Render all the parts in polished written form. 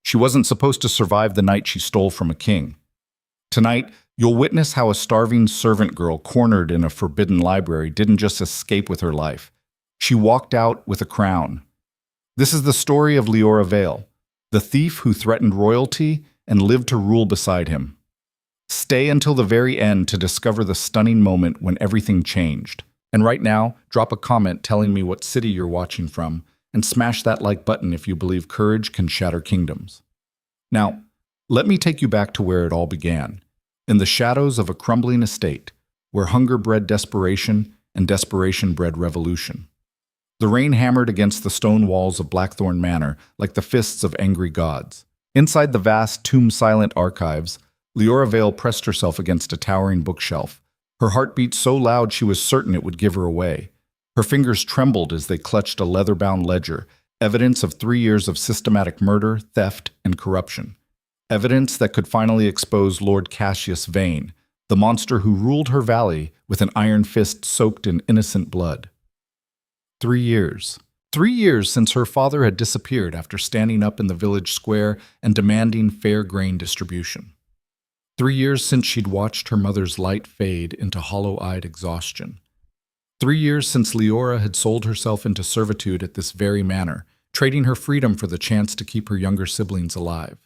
She wasn't supposed to survive the night she stole from a king. Tonight, you'll witness how a starving servant girl cornered in a forbidden library didn't just escape with her life. She walked out with a crown. This is the story of Leora Vale, the thief who threatened royalty and lived to rule beside him. Stay until the very end to discover the stunning moment when everything changed. And right now, drop a comment telling me what city you're watching from, and smash that like button if you believe courage can shatter kingdoms. Now, let me take you back to where it all began, in the shadows of a crumbling estate, where hunger bred desperation and desperation bred revolution. The rain hammered against the stone walls of Blackthorn Manor like the fists of angry gods. Inside the vast, tomb-silent archives, Leora Vale pressed herself against a towering bookshelf. Her heart beat so loud she was certain it would give her away. Her fingers trembled as they clutched a leather-bound ledger, evidence of 3 years of systematic murder, theft, and corruption. Evidence that could finally expose Lord Cassius Vane, the monster who ruled her valley with an iron fist soaked in innocent blood. 3 years. 3 years since her father had disappeared after standing up in the village square and demanding fair grain distribution. 3 years since she'd watched her mother's light fade into hollow-eyed exhaustion. 3 years since Leora had sold herself into servitude at this very manor, trading her freedom for the chance to keep her younger siblings alive.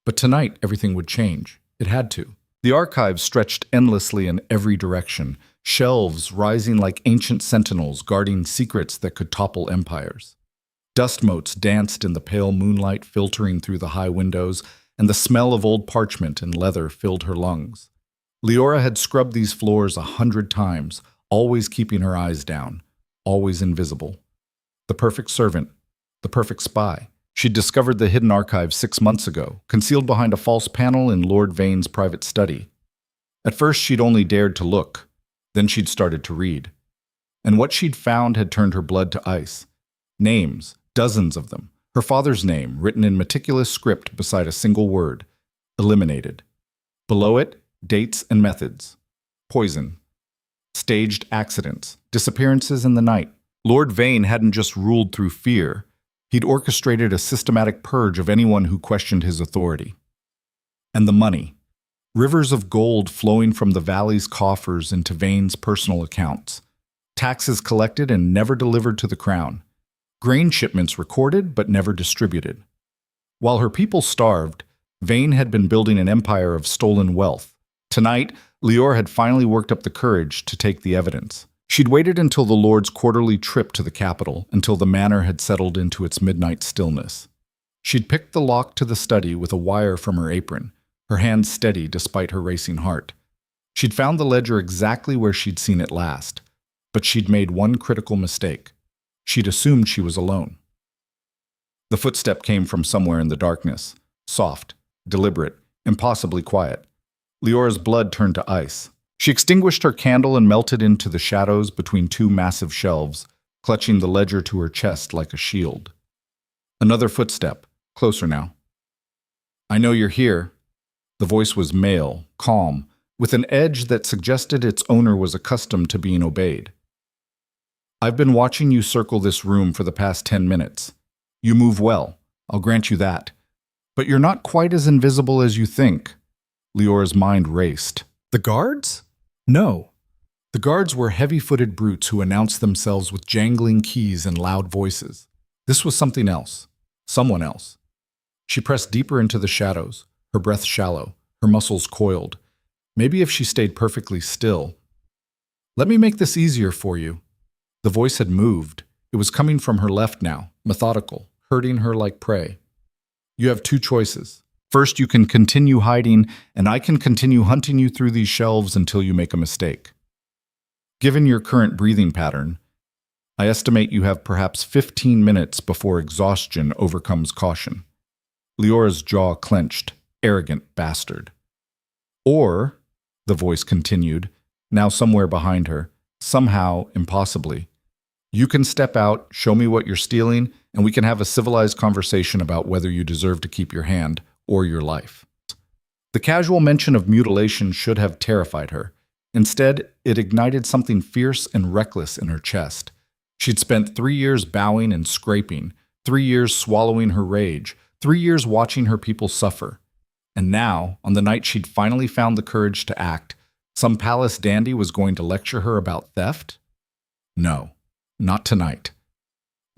But tonight, everything would change. It had to. The archives stretched endlessly in every direction, shelves rising like ancient sentinels guarding secrets that could topple empires. Dust motes danced in the pale moonlight filtering through the high windows, and the smell of old parchment and leather filled her lungs. Leora had scrubbed these floors 100 times, always keeping her eyes down, always invisible. The perfect servant, the perfect spy. She'd discovered the hidden archive 6 months ago, concealed behind a false panel in Lord Vane's private study. At first, she'd only dared to look. Then she'd started to read. And what she'd found had turned her blood to ice. Names, dozens of them. Her father's name, written in meticulous script beside a single word. Eliminated. Below it, dates and methods. Poison. Staged accidents. Disappearances in the night. Lord Vane hadn't just ruled through fear. He'd orchestrated a systematic purge of anyone who questioned his authority. And the money. Rivers of gold flowing from the valley's coffers into Vane's personal accounts. Taxes collected and never delivered to the crown. Grain shipments recorded but never distributed. While her people starved, Vane had been building an empire of stolen wealth. Tonight, Leora had finally worked up the courage to take the evidence. She'd waited until the Lord's quarterly trip to the capital, until the manor had settled into its midnight stillness. She'd picked the lock to the study with a wire from her apron, her hand steady despite her racing heart. She'd found the ledger exactly where she'd seen it last, but she'd made one critical mistake. She'd assumed she was alone. The footstep came from somewhere in the darkness, soft, deliberate, impossibly quiet. Leora's blood turned to ice. She extinguished her candle and melted into the shadows between 2 massive shelves, clutching the ledger to her chest like a shield. Another footstep, closer now. "I know you're here." The voice was male, calm, with an edge that suggested its owner was accustomed to being obeyed. "I've been watching you circle this room for the past 10 minutes. You move well, I'll grant you that. But you're not quite as invisible as you think." Leora's mind raced. The guards? No. The guards were heavy-footed brutes who announced themselves with jangling keys and loud voices. This was something else. Someone else. She pressed deeper into the shadows, her breath shallow, her muscles coiled. Maybe if she stayed perfectly still. "Let me make this easier for you." The voice had moved. It was coming from her left now, methodical, herding her like prey. "You have 2 choices. First, you can continue hiding, and I can continue hunting you through these shelves until you make a mistake. Given your current breathing pattern, I estimate you have perhaps 15 minutes before exhaustion overcomes caution." Leora's jaw clenched. Arrogant bastard. "Or," the voice continued, now somewhere behind her, somehow, impossibly, "you can step out, show me what you're stealing, and we can have a civilized conversation about whether you deserve to keep your hand or your life." The casual mention of mutilation should have terrified her. Instead, it ignited something fierce and reckless in her chest. She'd spent 3 years bowing and scraping, 3 years swallowing her rage, 3 years watching her people suffer. And now, on the night she'd finally found the courage to act, some palace dandy was going to lecture her about theft? No, not tonight.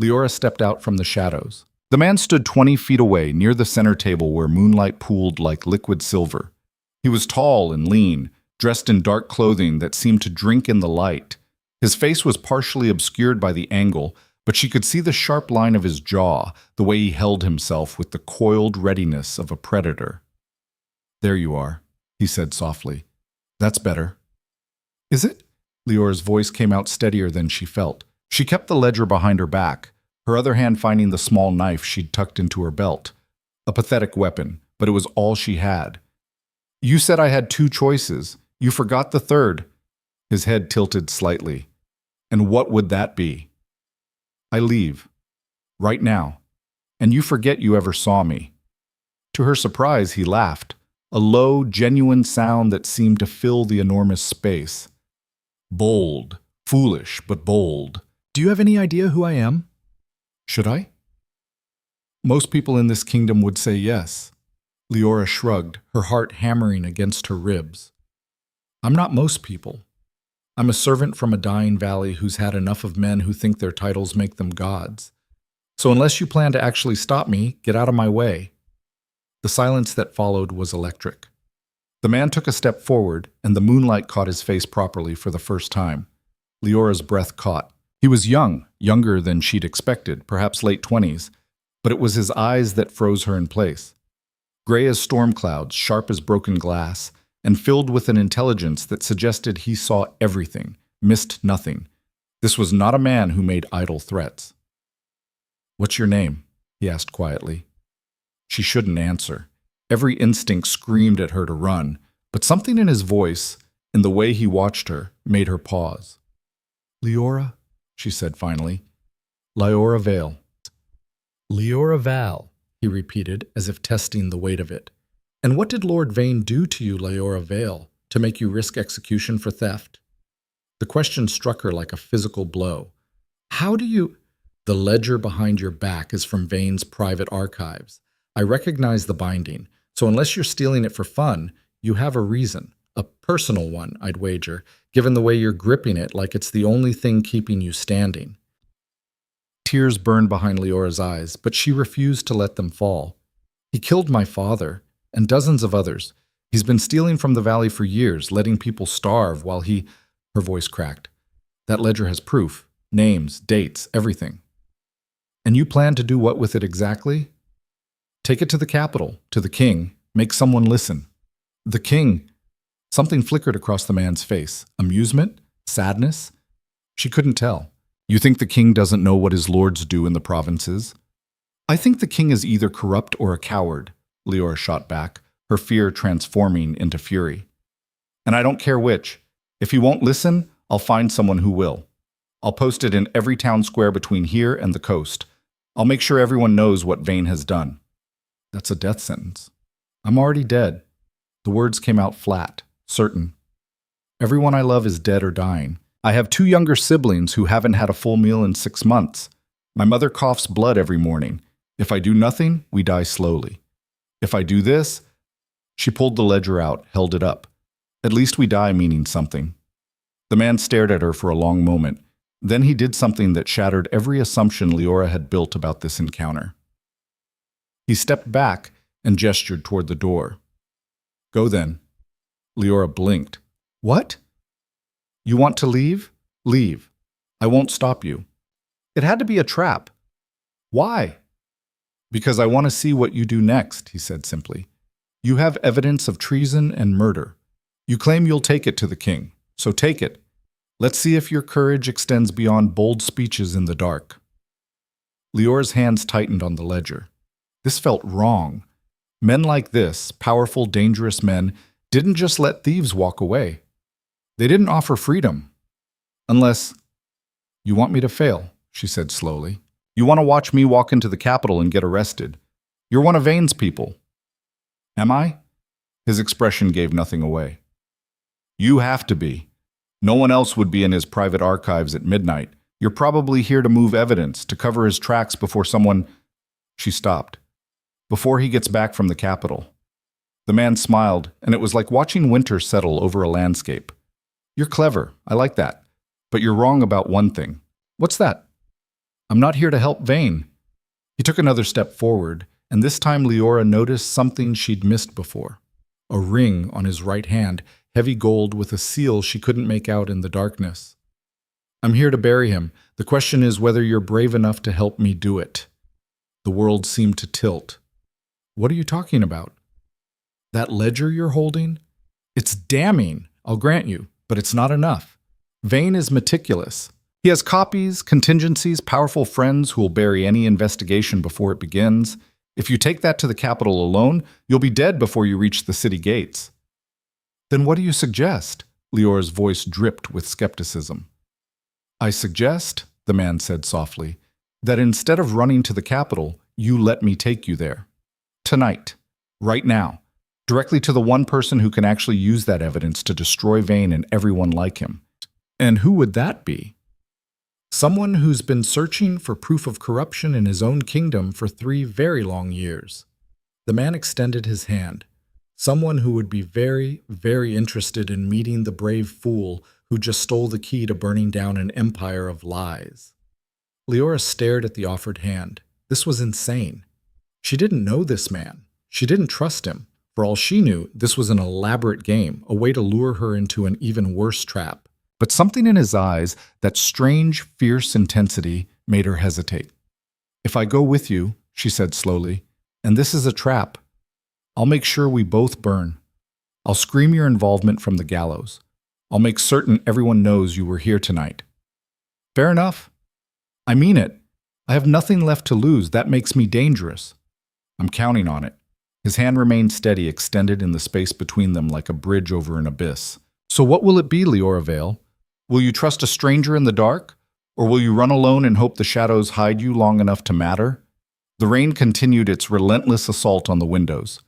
Leora stepped out from the shadows. The man stood 20 feet away, near the center table where moonlight pooled like liquid silver. He was tall and lean, dressed in dark clothing that seemed to drink in the light. His face was partially obscured by the angle, but she could see the sharp line of his jaw, the way he held himself with the coiled readiness of a predator. "There you are," he said softly. "That's better." "Is it?" Leora's voice came out steadier than she felt. She kept the ledger behind her back, her other hand finding the small knife she'd tucked into her belt. A pathetic weapon, but it was all she had. "You said I had 2 choices. You forgot the third." His head tilted slightly. "And what would that be?" "I leave. Right now. And you forget you ever saw me." To her surprise, he laughed, a low, genuine sound that seemed to fill the enormous space. "Bold. Foolish, but bold. Do you have any idea who I am?" "Should I?" "Most people in this kingdom would say yes." Leora shrugged, her heart hammering against her ribs. "I'm not most people. I'm a servant from a dying valley who's had enough of men who think their titles make them gods. So unless you plan to actually stop me, get out of my way." The silence that followed was electric. The man took a step forward, and the moonlight caught his face properly for the first time. Leora's breath caught. He was young, younger than she'd expected, perhaps late 20s, but it was his eyes that froze her in place. Gray as storm clouds, sharp as broken glass, and filled with an intelligence that suggested he saw everything, missed nothing. This was not a man who made idle threats. "What's your name?" he asked quietly. She shouldn't answer. Every instinct screamed at her to run, but something in his voice, in the way he watched her, made her pause. "Leora," she said finally. "Leora Vale." "Leora Val," he repeated, as if testing the weight of it. "And what did Lord Vane do to you, Leora Vale, to make you risk execution for theft?" The question struck her like a physical blow. "How do you—" "The ledger behind your back is from Vane's private archives. I recognize the binding, so unless you're stealing it for fun, you have a reason. A personal one, I'd wager, given the way you're gripping it like it's the only thing keeping you standing." Tears burned behind Leora's eyes, but she refused to let them fall. "He killed my father, and dozens of others. He's been stealing from the valley for years, letting people starve while he—" Her voice cracked. "That ledger has proof, names, dates, everything." "And you plan to do what with it exactly?" "Take it to the capital, to the king, make someone listen." "The king?" Something flickered across the man's face. Amusement? Sadness? She couldn't tell. "You think the king doesn't know what his lords do in the provinces?" "I think the king is either corrupt or a coward," Leora shot back, her fear transforming into fury. "And I don't care which. If he won't listen, I'll find someone who will. I'll post it in every town square between here and the coast. I'll make sure everyone knows what Vane has done." "That's a death sentence." "I'm already dead." The words came out flat, certain. "Everyone I love is dead or dying. I have 2 younger siblings who haven't had a full meal in 6 months. My mother coughs blood every morning. If I do nothing, we die slowly. If I do this—" She pulled the ledger out, held it up. "At least we die meaning something." The man stared at her for a long moment. Then he did something that shattered every assumption Leora had built about this encounter. He stepped back and gestured toward the door. "Go then." Leora blinked. "What?" "You want to leave? Leave. I won't stop you." "It had to be a trap." "Why?" "Because I want to see what you do next," he said simply. "You have evidence of treason and murder. You claim you'll take it to the king, so take it. Let's see if your courage extends beyond bold speeches in the dark." Leora's hands tightened on the ledger. This felt wrong. Men like this, powerful, dangerous men, didn't just let thieves walk away. They didn't offer freedom. Unless— "You want me to fail," she said slowly. "You want to watch me walk into the capital and get arrested. You're one of Vane's people." "Am I?" His expression gave nothing away. "You have to be. No one else would be in his private archives at midnight. You're probably here to move evidence, to cover his tracks before someone—" She stopped. before he gets back from the capital." The man smiled, and it was like watching winter settle over a landscape. "You're clever, I like that. But you're wrong about one thing." "What's that?" "I'm not here to help Vane." He took another step forward, and this time Leora noticed something she'd missed before. A ring on his right hand, heavy gold with a seal she couldn't make out in the darkness. "I'm here to bury him. The question is whether you're brave enough to help me do it." The world seemed to tilt. "What are you talking about?" "That ledger you're holding? It's damning, I'll grant you, but it's not enough. Vane is meticulous. He has copies, contingencies, powerful friends who will bury any investigation before it begins. If you take that to the capital alone, you'll be dead before you reach the city gates." "Then what do you suggest?" Leora's voice dripped with skepticism. "I suggest," the man said softly, "that instead of running to the capital, you let me take you there. Tonight. Right now. Directly to the one person who can actually use that evidence to destroy Vane and everyone like him." "And who would that be?" "Someone who's been searching for proof of corruption in his own kingdom for 3 very long years." The man extended his hand. "Someone who would be very, very interested in meeting the brave fool who just stole the key to burning down an empire of lies." Leora stared at the offered hand. This was insane. She didn't know this man. She didn't trust him. For all she knew, this was an elaborate game, a way to lure her into an even worse trap. But something in his eyes, that strange, fierce intensity, made her hesitate. "If I go with you," she said slowly, "and this is a trap, I'll make sure we both burn. I'll scream your involvement from the gallows. I'll make certain everyone knows you were here tonight." "Fair enough. I mean it. I have nothing left to lose. That makes me dangerous." "I'm counting on it." His hand remained steady, extended in the space between them like a bridge over an abyss. "So what will it be, Leora Vale? Will you trust a stranger in the dark? Or will you run alone and hope the shadows hide you long enough to matter?" The rain continued its relentless assault on the windows.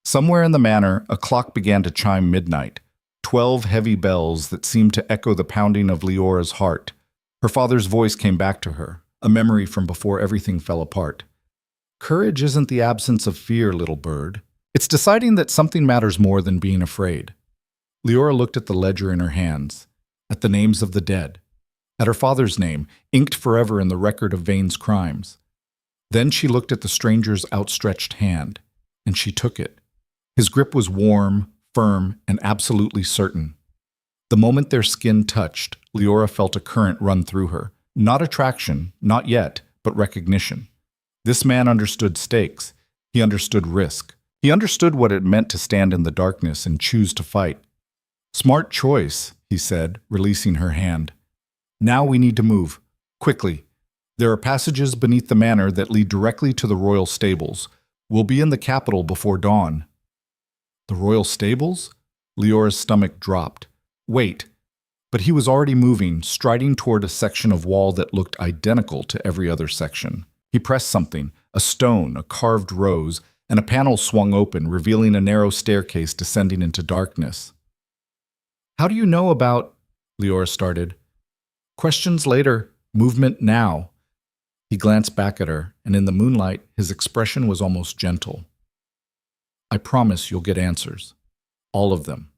Somewhere in the manor, a clock began to chime midnight. 12 heavy bells that seemed to echo the pounding of Leora's heart. Her father's voice came back to her, a memory from before everything fell apart. "Courage isn't the absence of fear, little bird. It's deciding that something matters more than being afraid." Leora looked at the ledger in her hands, at the names of the dead, at her father's name, inked forever in the record of Vane's crimes. Then she looked at the stranger's outstretched hand, and she took it. His grip was warm, firm, and absolutely certain. The moment their skin touched, Leora felt a current run through her. Not attraction, not yet, but recognition. This man understood stakes. He understood risk. He understood what it meant to stand in the darkness and choose to fight. "Smart choice," he said, releasing her hand. "Now we need to move. Quickly. There are passages beneath the manor that lead directly to the royal stables. We'll be in the capital before dawn." "The royal stables?" Leora's stomach dropped. "Wait." But he was already moving, striding toward a section of wall that looked identical to every other section. He pressed something, a stone, a carved rose, and a panel swung open, revealing a narrow staircase descending into darkness. "How do you know about—" Leora started. "Questions later. Movement now." He glanced back at her, and in the moonlight, his expression was almost gentle. "I promise you'll get answers. All of them.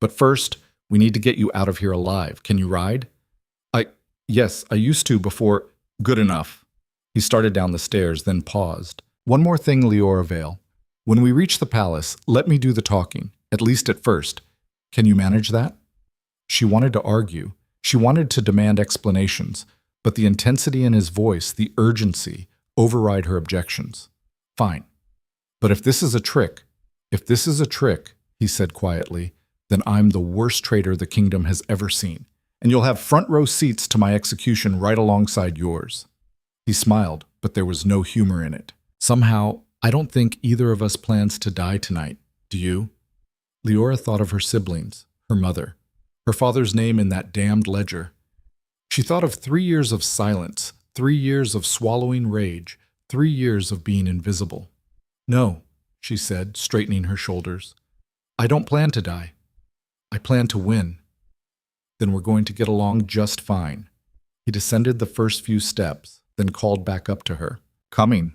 But first, we need to get you out of here alive. Can you ride?" Yes, I used to before." "Good enough." He started down the stairs, then paused. "One more thing, Leora Vale. When we reach the palace, let me do the talking, at least at first. Can you manage that?" She wanted to argue. She wanted to demand explanations, but the intensity in his voice, the urgency, override her objections. "Fine. But if this is a trick, he said quietly, then I'm the worst traitor the kingdom has ever seen, and you'll have front row seats to my execution right alongside yours." He smiled, but there was no humor in it. "Somehow, I don't think either of us plans to die tonight. Do you?" Leora thought of her siblings, her mother, her father's name in that damned ledger. She thought of 3 years of silence, 3 years of swallowing rage, 3 years of being invisible. "No," she said, straightening her shoulders. "I don't plan to die. I plan to win." "Then we're going to get along just fine." He descended the first few steps, then called back up to her. "Coming."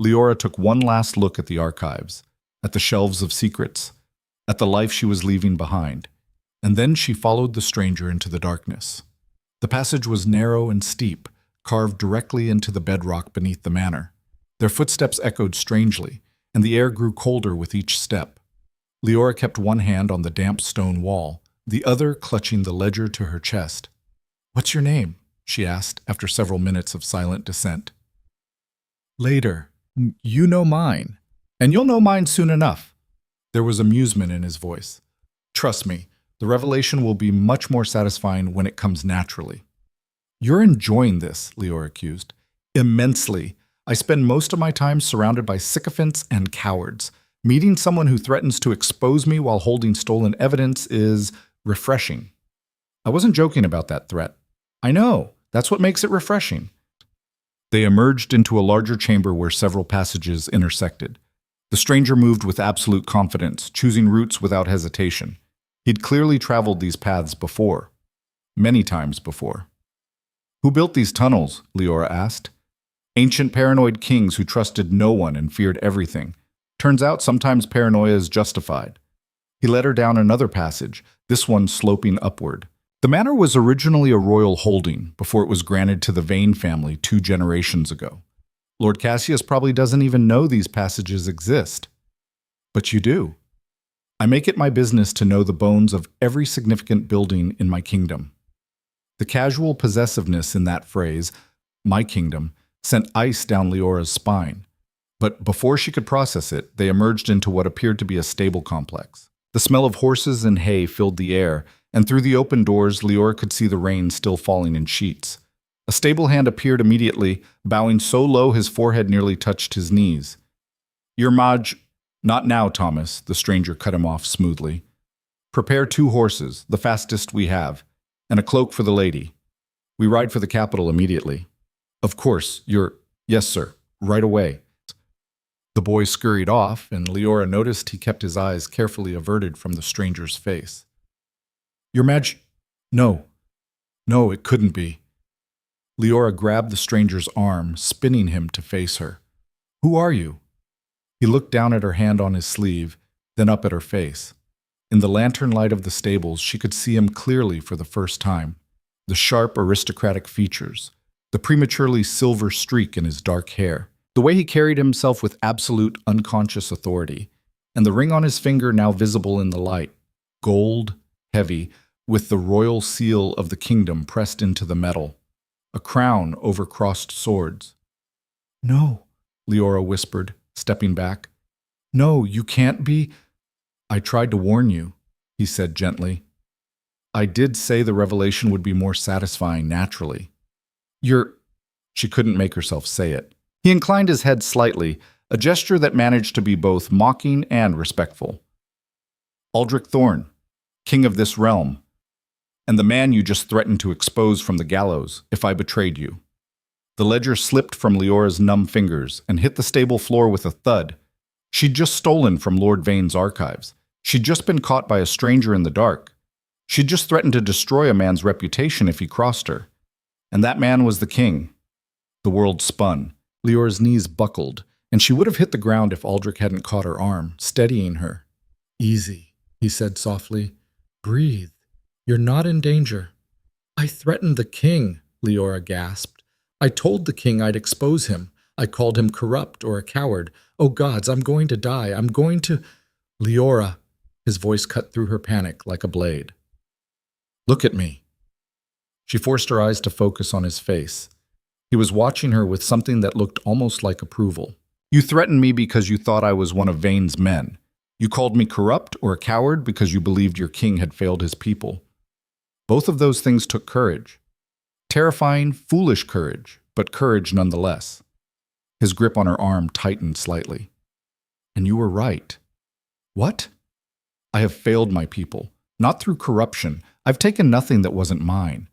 Leora took one last look at the archives, at the shelves of secrets, at the life she was leaving behind, and then she followed the stranger into the darkness. The passage was narrow and steep, carved directly into the bedrock beneath the manor. Their footsteps echoed strangely, and the air grew colder with each step. Leora kept one hand on the damp stone wall, the other clutching the ledger to her chest. "What's your name?" she asked after several minutes of silent descent. "Later. You know mine. And you'll know mine soon enough." There was amusement in his voice. "Trust me, the revelation will be much more satisfying when it comes naturally." "You're enjoying this," Leora accused. "Immensely. I spend most of my time surrounded by sycophants and cowards. Meeting someone who threatens to expose me while holding stolen evidence is refreshing." "I wasn't joking about that threat." "I know. That's what makes it refreshing." They emerged into a larger chamber where several passages intersected. The stranger moved with absolute confidence, choosing routes without hesitation. He'd clearly traveled these paths before. Many times before. "Who built these tunnels?" Leora asked. "Ancient paranoid kings who trusted no one and feared everything. Turns out sometimes paranoia is justified." He led her down another passage, this one sloping upward. The manor was originally a royal holding before it was granted to the Vane family 2 generations ago. Lord Cassius probably doesn't even know these passages exist. But you do. I make it my business to know the bones of every significant building in my kingdom. The casual possessiveness in that phrase, my kingdom, sent ice down Leora's spine. But before she could process it, they emerged into what appeared to be a stable complex. The smell of horses and hay filled the air, and through the open doors, Leora could see the rain still falling in sheets. A stable hand appeared immediately, bowing so low his forehead nearly touched his knees. "Your Maj—" "Not now, Thomas," the stranger cut him off smoothly. "Prepare 2 horses, the fastest we have, and a cloak for the lady. We ride for the capital immediately." "Of course, Yes, sir, right away." The boy scurried off, and Leora noticed he kept his eyes carefully averted from the stranger's face. "Your No, it couldn't be." Leora grabbed the stranger's arm, spinning him to face her. "Who are you?" He looked down at her hand on his sleeve, then up at her face. In the lantern light of the stables, she could see him clearly for the first time. The sharp, aristocratic features, the prematurely silver streak in his dark hair, the way he carried himself with absolute, unconscious authority, and the ring on his finger now visible in the light, gold, heavy, with the royal seal of the kingdom pressed into the metal, a crown over crossed swords. "No," Leora whispered, stepping back. "No, you can't be—" "I tried to warn you," he said gently. "I did say the revelation would be more satisfying naturally." She couldn't make herself say it. He inclined his head slightly, a gesture that managed to be both mocking and respectful. "Aldrich Thorne, king of this realm, and the man you just threatened to expose from the gallows if I betrayed you." The ledger slipped from Leora's numb fingers and hit the stable floor with a thud. She'd just stolen from Lord Vane's archives. She'd just been caught by a stranger in the dark. She'd just threatened to destroy a man's reputation if he crossed her. And that man was the king. The world spun. Leora's knees buckled, and she would have hit the ground if Aldrich hadn't caught her arm, steadying her. "Easy," he said softly. "Breathe. You're not in danger." "I threatened the king," Leora gasped. "I told the king I'd expose him. I called him corrupt or a coward. Oh gods, I'm going to die. I'm going to—" "Leora," his voice cut through her panic like a blade. "Look at me." She forced her eyes to focus on his face. He was watching her with something that looked almost like approval. "You threatened me because you thought I was one of Vane's men. You called me corrupt or a coward because you believed your king had failed his people. Both of those things took courage. Terrifying, foolish courage, but courage nonetheless." His grip on her arm tightened slightly. "And you were right." "What?" "I have failed my people, not through corruption. I've taken nothing that wasn't mine,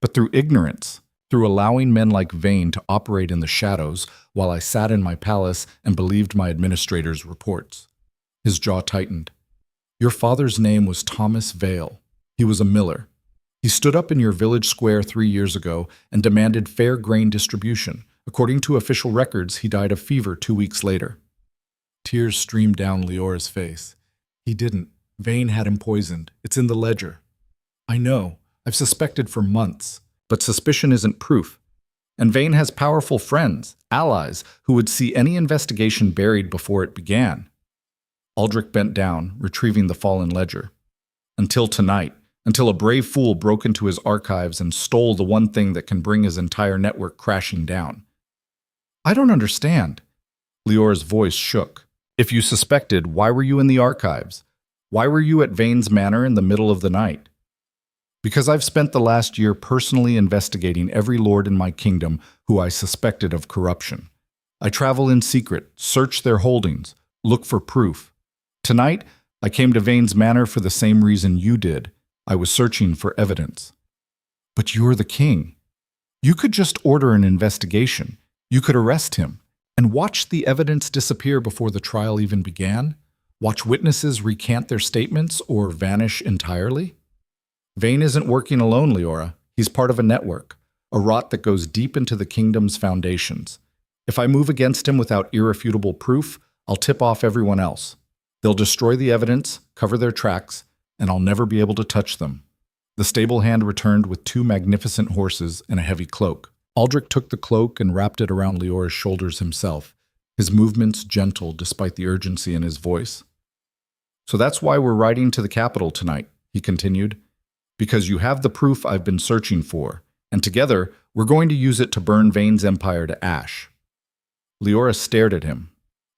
but through ignorance, through allowing men like Vane to operate in the shadows while I sat in my palace and believed my administrator's reports." His jaw tightened. "Your father's name was Thomas Vale. He was a miller. He stood up in your village square 3 years ago and demanded fair grain distribution, According to official records, he died of fever 2 weeks later. Tears streamed down Leora's face. He didn't. Vane had him poisoned. It's in the ledger. I know. I've suspected for months. But suspicion isn't proof. And Vane has powerful friends, allies, who would see any investigation buried before it began. Aldrich bent down, retrieving the fallen ledger. Until tonight, until a brave fool broke into his archives and stole the one thing that can bring his entire network crashing down. I don't understand. Leora's voice shook. If you suspected, why were you in the archives? Why were you at Vane's Manor in the middle of the night? Because I've spent the last year personally investigating every lord in my kingdom who I suspected of corruption. I travel in secret, search their holdings, look for proof. Tonight, I came to Vane's Manor for the same reason you did. I was searching for evidence. But you're the king. You could just order an investigation. You could arrest him and watch the evidence disappear before the trial even began. Watch witnesses recant their statements or vanish entirely. Vane isn't working alone, Leora. He's part of a network, a rot that goes deep into the kingdom's foundations. If I move against him without irrefutable proof, I'll tip off everyone else. They'll destroy the evidence, cover their tracks, and I'll never be able to touch them. The stable hand returned with 2 magnificent horses and a heavy cloak. Aldrich took the cloak and wrapped it around Leora's shoulders himself, his movements gentle despite the urgency in his voice. So that's why we're riding to the capital tonight, he continued. Because you have the proof I've been searching for, and together we're going to use it to burn Vane's empire to ash. Leora stared at him,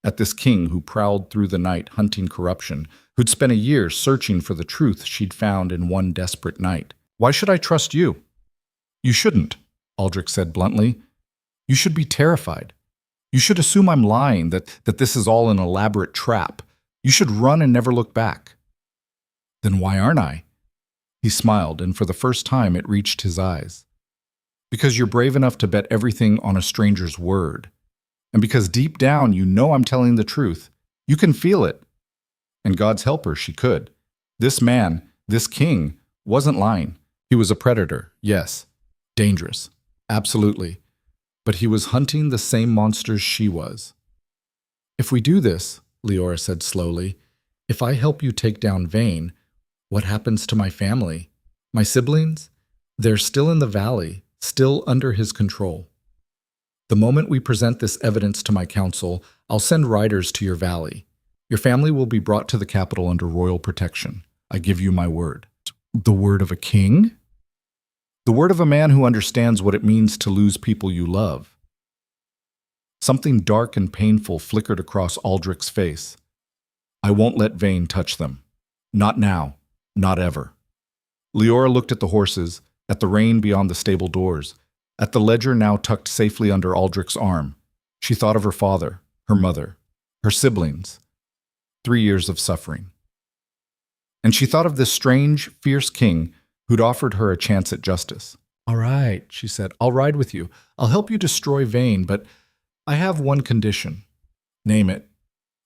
at this king who prowled through the night hunting corruption, who'd spent a year searching for the truth she'd found in one desperate night. Why should I trust you? You shouldn't, Aldrich said bluntly. You should be terrified. You should assume I'm lying, that this is all an elaborate trap. You should run and never look back. Then why aren't I? He smiled, and for the first time it reached his eyes. Because you're brave enough to bet everything on a stranger's word. And because deep down you know I'm telling the truth. You can feel it. And God's help her, she could. This man, this king, wasn't lying. He was a predator, yes. Dangerous, absolutely. But he was hunting the same monsters she was. If we do this, Leora said slowly, if I help you take down Vane, what happens to my family? My siblings? They're still in the valley, still under his control. The moment we present this evidence to my council, I'll send riders to your valley. Your family will be brought to the capital under royal protection. I give you my word. The word of a king? The word of a man who understands what it means to lose people you love. Something dark and painful flickered across Aldrich's face. I won't let Vane touch them. Not now. Not ever. Leora looked at the horses, at the rain beyond the stable doors, at the ledger now tucked safely under Aldrich's arm. She thought of her father, her mother, her siblings. 3 years of suffering. And she thought of this strange, fierce king who'd offered her a chance at justice. All right, she said, I'll ride with you. I'll help you destroy Vane, but I have one condition. Name it.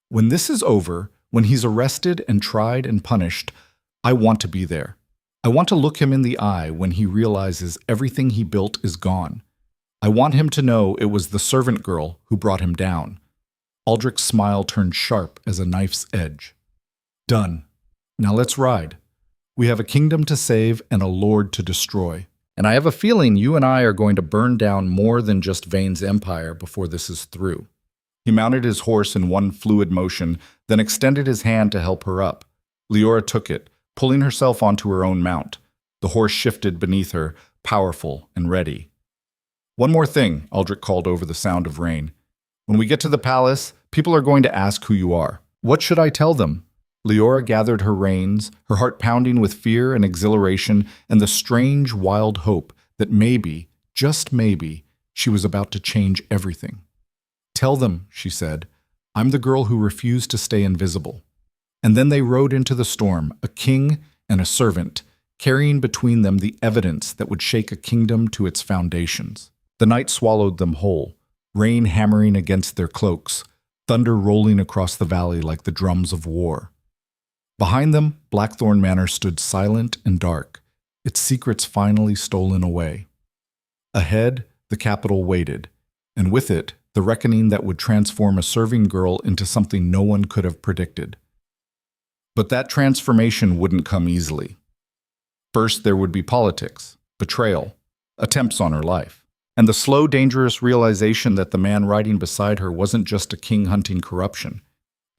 When this is over, when he's arrested and tried and punished, I want to be there. I want to look him in the eye when he realizes everything he built is gone. I want him to know it was the servant girl who brought him down. Aldrich's smile turned sharp as a knife's edge. Done. Now let's ride. We have a kingdom to save and a lord to destroy. And I have a feeling you and I are going to burn down more than just Vane's empire before this is through. He mounted his horse in one fluid motion, then extended his hand to help her up. Leora took it, pulling herself onto her own mount. The horse shifted beneath her, powerful and ready. One more thing, Aldrich called over the sound of rain. When we get to the palace, people are going to ask who you are. What should I tell them? Leora gathered her reins, her heart pounding with fear and exhilaration and the strange, wild hope that maybe, just maybe, she was about to change everything. Tell them, she said, I'm the girl who refused to stay invisible. And then they rode into the storm, a king and a servant, carrying between them the evidence that would shake a kingdom to its foundations. The night swallowed them whole, rain hammering against their cloaks, thunder rolling across the valley like the drums of war. Behind them, Blackthorn Manor stood silent and dark, its secrets finally stolen away. Ahead, the capital waited, and with it, the reckoning that would transform a serving girl into something no one could have predicted. But that transformation wouldn't come easily. First, there would be politics, betrayal, attempts on her life, and the slow, dangerous realization that the man riding beside her wasn't just a king hunting corruption.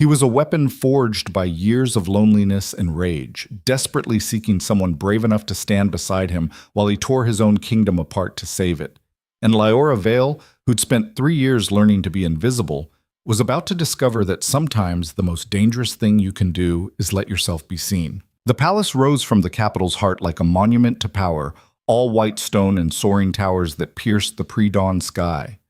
He was a weapon forged by years of loneliness and rage, desperately seeking someone brave enough to stand beside him while he tore his own kingdom apart to save it. And Lyora Vale, who'd spent 3 years learning to be invisible, was about to discover that sometimes the most dangerous thing you can do is let yourself be seen. The palace rose from the capital's heart like a monument to power, all white stone and soaring towers that pierced the pre-dawn sky.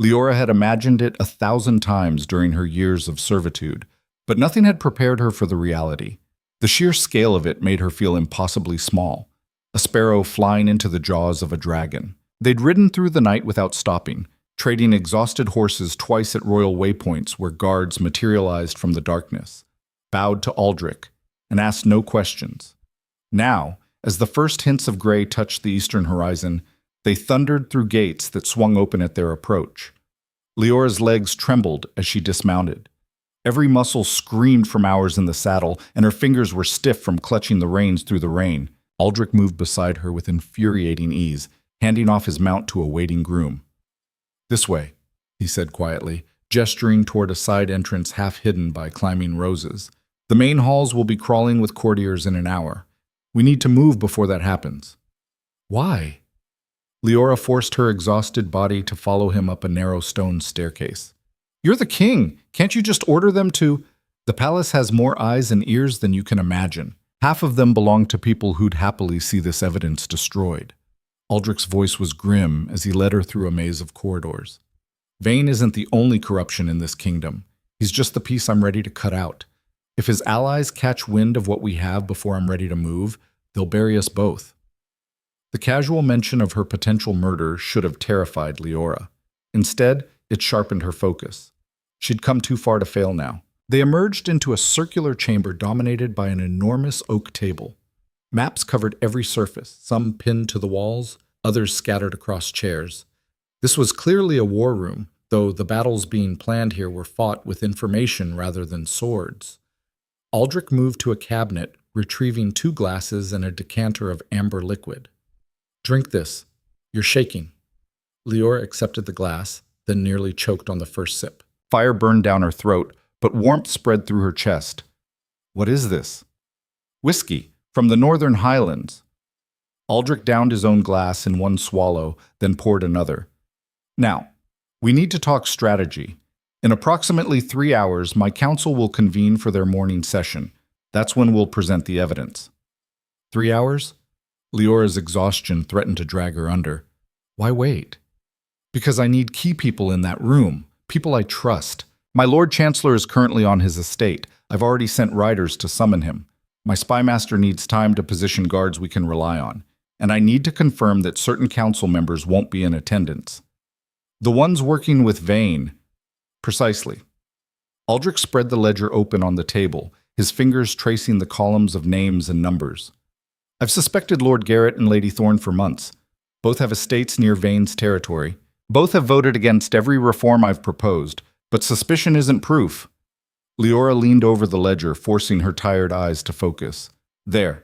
Lyora had imagined it 1,000 times during her years of servitude, but nothing had prepared her for the reality. The sheer scale of it made her feel impossibly small, a sparrow flying into the jaws of a dragon. They'd ridden through the night without stopping, trading exhausted horses twice at royal waypoints where guards materialized from the darkness, bowed to Aldrich, and asked no questions. Now, as the first hints of gray touched the eastern horizon, they thundered through gates that swung open at their approach. Lyora's legs trembled as she dismounted. Every muscle screamed from hours in the saddle, and her fingers were stiff from clutching the reins through the rain. Aldrich moved beside her with infuriating ease, handing off his mount to a waiting groom. "This way," he said quietly, gesturing toward a side entrance half hidden by climbing roses. "The main halls will be crawling with courtiers in an hour. We need to move before that happens." "Why?" Lyora forced her exhausted body to follow him up a narrow stone staircase. "You're the king. Can't you just order them to—" "The palace has more eyes and ears than you can imagine. Half of them belong to people who'd happily see this evidence destroyed." Aldrich's voice was grim as he led her through a maze of corridors. "Vane isn't the only corruption in this kingdom. He's just the piece I'm ready to cut out. If his allies catch wind of what we have before I'm ready to move, they'll bury us both." The casual mention of her potential murder should have terrified Lyora. Instead, it sharpened her focus. She'd come too far to fail now. They emerged into a circular chamber dominated by an enormous oak table. Maps covered every surface, some pinned to the walls, others scattered across chairs. This was clearly a war room, though the battles being planned here were fought with information rather than swords. Aldrich moved to a cabinet, retrieving 2 glasses and a decanter of amber liquid. "Drink this. You're shaking." Lyora accepted the glass, then nearly choked on the first sip. Fire burned down her throat, but warmth spread through her chest. "What is this?" "Whiskey, from the Northern Highlands." Aldrich downed his own glass in one swallow, then poured another. "Now, we need to talk strategy. In approximately 3 hours, my council will convene for their morning session. That's when we'll present the evidence." 3 hours? Lyora's exhaustion threatened to drag her under. "Why wait?" "Because I need key people in that room, people I trust. My Lord Chancellor is currently on his estate. I've already sent riders to summon him. My spymaster needs time to position guards we can rely on, and I need to confirm that certain council members won't be in attendance." "The ones working with Vane." "Precisely." Aldrich spread the ledger open on the table, his fingers tracing the columns of names and numbers. "I've suspected Lord Garrett and Lady Thorne for months. Both have estates near Vane's territory. Both have voted against every reform I've proposed, but suspicion isn't proof." Lyora leaned over the ledger, forcing her tired eyes to focus. "There.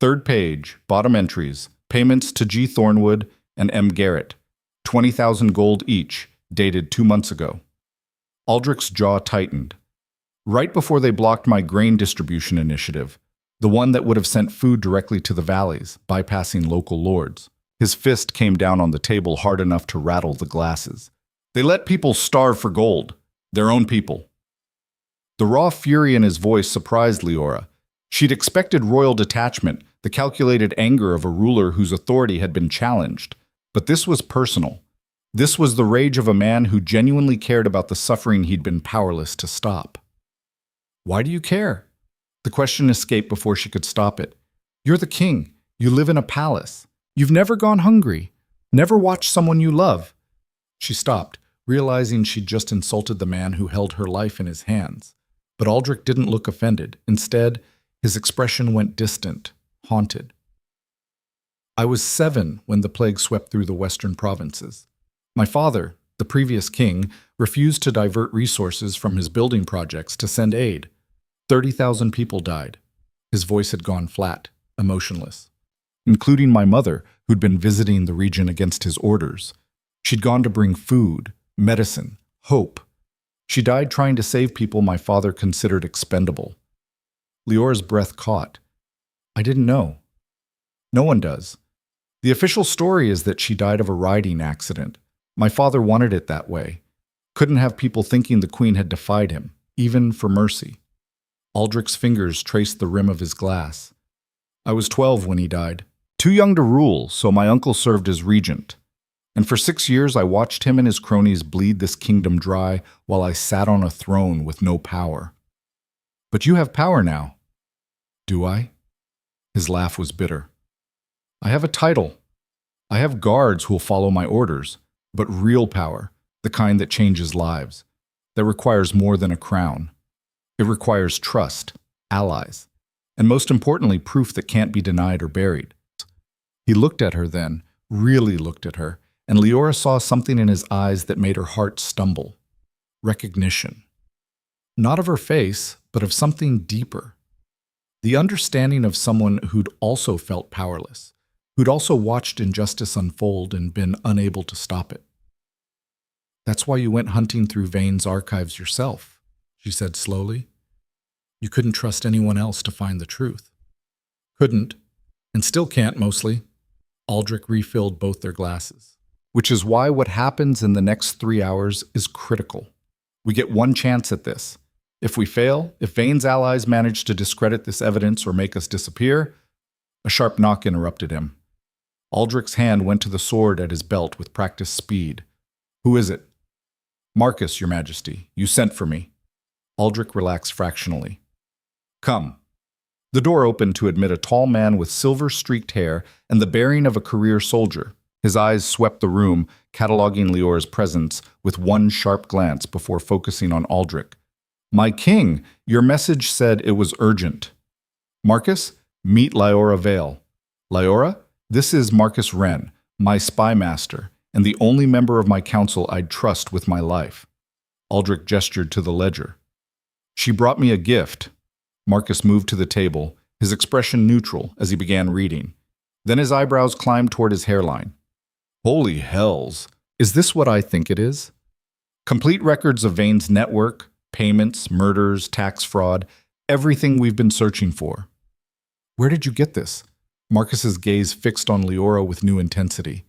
3rd page, bottom entries, payments to G. Thornwood and M. Garrett. 20,000 gold each, dated 2 months ago." Aldrich's jaw tightened. "Right before they blocked my grain distribution initiative, the one that would have sent food directly to the valleys, bypassing local lords." His fist came down on the table hard enough to rattle the glasses. "They let people starve for gold. Their own people." The raw fury in his voice surprised Lyora. She'd expected royal detachment, the calculated anger of a ruler whose authority had been challenged. But this was personal. This was the rage of a man who genuinely cared about the suffering he'd been powerless to stop. "Why do you care?" The question escaped before she could stop it. "You're the king. You live in a palace. You've never gone hungry. Never watched someone you love." She stopped, realizing she'd just insulted the man who held her life in his hands. But Aldrich didn't look offended. Instead, his expression went distant, haunted. "I was 7 when the plague swept through the western provinces. My father, The previous king refused to divert resources from his building projects to send aid. 30,000 people died. His voice had gone flat, emotionless, including my mother, who'd been visiting the region against his orders. She'd gone to bring food, medicine, hope. She died trying to save people my father considered expendable. Leora's breath caught. I didn't know. No one does. The official story is that she died of a riding accident. My father wanted it that way. Couldn't have people thinking the queen had defied him, even for mercy. Aldrich's fingers traced the rim of his glass. I was 12 when he died. Too young to rule, so my uncle served as regent. And for 6 years I watched him and his cronies bleed this kingdom dry while I sat on a throne with no power. But you have power now. Do I? His laugh was bitter. I have a title. I have guards who will follow my orders, but real power, the kind that changes lives, that requires more than a crown. It requires trust, allies, and most importantly, proof that can't be denied or buried. He looked at her then, really looked at her, and Leora saw something in his eyes that made her heart stumble. Recognition. Not of her face, but of something deeper. The understanding of someone who'd also felt powerless, who'd also watched injustice unfold and been unable to stop it. That's why you went hunting through Vane's archives yourself, she said slowly. You couldn't trust anyone else to find the truth. Couldn't, and still can't mostly. Aldrich refilled both their glasses. Which is why what happens in the next 3 hours is critical. We get one chance at this. If we fail, if Vane's allies manage to discredit this evidence or make us disappear, a sharp knock interrupted him. Aldrich's hand went to the sword at his belt with practiced speed. Who is it? Marcus, Your Majesty. You sent for me. Aldrich relaxed fractionally. Come. The door opened to admit a tall man with silver-streaked hair and the bearing of a career soldier. His eyes swept the room, cataloging Leora's presence with one sharp glance before focusing on Aldrich. My king, your message said it was urgent. Marcus, meet Leora Vale. Leora, this is Marcus Wren, my spy master, and the only member of my council I'd trust with my life. Aldrich gestured to the ledger. She brought me a gift. Marcus moved to the table, his expression neutral as he began reading. Then his eyebrows climbed toward his hairline. Holy hells! Is this what I think it is? Complete records of Vane's network, payments, murders, tax fraud, everything we've been searching for. Where did you get this? Marcus's gaze fixed on Leora with new intensity.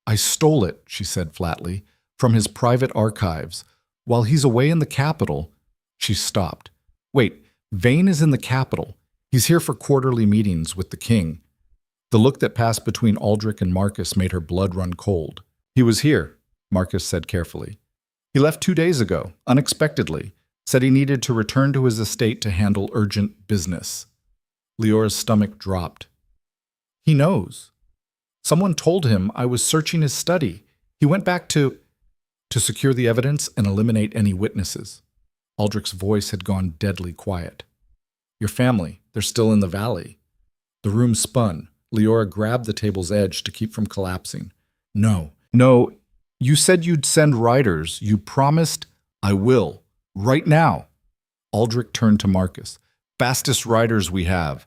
I stole it, she said flatly, from his private archives. While he's away in the capital, she stopped. Wait, Vane is in the capital. He's here for quarterly meetings with the king. The look that passed between Aldrich and Marcus made her blood run cold. He was here, Marcus said carefully. He left 2 days ago, unexpectedly, said he needed to return to his estate to handle urgent business. Leora's stomach dropped. He knows. Someone told him I was searching his study. He went back to secure the evidence and eliminate any witnesses. Aldrich's voice had gone deadly quiet. Your family, they're still in the valley. The room spun. Leora grabbed the table's edge to keep from collapsing. No, you said you'd send riders. You promised. I will. Right now. Aldrich turned to Marcus. Fastest riders we have.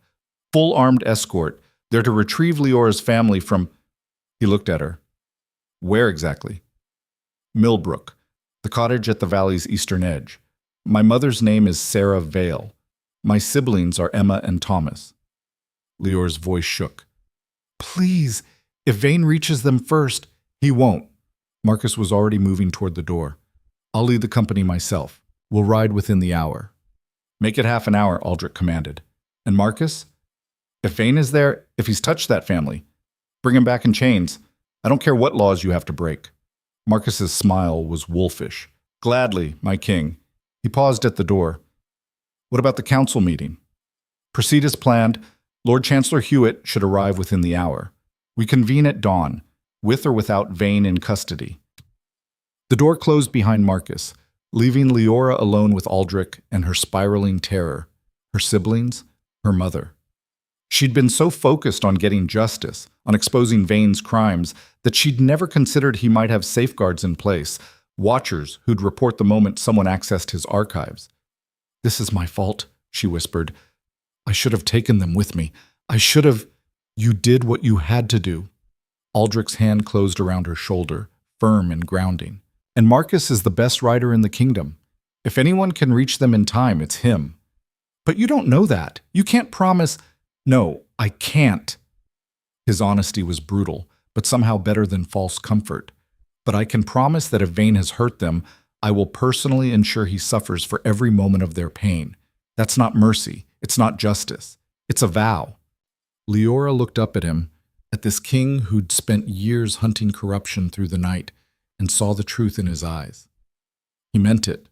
Full armed escort. They're to retrieve Leora's family from... He looked at her. Where exactly? Millbrook, the cottage at the valley's eastern edge. My mother's name is Sarah Vale. My siblings are Emma and Thomas. Leora's voice shook. Please, if Vane reaches them first, he won't. Marcus was already moving toward the door. I'll lead the company myself. We'll ride within the hour. Make it half an hour, Aldrich commanded. And Marcus? If Vane is there, if he's touched that family, bring him back in chains. I don't care what laws you have to break. Marcus's smile was wolfish. Gladly, my king. He paused at the door. What about the council meeting? Proceed as planned. Lord Chancellor Hewitt should arrive within the hour. We convene at dawn, with or without Vane in custody. The door closed behind Marcus, leaving Leora alone with Aldrich and her spiraling terror, her siblings, her mother. She'd been so focused on getting justice, on exposing Vane's crimes, that she'd never considered he might have safeguards in place, watchers who'd report the moment someone accessed his archives. "This is my fault," she whispered. "I should have taken them with me. I should have—" "You did what you had to do." Aldrich's hand closed around her shoulder, firm and grounding. "And Marcus is the best rider in the kingdom. If anyone can reach them in time, it's him." "But you don't know that. You can't promise—" "No, I can't." His honesty was brutal, but somehow better than false comfort. "But I can promise that if Vane has hurt them, I will personally ensure he suffers for every moment of their pain. That's not mercy. It's not justice. It's a vow." Leora looked up at him, at this king who'd spent years hunting corruption through the night, and saw the truth in his eyes. He meant it.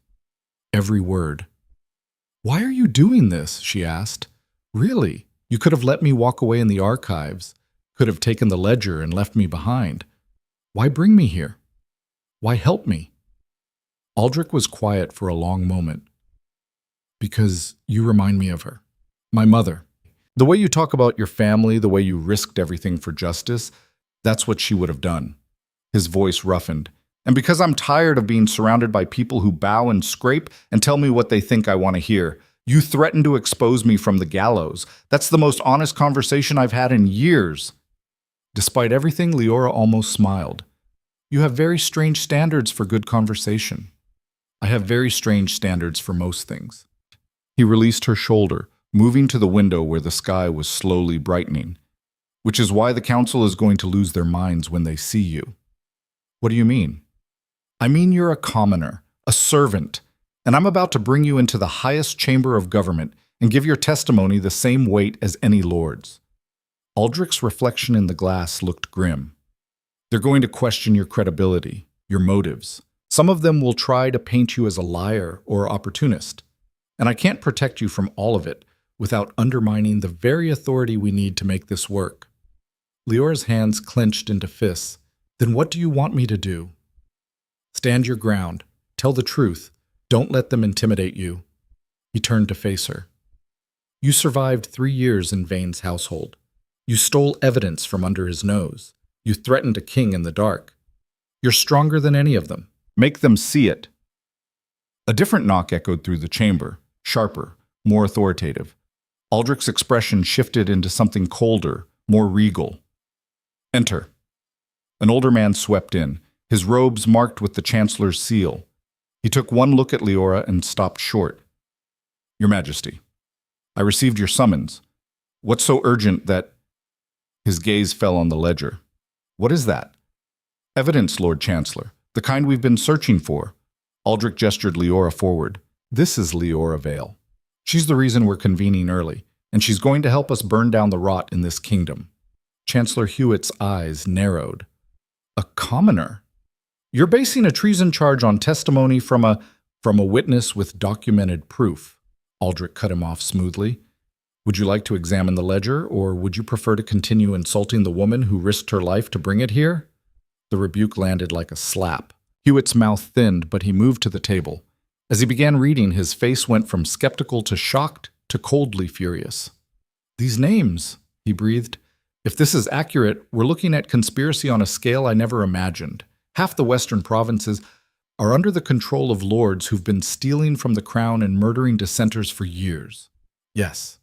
Every word. "Why are you doing this?" she asked. "Really? You could have let me walk away in the archives, could have taken the ledger and left me behind. Why bring me here? Why help me?" Aldrich was quiet for a long moment. "Because you remind me of her. My mother. The way you talk about your family, the way you risked everything for justice, that's what she would have done." His voice roughened. "And because I'm tired of being surrounded by people who bow and scrape and tell me what they think I want to hear, you threaten to expose me from the gallows. That's the most honest conversation I've had in years." Despite everything, Leora almost smiled. "You have very strange standards for good conversation." "I have very strange standards for most things." He released her shoulder, moving to the window where the sky was slowly brightening. "Which is why the council is going to lose their minds when they see you." "What do you mean?" "I mean you're a commoner, a servant, and I'm about to bring you into the highest chamber of government and give your testimony the same weight as any lord's." Aldrich's reflection in the glass looked grim. "They're going to question your credibility, your motives. Some of them will try to paint you as a liar or opportunist. And I can't protect you from all of it without undermining the very authority we need to make this work." Leora's hands clenched into fists. "Then what do you want me to do?" "Stand your ground. Tell the truth. Don't let them intimidate you." He turned to face her. "You survived 3 years in Vane's household. You stole evidence from under his nose. You threatened a king in the dark. You're stronger than any of them. Make them see it." A different knock echoed through the chamber, sharper, more authoritative. Aldrich's expression shifted into something colder, more regal. "Enter." An older man swept in, his robes marked with the Chancellor's seal. He took one look at Leora and stopped short. "Your Majesty, I received your summons. What's so urgent that—" His gaze fell on the ledger. "What is that?" "Evidence, Lord Chancellor, the kind we've been searching for." Aldrich gestured Leora forward. "This is Leora Vale. She's the reason we're convening early, and she's going to help us burn down the rot in this kingdom." Chancellor Hewitt's eyes narrowed. "A commoner? You're basing a treason charge on testimony from a witness with documented proof." Aldrich cut him off smoothly. "Would you like to examine the ledger, or would you prefer to continue insulting the woman who risked her life to bring it here?" The rebuke landed like a slap. Hewitt's mouth thinned, but he moved to the table. As he began reading, his face went from skeptical to shocked to coldly furious. "These names," he breathed. "If this is accurate, we're looking at conspiracy on a scale I never imagined. Half the western provinces are under the control of lords who've been stealing from the crown and murdering dissenters for years." "Yes."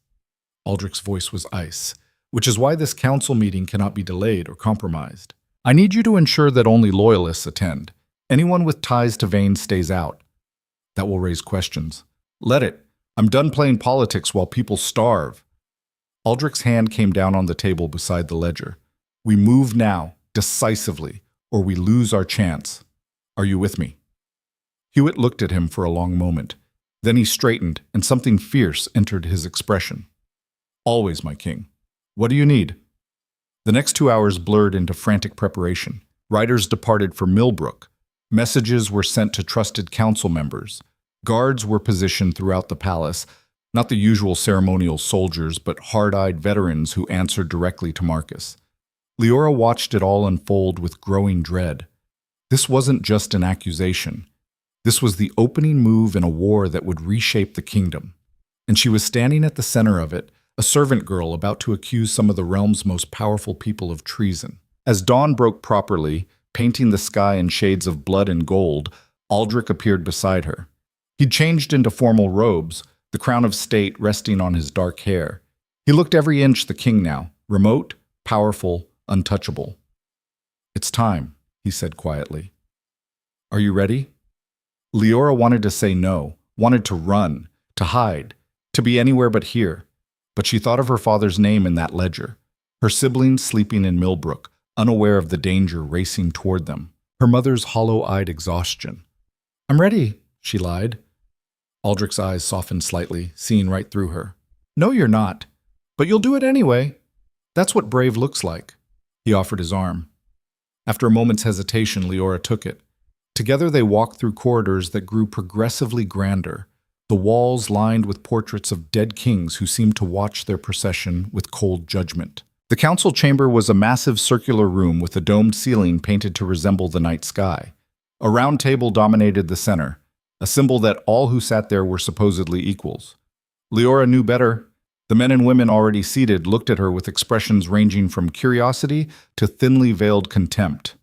Aldrich's voice was ice, "which is why this council meeting cannot be delayed or compromised. I need you to ensure that only loyalists attend. Anyone with ties to Vane stays out. That will raise questions. Let it. I'm done playing politics while people starve." Aldrich's hand came down on the table beside the ledger. "We move now, decisively, or we lose our chance. Are you with me?" Hewitt looked at him for a long moment. Then he straightened, and something fierce entered his expression. "Always, my king. What do you need?" The next 2 hours blurred into frantic preparation. Riders departed for Millbrook. Messages were sent to trusted council members. Guards were positioned throughout the palace, not the usual ceremonial soldiers, but hard-eyed veterans who answered directly to Marcus. Leora watched it all unfold with growing dread. This wasn't just an accusation. This was the opening move in a war that would reshape the kingdom. And she was standing at the center of it, a servant girl about to accuse some of the realm's most powerful people of treason. As dawn broke properly, painting the sky in shades of blood and gold, Aldrich appeared beside her. He'd changed into formal robes, the crown of state resting on his dark hair. He looked every inch the king now, remote, powerful, untouchable. "It's time," he said quietly. "Are you ready?" Leora wanted to say no, wanted to run, to hide, to be anywhere but here. But she thought of her father's name in that ledger, her siblings sleeping in Millbrook, unaware of the danger racing toward them, her mother's hollow-eyed exhaustion. "I'm ready," she lied. Aldrich's eyes softened slightly, seeing right through her. "No, you're not. But you'll do it anyway. That's what brave looks like." He offered his arm. After a moment's hesitation, Leora took it. Together they walked through corridors that grew progressively grander, the walls lined with portraits of dead kings who seemed to watch their procession with cold judgment. The council chamber was a massive circular room with a domed ceiling painted to resemble the night sky. A round table dominated the center, a symbol that all who sat there were supposedly equals. Leora knew better. The men and women already seated looked at her with expressions ranging from curiosity to thinly veiled contempt.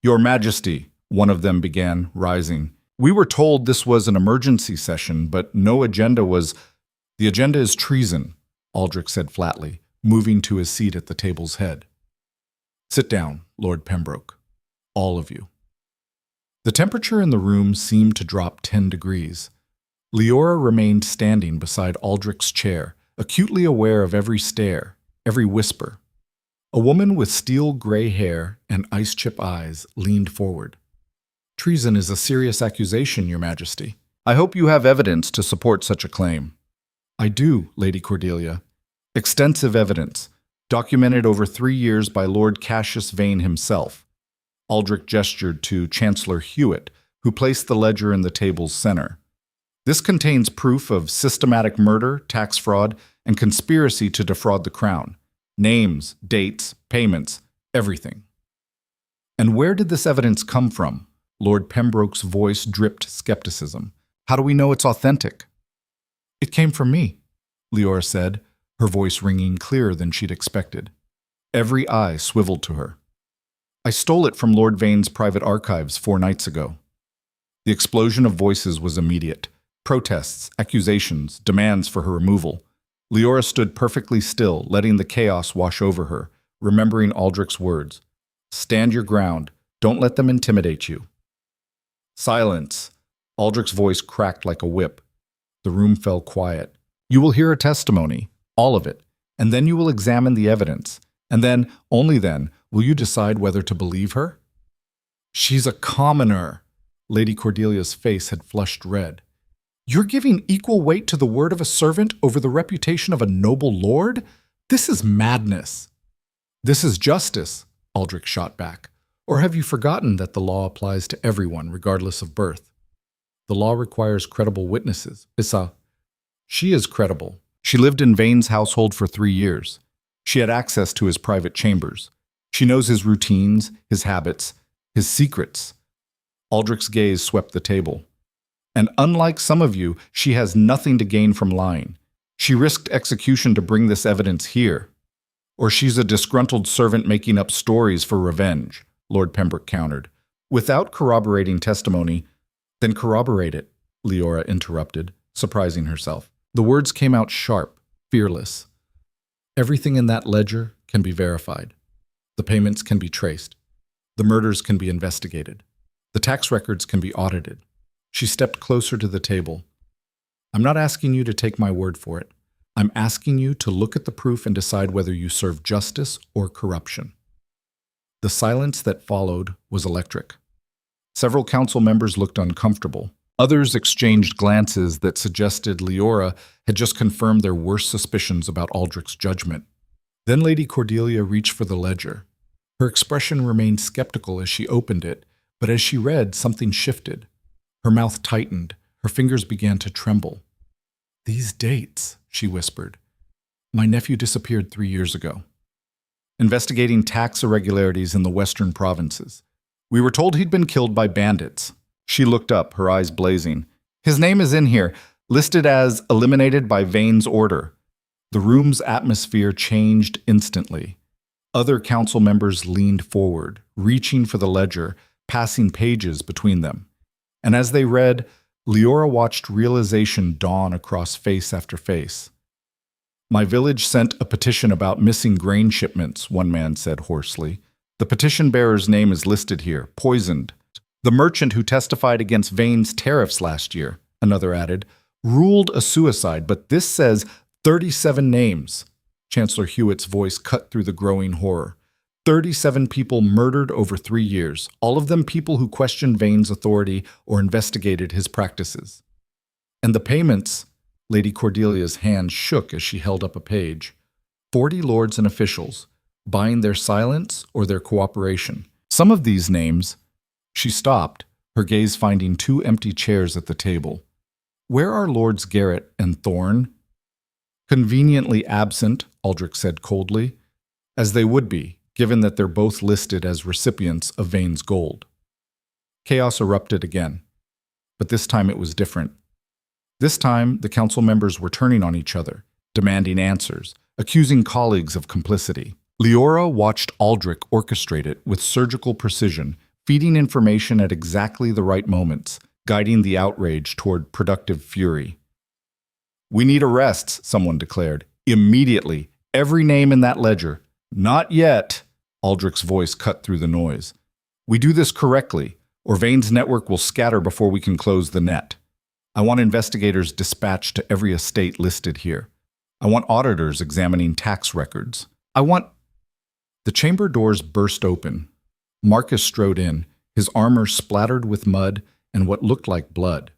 "Your Majesty," one of them began, rising. "We were told this was an emergency session, but no agenda was—" "The agenda is treason," Aldrich said flatly, moving to his seat at the table's head. "Sit down, Lord Pembroke. All of you." The temperature in the room seemed to drop 10 degrees. Leora remained standing beside Aldrich's chair, acutely aware of every stare, every whisper. A woman with steel gray hair and ice-chip eyes leaned forward. "Treason is a serious accusation, Your Majesty. I hope you have evidence to support such a claim." "I do, Lady Cordelia. Extensive evidence, documented over 3 years by Lord Cassius Vane himself." Aldrich gestured to Chancellor Hewitt, who placed the ledger in the table's center. "This contains proof of systematic murder, tax fraud, and conspiracy to defraud the crown. Names, dates, payments, everything." "And where did this evidence come from?" Lord Pembroke's voice dripped skepticism. "How do we know it's authentic?" "It came from me," Leora said, her voice ringing clearer than she'd expected. Every eye swiveled to her. "I stole it from Lord Vane's private archives 4 nights ago." The explosion of voices was immediate. Protests, accusations, demands for her removal. Leora stood perfectly still, letting the chaos wash over her, remembering Aldrich's words. "Stand your ground. Don't let them intimidate you." "Silence." Aldrich's voice cracked like a whip. The room fell quiet. "You will hear a testimony, all of it, and then you will examine the evidence. And then, only then, will you decide whether to believe her?" "She's a commoner." Lady Cordelia's face had flushed red. "You're giving equal weight to the word of a servant over the reputation of a noble lord? This is madness." "This is justice," Aldrich shot back. "Or have you forgotten that the law applies to everyone, regardless of birth? The law requires credible witnesses. She is credible. She lived in Vane's household for 3 years. She had access to his private chambers. She knows his routines, his habits, his secrets." Aldrich's gaze swept the table. "And unlike some of you, she has nothing to gain from lying. She risked execution to bring this evidence here. Or she's a disgruntled servant making up stories for revenge," Lord Pembroke countered. "Without corroborating testimony—" "Then corroborate it," Leora interrupted, surprising herself. The words came out sharp, fearless. "Everything in that ledger can be verified. The payments can be traced. The murders can be investigated. The tax records can be audited." She stepped closer to the table. "I'm not asking you to take my word for it. I'm asking you to look at the proof and decide whether you serve justice or corruption." The silence that followed was electric. Several council members looked uncomfortable. Others exchanged glances that suggested Leora had just confirmed their worst suspicions about Aldrich's judgment. Then Lady Cordelia reached for the ledger. Her expression remained skeptical as she opened it, but as she read, something shifted. Her mouth tightened. Her fingers began to tremble. "These dates," she whispered. "My nephew disappeared 3 years ago. Investigating tax irregularities in the western provinces. We were told he'd been killed by bandits." She looked up, her eyes blazing. "His name is in here, listed as eliminated by Vane's order. The room's atmosphere changed instantly. Other council members leaned forward, reaching for the ledger, passing pages between them. And as they read, Leora watched realization dawn across face after face. "My village sent a petition about missing grain shipments," one man said hoarsely. "The petition bearer's name is listed here, poisoned. The merchant who testified against Vane's tariffs last year," another added, "ruled a suicide, but this says 37 names." Chancellor Hewitt's voice cut through the growing horror. 37 people murdered over 3 years, all of them people who questioned Vane's authority or investigated his practices. And the payments, Lady Cordelia's hand shook as she held up a page. 40 lords and officials, buying their silence or their cooperation. Some of these names... She stopped, her gaze finding 2 empty chairs at the table. "Where are Lords Garrett and Thorne?" "Conveniently absent," Aldrich said coldly, "as they would be, given that they're both listed as recipients of Vane's gold." Chaos erupted again, but this time it was different. This time, the council members were turning on each other, demanding answers, accusing colleagues of complicity. Leora watched Aldrich orchestrate it with surgical precision, feeding information at exactly the right moments, guiding the outrage toward productive fury. "We need arrests," someone declared. "Immediately. Every name in that ledger." "Not yet," Aldrich's voice cut through the noise. "We do this correctly, or Vane's network will scatter before we can close the net. I want investigators dispatched to every estate listed here. I want auditors examining tax records. I want—" The chamber doors burst open. Marcus strode in, his armor splattered with mud and what looked like blood.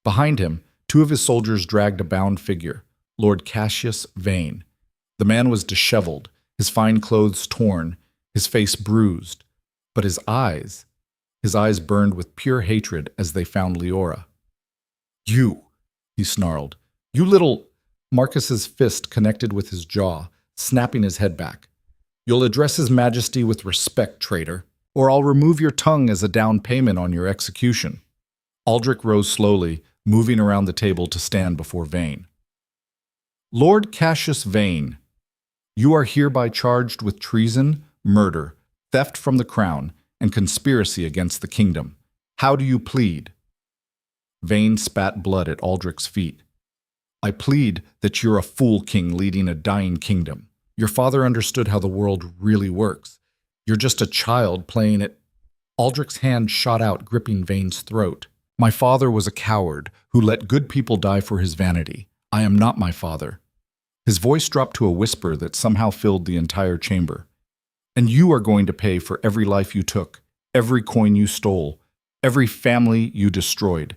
Behind him, 2 of his soldiers dragged a bound figure, Lord Cassius Vane. The man was disheveled, his fine clothes torn, his face bruised. But his eyes burned with pure hatred as they found Leora. "You," he snarled. "You little—" Marcus's fist connected with his jaw, snapping his head back. "You'll address His Majesty with respect, traitor, or I'll remove your tongue as a down payment on your execution." Aldrich rose slowly, moving around the table to stand before Vane. "Lord Cassius Vane, you are hereby charged with treason, murder, theft from the crown, and conspiracy against the kingdom. How do you plead?" Vane spat blood at Aldrich's feet. "I plead that you're a fool king leading a dying kingdom. Your father understood how the world really works. You're just a child playing it." Aldrich's hand shot out, gripping Vane's throat. "My father was a coward who let good people die for his vanity. I am not my father." His voice dropped to a whisper that somehow filled the entire chamber. "And you are going to pay for every life you took, every coin you stole, every family you destroyed."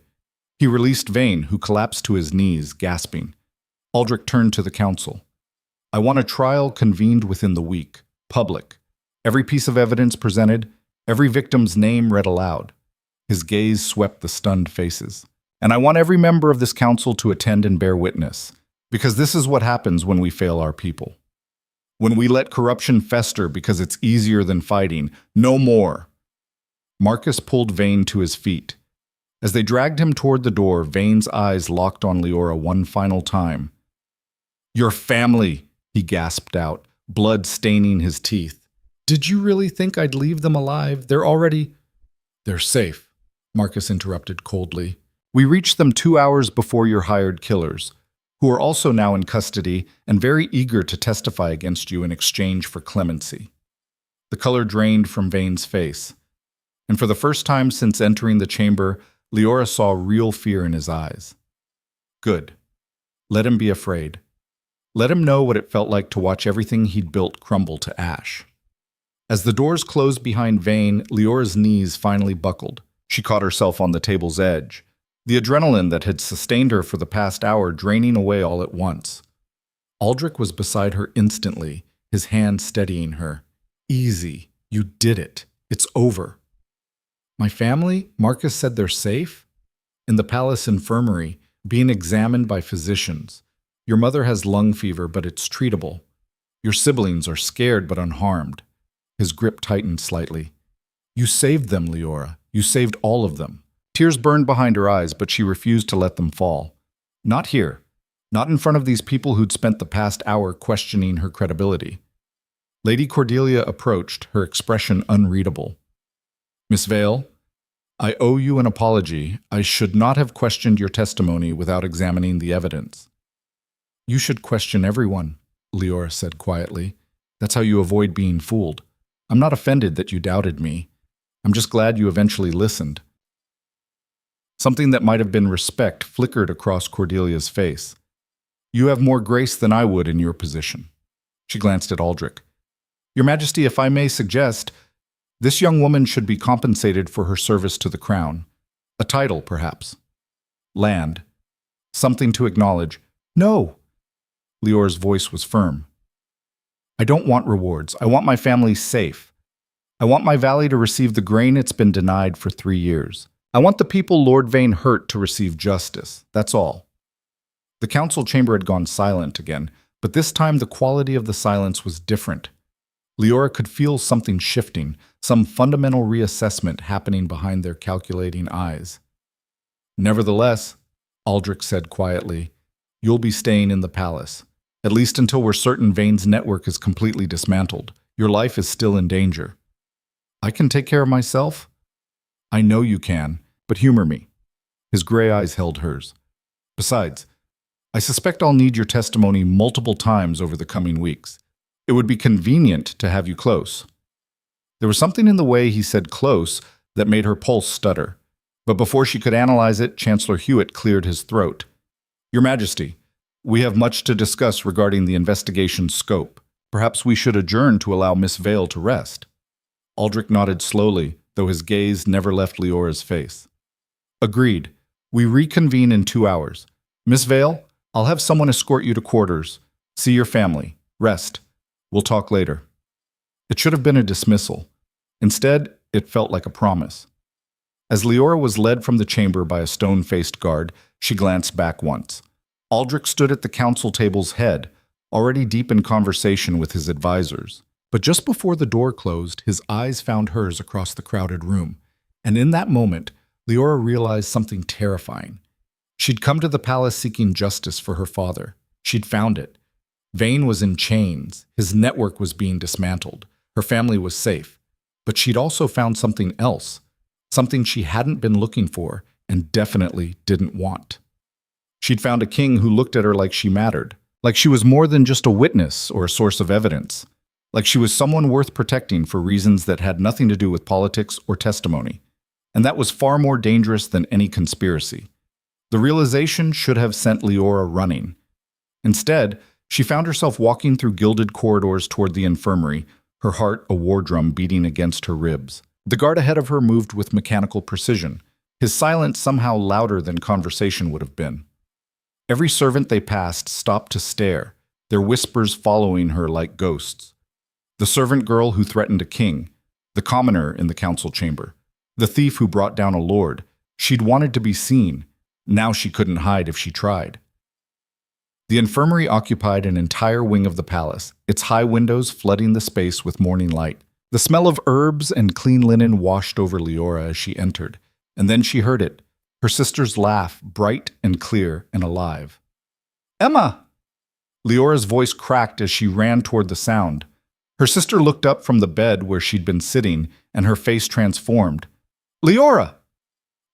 He released Vane, who collapsed to his knees, gasping. Aldrich turned to the council. "I want a trial convened within the week, public. Every piece of evidence presented, every victim's name read aloud." His gaze swept the stunned faces. "And I want every member of this council to attend and bear witness, because this is what happens when we fail our people. When we let corruption fester because it's easier than fighting. No more." Marcus pulled Vane to his feet. As they dragged him toward the door, Vane's eyes locked on Leora one final time. "Your family," he gasped out, blood staining his teeth. "Did you really think I'd leave them alive? They're safe," Marcus interrupted coldly. "We reached them 2 hours before your hired killers, who are also now in custody and very eager to testify against you in exchange for clemency." The color drained from Vane's face, and for the first time since entering the chamber, Leora saw real fear in his eyes. Good. Let him be afraid. Let him know what it felt like to watch everything he'd built crumble to ash. As the doors closed behind Vane, Leora's knees finally buckled. She caught herself on the table's edge, the adrenaline that had sustained her for the past hour draining away all at once. Aldrich was beside her instantly, his hand steadying her. "Easy. You did it. It's over." "My family?" Marcus said. "They're safe?" "In the palace infirmary, being examined by physicians. Your mother has lung fever, but it's treatable. Your siblings are scared but unharmed." His grip tightened slightly. "You saved them, Leora. You saved all of them." Tears burned behind her eyes, but she refused to let them fall. "Not here. Not in front of these people who'd spent the past hour questioning her credibility. Lady Cordelia approached, her expression unreadable. Miss Vale, I owe you an apology. I should not have questioned your testimony without examining the evidence. You should question everyone, Leora said quietly. That's how you avoid being fooled. I'm not offended that you doubted me. I'm just glad you eventually listened. Something that might have been respect flickered across Cordelia's face. You have more grace than I would in your position. She glanced at Aldrich. Your Majesty, if I may suggest, this young woman should be compensated for her service to the crown. A title, perhaps. Land. Something to acknowledge. No! Leora's voice was firm. I don't want rewards. I want my family safe. I want my valley to receive the grain it's been denied for 3 years. I want the people Lord Vane hurt to receive justice. That's all. The council chamber had gone silent again, but this time the quality of the silence was different. Leora could feel something shifting, some fundamental reassessment happening behind their calculating eyes. Nevertheless, Aldrich said quietly, you'll be staying in the palace, at least until we're certain Vane's network is completely dismantled. Your life is still in danger. I can take care of myself? I know you can, but humor me. His gray eyes held hers. Besides, I suspect I'll need your testimony multiple times over the coming weeks. It would be convenient to have you close. There was something in the way he said close that made her pulse stutter. But before she could analyze it, Chancellor Hewitt cleared his throat. Your Majesty, we have much to discuss regarding the investigation's scope. Perhaps we should adjourn to allow Miss Vale to rest. Aldrich nodded slowly, though his gaze never left Leora's face. Agreed. We reconvene in 2 hours. Miss Vale, I'll have someone escort you to quarters. See your family. Rest. We'll talk later. It should have been a dismissal. Instead, it felt like a promise. As Leora was led from the chamber by a stone-faced guard, she glanced back once. Aldrich stood at the council table's head, already deep in conversation with his advisors. But just before the door closed, his eyes found hers across the crowded room. And in that moment, Leora realized something terrifying. She'd come to the palace seeking justice for her father. She'd found it. Vane was in chains. His network was being dismantled. Her family was safe. But she'd also found something else, something she hadn't been looking for and definitely didn't want. She'd found a king who looked at her like she mattered, like she was more than just a witness or a source of evidence, like she was someone worth protecting for reasons that had nothing to do with politics or testimony. And that was far more dangerous than any conspiracy. The realization should have sent Leora running. Instead, she found herself walking through gilded corridors toward the infirmary, her heart a war drum beating against her ribs. The guard ahead of her moved with mechanical precision, his silence somehow louder than conversation would have been. Every servant they passed stopped to stare, their whispers following her like ghosts. The servant girl who threatened a king, the commoner in the council chamber, the thief who brought down a lord. She'd wanted to be seen. Now she couldn't hide if she tried. The infirmary occupied an entire wing of the palace, its high windows flooding the space with morning light. The smell of herbs and clean linen washed over Leora as she entered, and then she heard it, her sister's laugh, bright and clear and alive. "Emma!" Leora's voice cracked as she ran toward the sound. Her sister looked up from the bed where she'd been sitting, and her face transformed. "Leora!"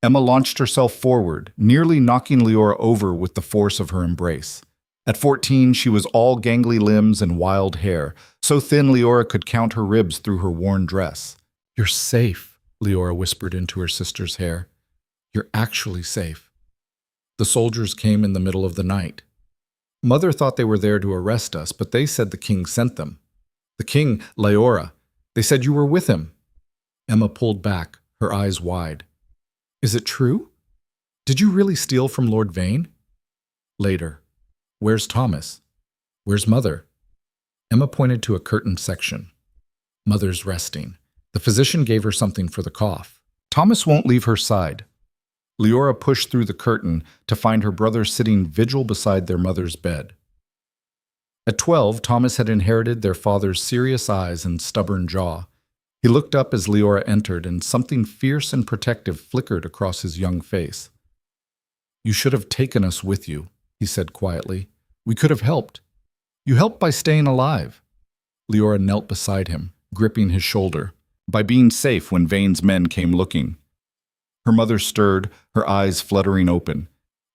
Emma launched herself forward, nearly knocking Leora over with the force of her embrace. At 14, she was all gangly limbs and wild hair, so thin Leora could count her ribs through her worn dress. "You're safe," Leora whispered into her sister's hair. "You're actually safe." The soldiers came in the middle of the night. Mother thought they were there to arrest us, but they said the king sent them. The king, Leora. They said you were with him. Emma pulled back, her eyes wide. "Is it true? Did you really steal from Lord Vane?" Later. "Where's Thomas? Where's Mother?" Emma pointed to a curtained section. "Mother's resting. The physician gave her something for the cough. Thomas won't leave her side." Leora pushed through the curtain to find her brother sitting vigil beside their mother's bed. At 12, Thomas had inherited their father's serious eyes and stubborn jaw. He looked up as Leora entered, and something fierce and protective flickered across his young face. "You should have taken us with you," he said quietly. "We could have helped. You helped by staying alive." Leora knelt beside him, gripping his shoulder, by being safe when Vane's men came looking. Her mother stirred, her eyes fluttering open.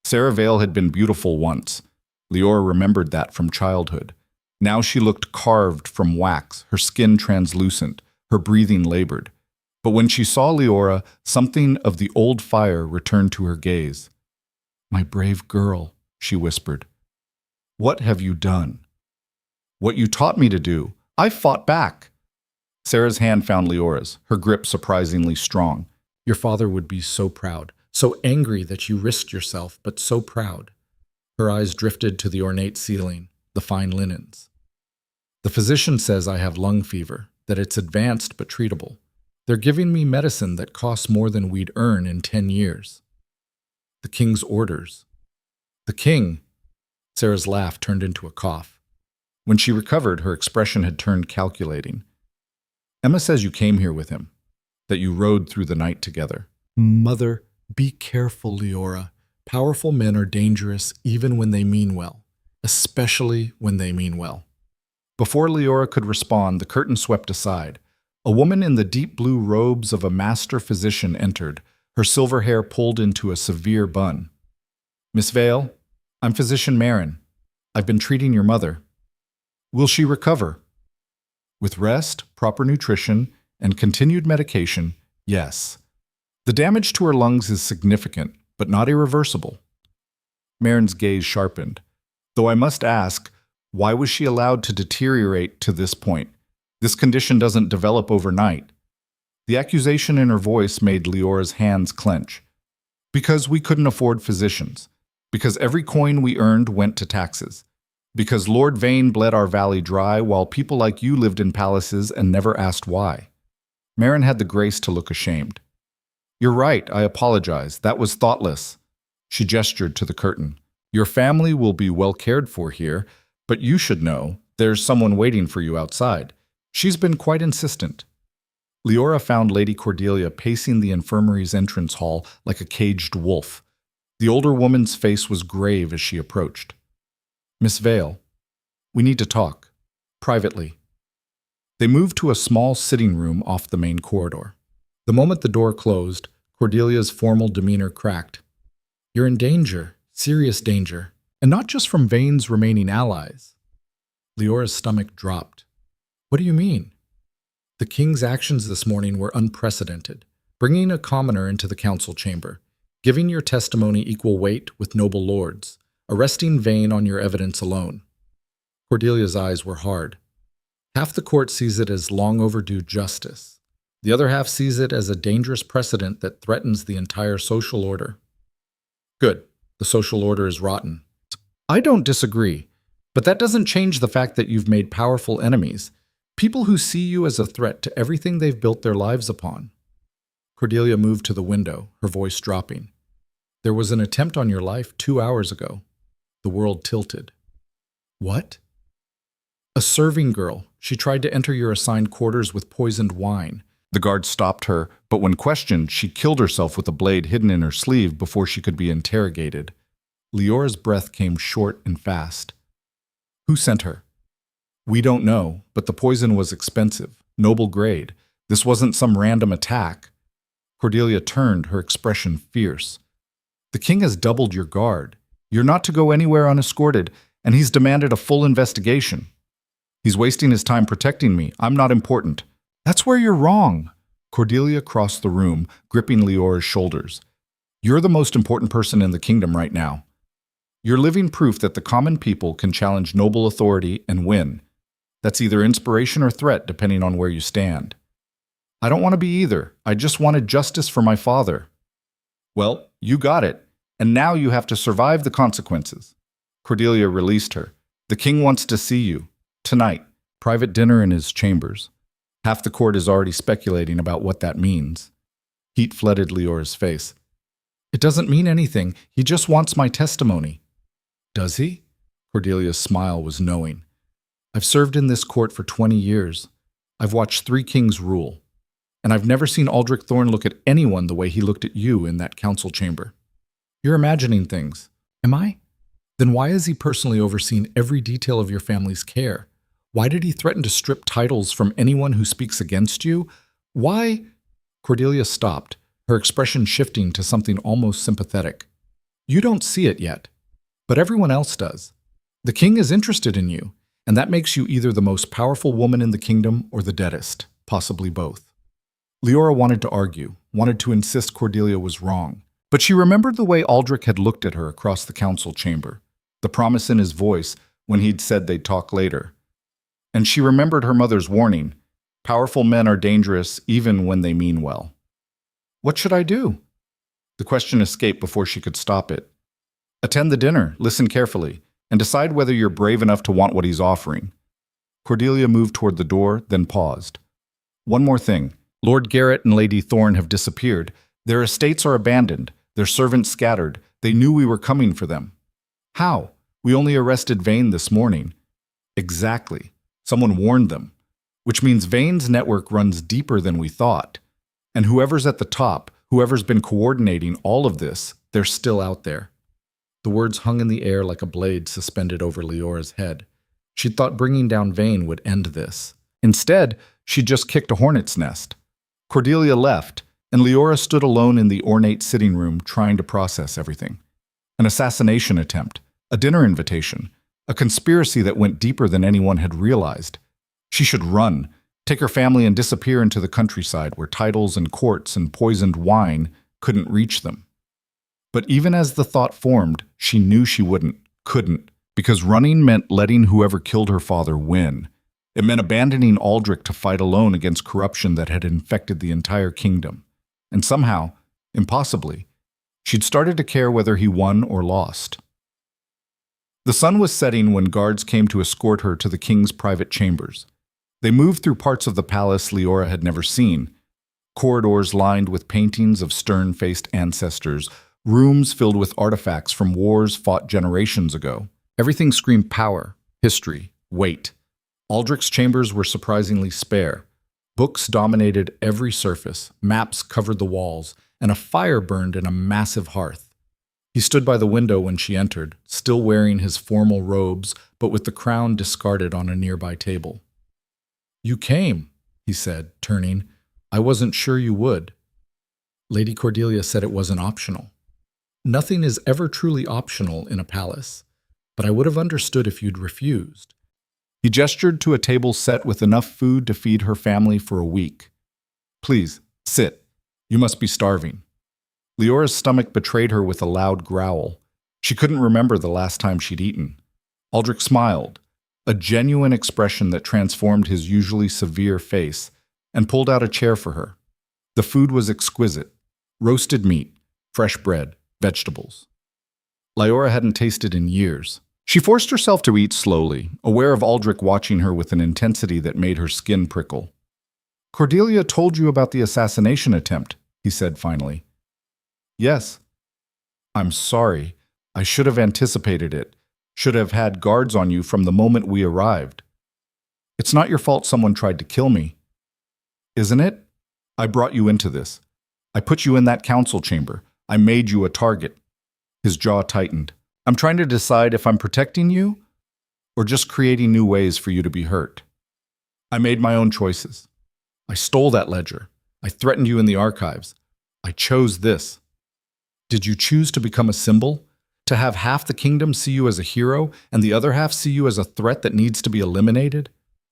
Sarah Vale had been beautiful once. Leora remembered that from childhood. Now she looked carved from wax, her skin translucent, her breathing labored. But when she saw Leora, something of the old fire returned to her gaze. "My brave girl," she whispered. "What have you done?" "What you taught me to do. I fought back." Sarah's hand found Leora's, her grip surprisingly strong. "Your father would be so proud, so angry that you risked yourself, but so proud." Her eyes drifted to the ornate ceiling, the fine linens. "The physician says I have lung fever, that it's advanced but treatable. They're giving me medicine that costs more than we'd earn in 10 years. The king's orders." "The king?" Sarah's laugh turned into a cough. When she recovered, her expression had turned calculating. "Emma says you came here with him, that you rode through the night together." "Mother, be careful, Leora. Powerful men are dangerous even when they mean well, especially when they mean well." Before Leora could respond, the curtain swept aside. A woman in the deep blue robes of a master physician entered, her silver hair pulled into a severe bun. "Miss Vale, I'm Physician Marin. I've been treating your mother. Will she recover?" "With rest, proper nutrition, and continued medication, yes. The damage to her lungs is significant, but not irreversible." Marin's gaze sharpened. "Though I must ask, why was she allowed to deteriorate to this point? This condition doesn't develop overnight." The accusation in her voice made Leora's hands clench. "Because we couldn't afford physicians. Because every coin we earned went to taxes. Because Lord Vane bled our valley dry while people like you lived in palaces and never asked why." Marin had the grace to look ashamed. "You're right, I apologize. That was thoughtless." She gestured to the curtain. "Your family will be well cared for here, but you should know there's someone waiting for you outside. She's been quite insistent." Leora found Lady Cordelia pacing the infirmary's entrance hall like a caged wolf. The older woman's face was grave as she approached. "Miss Vale, we need to talk. Privately." They moved to a small sitting room off the main corridor. The moment the door closed, Cordelia's formal demeanor cracked. "You're in danger, serious danger, and not just from Vane's remaining allies." Leora's stomach dropped. "What do you mean?" "The king's actions this morning were unprecedented, bringing a commoner into the council chamber, giving your testimony equal weight with noble lords, arresting Vane on your evidence alone." Cordelia's eyes were hard. "Half the court sees it as long overdue justice. The other half sees it as a dangerous precedent that threatens the entire social order." "Good. The social order is rotten." "I don't disagree, but that doesn't change the fact that you've made powerful enemies, people who see you as a threat to everything they've built their lives upon." Cordelia moved to the window, her voice dropping. "There was an attempt on your life 2 hours ago." The world tilted. "What?" "A serving girl. She tried to enter your assigned quarters with poisoned wine." The guard stopped her, but when questioned, she killed herself with a blade hidden in her sleeve before she could be interrogated. Leora's breath came short and fast. "Who sent her?" "We don't know, but the poison was expensive, noble grade. This wasn't some random attack." Cordelia turned, her expression fierce. "The king has doubled your guard. You're not to go anywhere unescorted, and he's demanded a full investigation. He's wasting his time protecting me. I'm not important." "That's where you're wrong." Cordelia crossed the room, gripping Leora's shoulders. "You're the most important person in the kingdom right now. You're living proof that the common people can challenge noble authority and win. That's either inspiration or threat, depending on where you stand." "I don't want to be either. I just wanted justice for my father." "Well, you got it, and now you have to survive the consequences." Cordelia released her. "The king wants to see you. Tonight. Private dinner in his chambers. Half the court is already speculating about what that means." Heat flooded Leora's face. "It doesn't mean anything. He just wants my testimony." "Does he?" Cordelia's smile was knowing. "I've served in this court for 20 years. I've watched 3 kings rule. And I've never seen Aldrich Thorne look at anyone the way he looked at you in that council chamber. You're imagining things." "Am I?" Then why has he personally overseen every detail of your family's care? Why did he threaten to strip titles from anyone who speaks against you? Why? Cordelia stopped, her expression shifting to something almost sympathetic. You don't see it yet, but everyone else does. The king is interested in you, and that makes you either the most powerful woman in the kingdom or the deadest, possibly both. Leora wanted to argue, wanted to insist Cordelia was wrong, but she remembered the way Aldrich had looked at her across the council chamber, the promise in his voice when he'd said they'd talk later. And she remembered her mother's warning, powerful men are dangerous even when they mean well. What should I do? The question escaped before she could stop it. Attend the dinner, listen carefully, and decide whether you're brave enough to want what he's offering. Cordelia moved toward the door, then paused. One more thing. Lord Garrett and Lady Thorne have disappeared. Their estates are abandoned, their servants scattered. They knew we were coming for them. How? We only arrested Vane this morning. Exactly. Someone warned them. Which means Vane's network runs deeper than we thought. And whoever's at the top, whoever's been coordinating all of this, they're still out there. The words hung in the air like a blade suspended over Leora's head. She'd thought bringing down Vane would end this. Instead, she'd just kicked a hornet's nest. Cordelia left, and Leora stood alone in the ornate sitting room trying to process everything. An assassination attempt, a dinner invitation, a conspiracy that went deeper than anyone had realized. She should run, take her family and disappear into the countryside where titles and courts and poisoned wine couldn't reach them. But even as the thought formed, she knew she couldn't, because running meant letting whoever killed her father win. It meant abandoning Aldrich to fight alone against corruption that had infected the entire kingdom. And somehow, impossibly, she'd started to care whether he won or lost. The sun was setting when guards came to escort her to the king's private chambers. They moved through parts of the palace Leora had never seen. Corridors lined with paintings of stern-faced ancestors, rooms filled with artifacts from wars fought generations ago. Everything screamed power, history, weight. Aldrich's chambers were surprisingly spare. Books dominated every surface, maps covered the walls, and a fire burned in a massive hearth. He stood by the window when she entered, still wearing his formal robes, but with the crown discarded on a nearby table. "You came," he said, turning. "I wasn't sure you would." Lady Cordelia said it wasn't optional. Nothing is ever truly optional in a palace, but I would have understood if you'd refused. He gestured to a table set with enough food to feed her family for a week. "Please, sit. You must be starving." Leora's stomach betrayed her with a loud growl. She couldn't remember the last time she'd eaten. Aldrich smiled, a genuine expression that transformed his usually severe face, and pulled out a chair for her. The food was exquisite. Roasted meat, fresh bread, vegetables. Leora hadn't tasted in years. She forced herself to eat slowly, aware of Aldrich watching her with an intensity that made her skin prickle. "Cordelia told you about the assassination attempt," he said finally. "Yes." "I'm sorry. I should have anticipated it. Should have had guards on you from the moment we arrived. It's not your fault someone tried to kill me. Isn't it? I brought you into this. I put you in that council chamber. I made you a target." His jaw tightened. "I'm trying to decide if I'm protecting you or just creating new ways for you to be hurt. I made my own choices. I stole that ledger. I threatened you in the archives. I chose this. Did you choose to become a symbol? To have half the kingdom see you as a hero and the other half see you as a threat that needs to be eliminated?"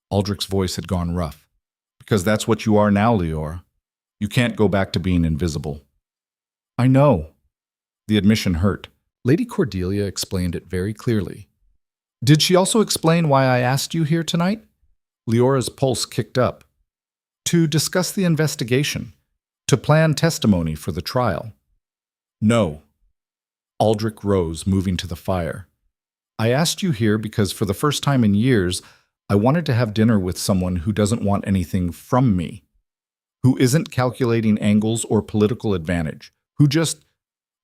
Aldrich's voice had gone rough. "Because that's what you are now, Leora. You can't go back to being invisible." "I know." The admission hurt. Lady Cordelia explained it very clearly. "Did she also explain why I asked you here tonight?" Leora's pulse kicked up. "To discuss the investigation. To plan testimony for the trial." "No." Aldrich rose, moving to the fire. "I asked you here because for the first time in years, I wanted to have dinner with someone who doesn't want anything from me, who isn't calculating angles or political advantage, who just—"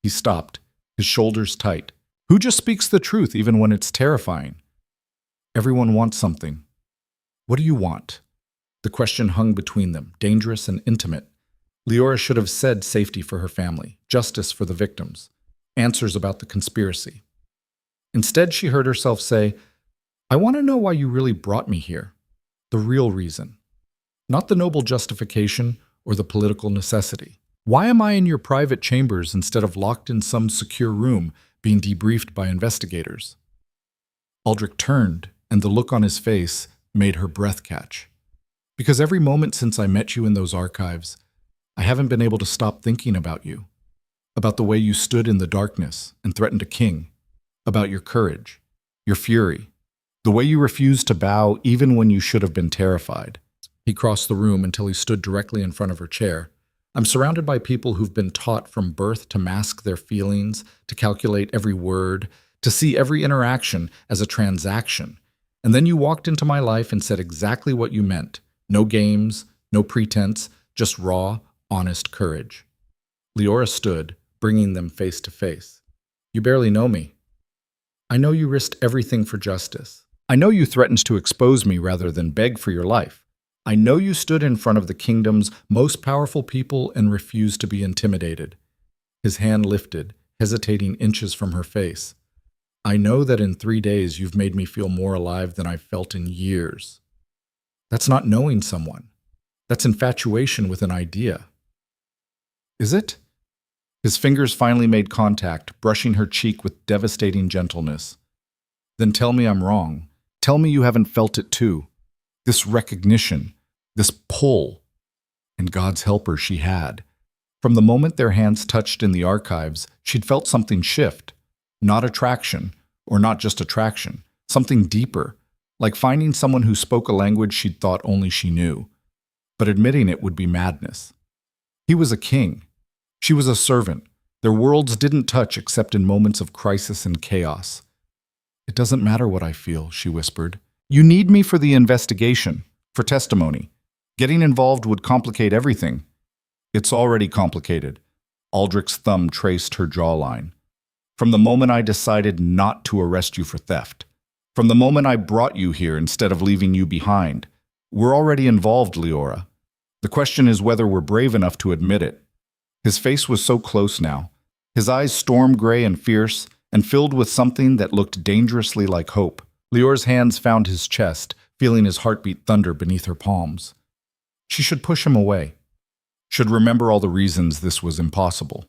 He stopped, his shoulders tight. "Who just speaks the truth even when it's terrifying?" "Everyone wants something. What do you want?" The question hung between them, dangerous and intimate. Leora should have said safety for her family, justice for the victims, answers about the conspiracy. Instead, she heard herself say, I want to know why you really brought me here. The real reason. Not the noble justification or the political necessity. Why am I in your private chambers instead of locked in some secure room being debriefed by investigators? Aldrich turned, and the look on his face made her breath catch. Because every moment since I met you in those archives, I haven't been able to stop thinking about you. About the way you stood in the darkness and threatened a king. About your courage, your fury, the way you refused to bow even when you should have been terrified. He crossed the room until he stood directly in front of her chair. I'm surrounded by people who've been taught from birth to mask their feelings, to calculate every word, to see every interaction as a transaction. And then you walked into my life and said exactly what you meant. No games, no pretense, just raw, honest courage. Leora stood, bringing them face to face. You barely know me. I know you risked everything for justice. I know you threatened to expose me rather than beg for your life. I know you stood in front of the kingdom's most powerful people and refused to be intimidated. His hand lifted, hesitating inches from her face. I know that in 3 days you've made me feel more alive than I've felt in years. That's not knowing someone. That's infatuation with an idea. Is it? His fingers finally made contact, brushing her cheek with devastating gentleness. Then tell me I'm wrong. Tell me you haven't felt it too. This recognition, this pull. And God's helper she had. From the moment their hands touched in the archives, she'd felt something shift. Not attraction, or not just attraction, something deeper, like finding someone who spoke a language she'd thought only she knew. But admitting it would be madness. He was a king. She was a servant. Their worlds didn't touch except in moments of crisis and chaos. It doesn't matter what I feel, she whispered. You need me for the investigation, for testimony. Getting involved would complicate everything. It's already complicated. Aldrich's thumb traced her jawline. From the moment I decided not to arrest you for theft. From the moment I brought you here instead of leaving you behind. We're already involved, Leora. The question is whether we're brave enough to admit it. His face was so close now, his eyes storm gray and fierce, and filled with something that looked dangerously like hope. Leora's hands found his chest, feeling his heartbeat thunder beneath her palms. She should push him away, should remember all the reasons this was impossible.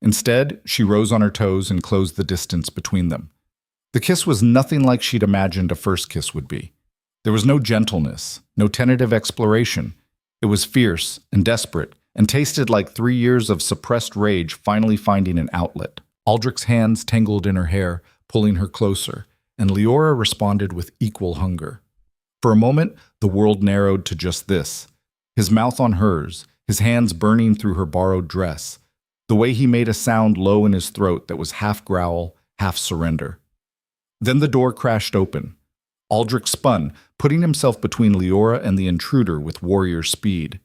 Instead, she rose on her toes and closed the distance between them. The kiss was nothing like she'd imagined a first kiss would be. There was no gentleness, no tentative exploration. It was fierce and desperate, and tasted like 3 years of suppressed rage finally finding an outlet. Aldrich's hands tangled in her hair, pulling her closer, and Leora responded with equal hunger. For a moment, the world narrowed to just this. His mouth on hers, his hands burning through her borrowed dress, the way he made a sound low in his throat that was half growl, half surrender. Then the door crashed open. Aldrich spun, putting himself between Leora and the intruder with warrior speed.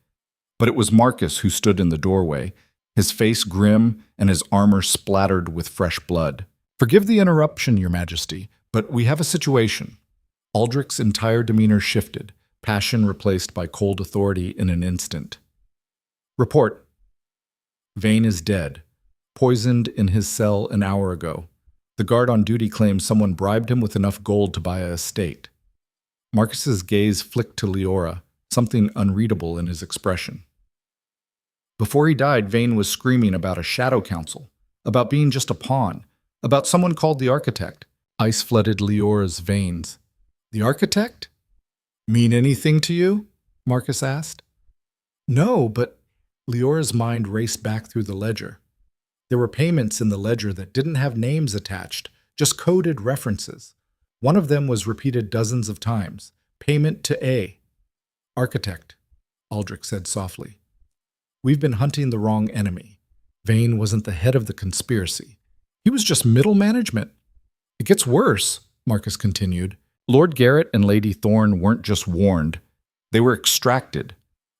But it was Marcus who stood in the doorway, his face grim and his armor splattered with fresh blood. Forgive the interruption, Your Majesty, but we have a situation. Aldrich's entire demeanor shifted, passion replaced by cold authority in an instant. Report. Vane is dead, poisoned in his cell an hour ago. The guard on duty claims someone bribed him with enough gold to buy a estate. Marcus's gaze flicked to Leora, something unreadable in his expression. Before he died, Vane was screaming about a shadow council, about being just a pawn, about someone called the architect. Ice flooded Leora's veins. The architect? Mean anything to you? Marcus asked. No, but Leora's mind raced back through the ledger. There were payments in the ledger that didn't have names attached, just coded references. One of them was repeated dozens of times. Payment to A. Architect, Aldrich said softly. We've been hunting the wrong enemy. Vane wasn't the head of the conspiracy. He was just middle management. It gets worse, Marcus continued. Lord Garrett and Lady Thorne weren't just warned. They were extracted,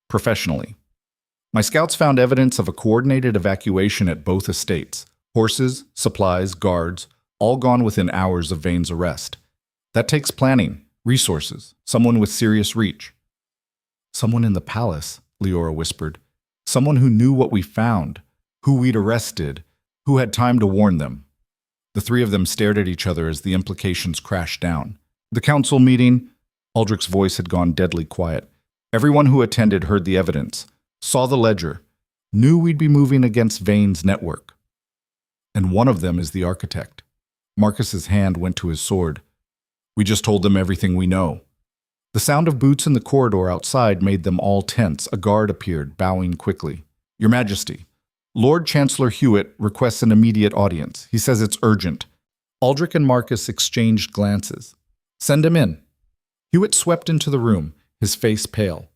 professionally. My scouts found evidence of a coordinated evacuation at both estates. Horses, supplies, guards, all gone within hours of Vane's arrest. That takes planning, resources, someone with serious reach. Someone in the palace, Leora whispered. Someone who knew what we found, who we'd arrested, who had time to warn them. The three of them stared at each other as the implications crashed down. The council meeting, Aldrich's voice had gone deadly quiet. Everyone who attended heard the evidence, saw the ledger, knew we'd be moving against Vane's network. And one of them is the architect. Marcus's hand went to his sword. We just told them everything we know. The sound of boots in the corridor outside made them all tense. A guard appeared, bowing quickly. Your Majesty, Lord Chancellor Hewitt requests an immediate audience. He says it's urgent. Aldrich and Marcus exchanged glances. Send him in. Hewitt swept into the room, his face pale.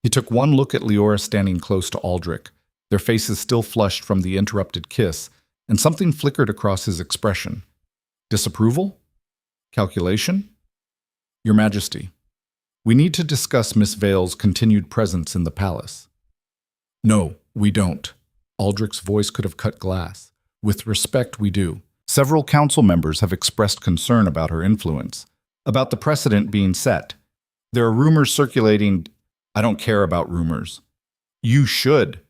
He took one look at Leora standing close to Aldrich, their faces still flushed from the interrupted kiss, and something flickered across his expression. Disapproval? Calculation? Your Majesty, we need to discuss Miss Vale's continued presence in the palace. No, we don't. Aldrich's voice could have cut glass. With respect, we do. Several council members have expressed concern about her influence, about the precedent being set. There are rumors circulating. I don't care about rumors. You should.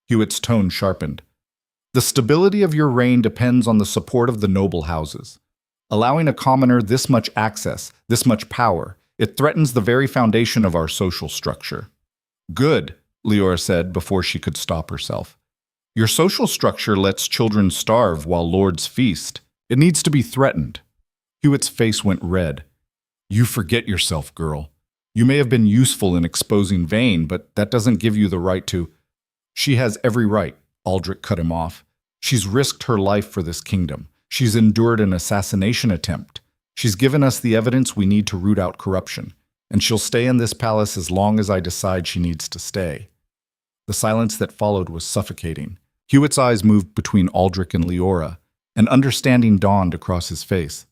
Hewitt's tone sharpened. The stability of your reign depends on the support of the noble houses. Allowing a commoner this much access, this much power, it threatens the very foundation of our social structure. Good, Leora said before she could stop herself. Your social structure lets children starve while lords feast. It needs to be threatened. Hewitt's face went red. You forget yourself, girl. You may have been useful in exposing Vane, but that doesn't give you the right to... She has every right, Aldrich cut him off. She's risked her life for this kingdom. She's endured an assassination attempt. She's given us the evidence we need to root out corruption, and she'll stay in this palace as long as I decide she needs to stay. The silence that followed was suffocating. Hewitt's eyes moved between Aldrich and Leora, and understanding dawned across his face.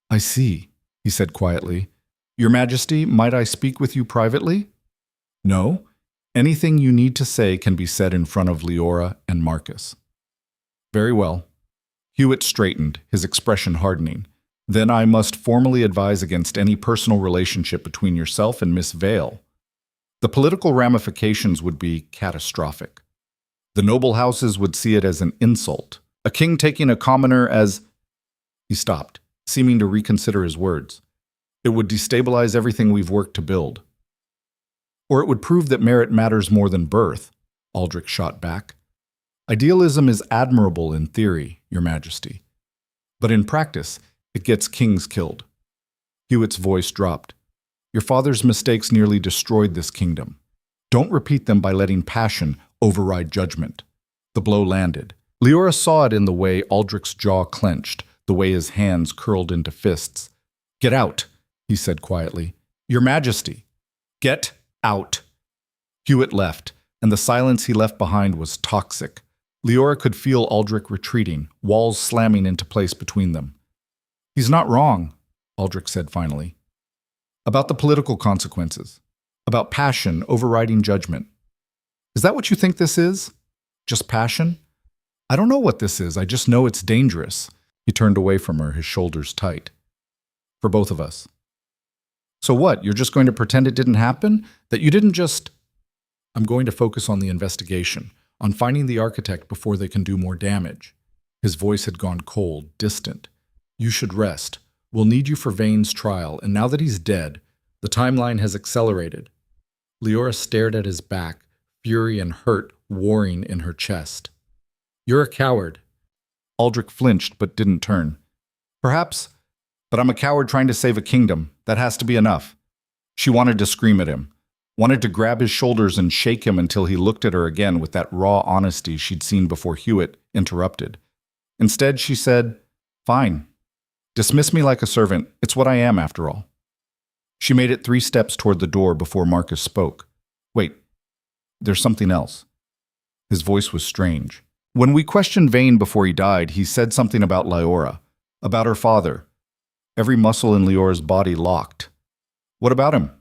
I see, he said quietly. Your Majesty, might I speak with you privately? No. Anything you need to say can be said in front of Leora and Marcus. Very well. Hewitt straightened, his expression hardening. Then I must formally advise against any personal relationship between yourself and Miss Vale. The political ramifications would be catastrophic. The noble houses would see it as an insult, a king taking a commoner as... He stopped, seeming to reconsider his words. It would destabilize everything we've worked to build. Or it would prove that merit matters more than birth, Aldrich shot back. Idealism is admirable in theory, Your Majesty. But in practice, it gets kings killed. Hewitt's voice dropped. Your father's mistakes nearly destroyed this kingdom. Don't repeat them by letting passion override judgment. The blow landed. Leora saw it in the way Aldrich's jaw clenched, the way his hands curled into fists. Get out, he said quietly. Your Majesty, get out. Hewitt left, and the silence he left behind was toxic. Leora could feel Aldrich retreating, walls slamming into place between them. He's not wrong, Aldrich said finally. About the political consequences. About passion overriding judgment. Is that what you think this is? Just passion? I don't know what this is, I just know it's dangerous. He turned away from her, his shoulders tight. For both of us. So what, you're just going to pretend it didn't happen? That you didn't just... I'm going to focus on the investigation, on finding the architect before they can do more damage. His voice had gone cold, distant. You should rest. We'll need you for Vane's trial, and now that he's dead, the timeline has accelerated. Leora stared at his back, fury and hurt warring in her chest. You're a coward. Aldrich flinched but didn't turn. Perhaps, but I'm a coward trying to save a kingdom. That has to be enough. She wanted to scream at him, wanted to grab his shoulders and shake him until he looked at her again with that raw honesty she'd seen before Hewitt interrupted. Instead, she said, Fine. Dismiss me like a servant. It's what I am, after all. She made it 3 steps toward the door before Marcus spoke. Wait, there's something else. His voice was strange. When we questioned Vane before he died, he said something about Leora, about her father. Every muscle in Leora's body locked. What about him?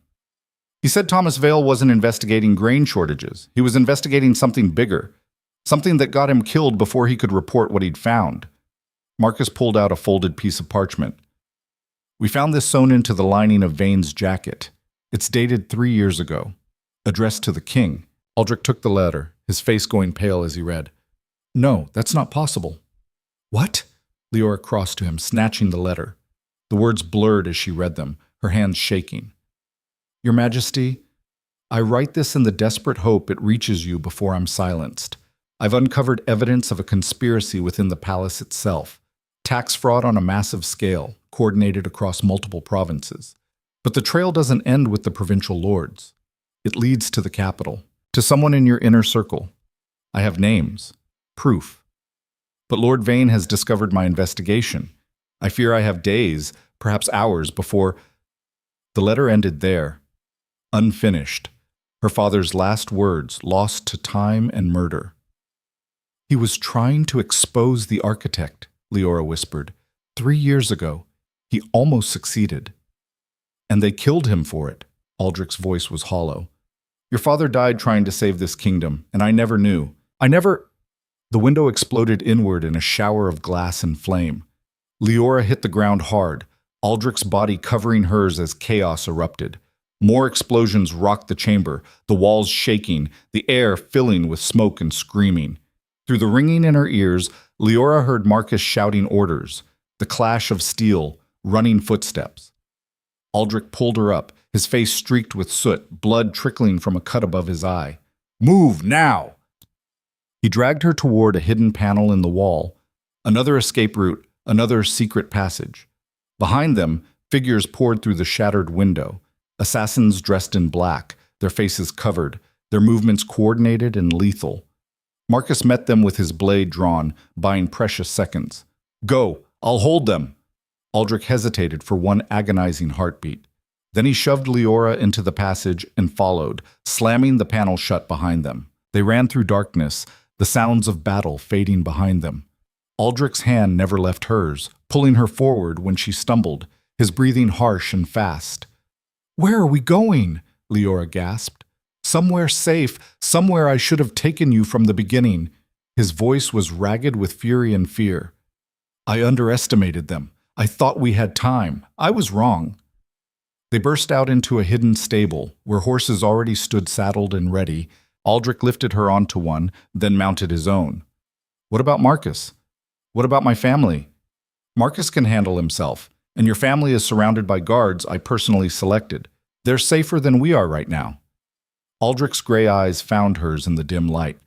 He said Thomas Vale wasn't investigating grain shortages. He was investigating something bigger, something that got him killed before he could report what he'd found. Marcus pulled out a folded piece of parchment. We found this sewn into the lining of Vane's jacket. It's dated 3 years ago. Addressed to the king. Aldrich took the letter, his face going pale as he read. No, that's not possible. What? Leora crossed to him, snatching the letter. The words blurred as she read them, her hands shaking. Your Majesty, I write this in the desperate hope it reaches you before I'm silenced. I've uncovered evidence of a conspiracy within the palace itself. Tax fraud on a massive scale, coordinated across multiple provinces. But the trail doesn't end with the provincial lords. It leads to the capital, to someone in your inner circle. I have names, proof. But Lord Vane has discovered my investigation. I fear I have days, perhaps hours, before... The letter ended there, unfinished, her father's last words lost to time and murder. He was trying to expose the architect, Leora whispered. 3 years ago, he almost succeeded. And they killed him for it. Aldrich's voice was hollow. Your father died trying to save this kingdom, and I never knew. The window exploded inward in a shower of glass and flame. Leora hit the ground hard, Aldrich's body covering hers as chaos erupted. More explosions rocked the chamber, the walls shaking, the air filling with smoke and screaming. Through the ringing in her ears, Leora heard Marcus shouting orders, the clash of steel, running footsteps. Aldrich pulled her up, his face streaked with soot, blood trickling from a cut above his eye. Move now! He dragged her toward a hidden panel in the wall, another escape route, another secret passage. Behind them, figures poured through the shattered window, assassins dressed in black, their faces covered, their movements coordinated and lethal. Marcus met them with his blade drawn, buying precious seconds. Go, I'll hold them. Aldrich hesitated for one agonizing heartbeat. Then he shoved Leora into the passage and followed, slamming the panel shut behind them. They ran through darkness, the sounds of battle fading behind them. Aldrich's hand never left hers, pulling her forward when she stumbled, his breathing harsh and fast. Where are we going? Leora gasped. Somewhere safe, somewhere I should have taken you from the beginning. His voice was ragged with fury and fear. I underestimated them. I thought we had time. I was wrong. They burst out into a hidden stable, where horses already stood saddled and ready. Aldrich lifted her onto one, then mounted his own. What about Marcus? What about my family? Marcus can handle himself, and your family is surrounded by guards I personally selected. They're safer than we are right now. Aldrich's gray eyes found hers in the dim light.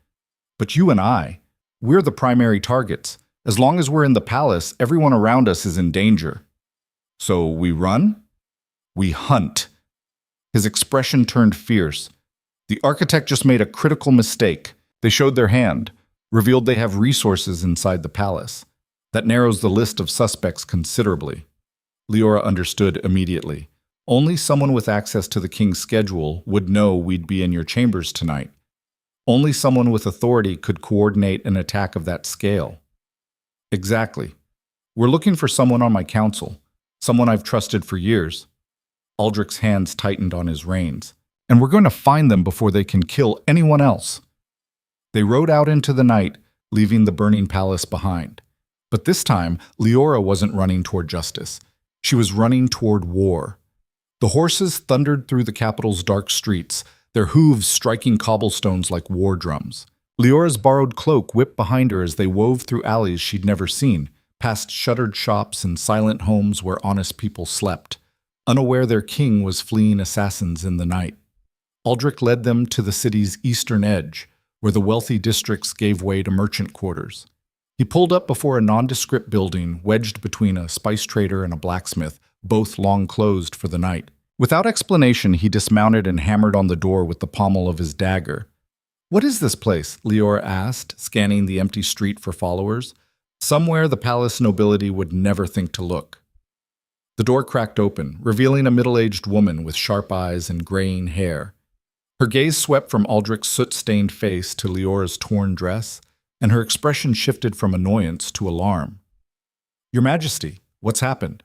But you and I, we're the primary targets. As long as we're in the palace, everyone around us is in danger. So we run? We hunt. His expression turned fierce. The architect just made a critical mistake. They showed their hand, revealed they have resources inside the palace. That narrows the list of suspects considerably. Leora understood immediately. Only someone with access to the king's schedule would know we'd be in your chambers tonight. Only someone with authority could coordinate an attack of that scale. Exactly. We're looking for someone on my council, someone I've trusted for years. Aldrich's hands tightened on his reins. And we're going to find them before they can kill anyone else. They rode out into the night, leaving the burning palace behind. But this time, Leora wasn't running toward justice. She was running toward war. The horses thundered through the capital's dark streets, their hooves striking cobblestones like war drums. Leora's borrowed cloak whipped behind her as they wove through alleys she'd never seen, past shuttered shops and silent homes where honest people slept, unaware their king was fleeing assassins in the night. Aldrich led them to the city's eastern edge, where the wealthy districts gave way to merchant quarters. He pulled up before a nondescript building wedged between a spice trader and a blacksmith, both long closed for the night. Without explanation, he dismounted and hammered on the door with the pommel of his dagger. What is this place? Leora asked, scanning the empty street for followers. Somewhere the palace nobility would never think to look. The door cracked open, revealing a middle-aged woman with sharp eyes and graying hair. Her gaze swept from Aldrich's soot-stained face to Leora's torn dress, and her expression shifted from annoyance to alarm. Your Majesty, what's happened?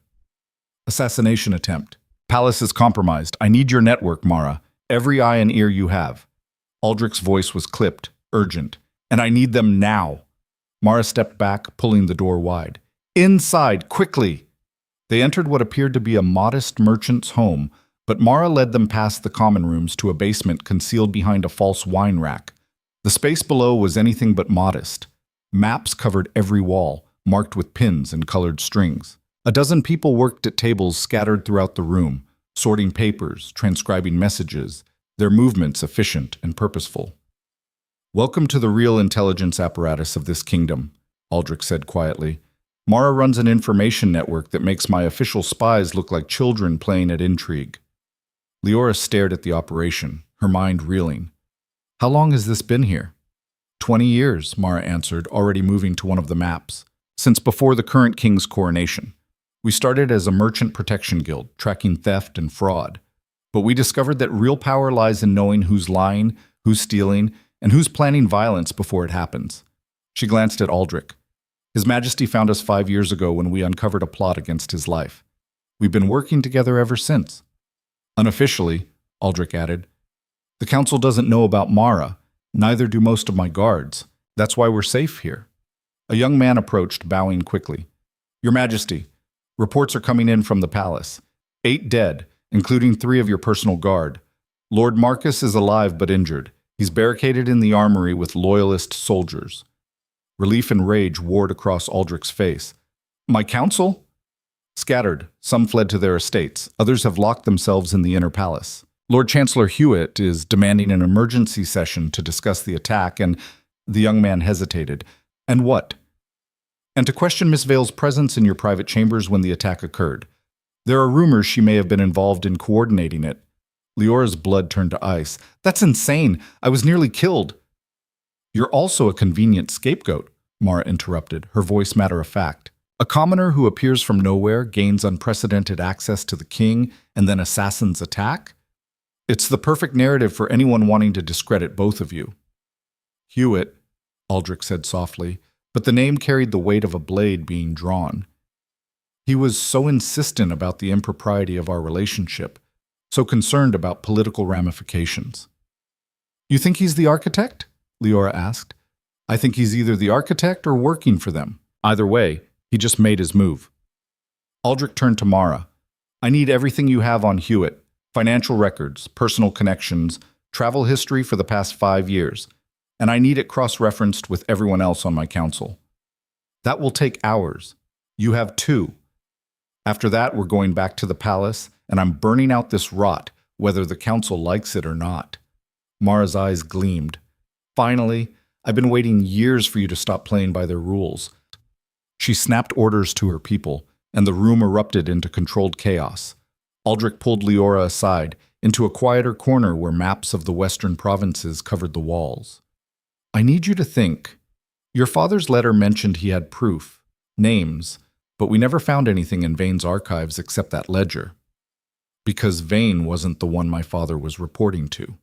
Assassination attempt. Palace is compromised. I need your network, Mara. Every eye and ear you have. Aldrich's voice was clipped, urgent. And I need them now. Mara stepped back, pulling the door wide. Inside, quickly! They entered what appeared to be a modest merchant's home, but Mara led them past the common rooms to a basement concealed behind a false wine rack. The space below was anything but modest. Maps covered every wall, marked with pins and colored strings. A dozen people worked at tables scattered throughout the room, sorting papers, transcribing messages, their movements efficient and purposeful. "Welcome to the real intelligence apparatus of this kingdom," Aldrich said quietly. "Mara runs an information network that makes my official spies look like children playing at intrigue." Leora stared at the operation, her mind reeling. "How long has this been here?" 20 years, Mara answered, already moving to one of the maps. "Since before the current king's coronation. We started as a merchant protection guild, tracking theft and fraud. But we discovered that real power lies in knowing who's lying, who's stealing, and who's planning violence before it happens." She glanced at Aldrich. "His Majesty found us 5 years ago when we uncovered a plot against his life. We've been working together ever since." "Unofficially," Aldrich added, "the council doesn't know about Mara, neither do most of my guards. That's why we're safe here." A young man approached, bowing quickly. "Your Majesty, reports are coming in from the palace. 8 dead, including 3 of your personal guard. Lord Marcus is alive but injured. He's barricaded in the armory with loyalist soldiers." Relief and rage warred across Aldrich's face. "My council?" "Scattered. Some fled to their estates. Others have locked themselves in the inner palace. Lord Chancellor Hewitt is demanding an emergency session to discuss the attack, and—" The young man hesitated. "And what?" "And to question Miss Vale's presence in your private chambers when the attack occurred. There are rumors she may have been involved in coordinating it." Leora's blood turned to ice. "That's insane. I was nearly killed." "You're also a convenient scapegoat," Mara interrupted, her voice matter-of-fact. "A commoner who appears from nowhere, gains unprecedented access to the king, and then assassins attack? It's the perfect narrative for anyone wanting to discredit both of you." "Hewitt," Aldrich said softly, but the name carried the weight of a blade being drawn. "He was so insistent about the impropriety of our relationship, so concerned about political ramifications." "You think he's the architect?" Leora asked. "I think he's either the architect or working for them. Either way, he just made his move." Aldrich turned to Mara. "I need everything you have on Hewitt. Financial records, personal connections, travel history for the past 5 years. And I need it cross-referenced with everyone else on my council. That will take hours. You have 2. After that, we're going back to the palace, and I'm burning out this rot, whether the council likes it or not." Mara's eyes gleamed. "Finally, I've been waiting years for you to stop playing by their rules." She snapped orders to her people, and the room erupted into controlled chaos. Aldrich pulled Leora aside, into a quieter corner where maps of the western provinces covered the walls. "I need you to think. Your father's letter mentioned he had proof, names, but we never found anything in Vane's archives except that ledger. Because Vane wasn't the one my father was reporting to."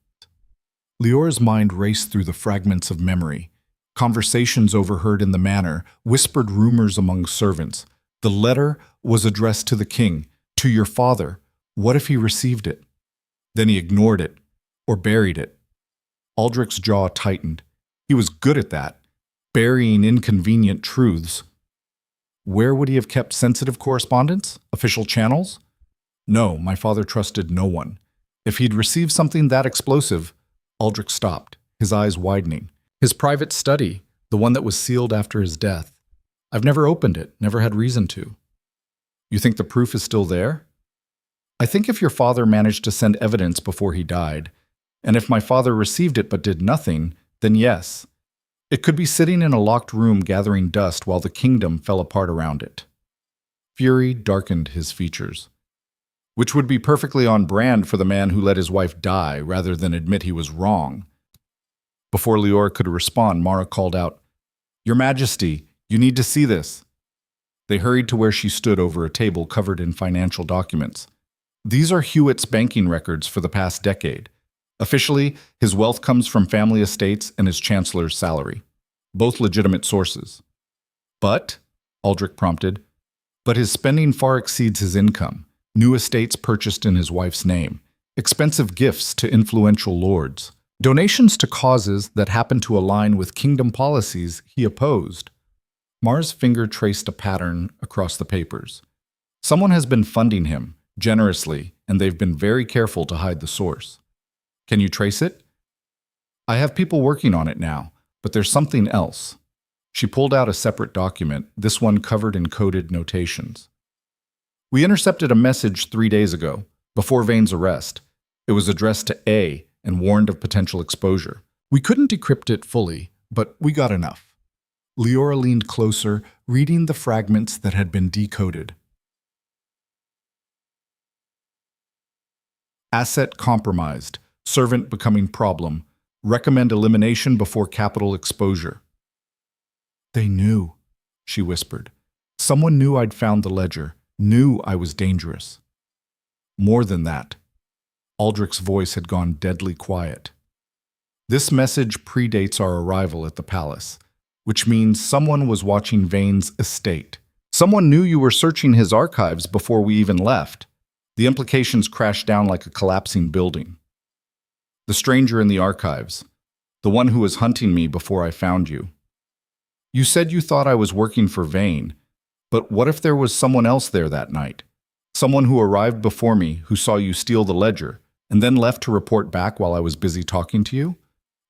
Leora's mind raced through the fragments of memory. Conversations overheard in the manor, whispered rumors among servants. The letter was addressed to the king, to your father. What if he received it? Then he ignored it, or buried it. Aldrich's jaw tightened. He was good at that, burying inconvenient truths. Where would he have kept sensitive correspondence? Official channels? No, my father trusted no one. If he'd received something that explosive— Aldrich stopped, his eyes widening. "His private study, the one that was sealed after his death. I've never opened it, never had reason to." "You think the proof is still there?" "I think if your father managed to send evidence before he died, and if my father received it but did nothing, then yes. It could be sitting in a locked room gathering dust while the kingdom fell apart around it." Fury darkened his features. "Which would be perfectly on brand for the man who let his wife die rather than admit he was wrong." Before Leora could respond, Mara called out, "Your Majesty, you need to see this." They hurried to where she stood over a table covered in financial documents. "These are Hewitt's banking records for the past decade. Officially, his wealth comes from family estates and his chancellor's salary. Both legitimate sources." "But," Aldrich prompted, "but his spending far exceeds his income. New estates purchased in his wife's name, expensive gifts to influential lords, donations to causes that happen to align with kingdom policies he opposed." Mara's finger traced a pattern across the papers. "Someone has been funding him, generously, and they've been very careful to hide the source." "Can you trace it?" "I have people working on it now, but there's something else." She pulled out a separate document, this one covered in coded notations. We intercepted a message 3 days ago, before Vane's arrest. It was addressed to A and warned of potential exposure. We couldn't decrypt it fully, but we got enough. Leora leaned closer, reading the fragments that had been decoded. Asset compromised, servant becoming problem, recommend elimination before capital exposure. They knew, she whispered. Someone knew I'd found the ledger, knew I was dangerous. More than that. Aldrich's voice had gone deadly quiet. This message predates our arrival at the palace, which means someone was watching Vane's estate. Someone knew you were searching his archives before we even left. The implications crashed down like a collapsing building. The stranger in the archives, the one who was hunting me before I found you. You said you thought I was working for Vane, but what if there was someone else there that night? Someone who arrived before me who saw you steal the ledger and then left to report back while I was busy talking to you?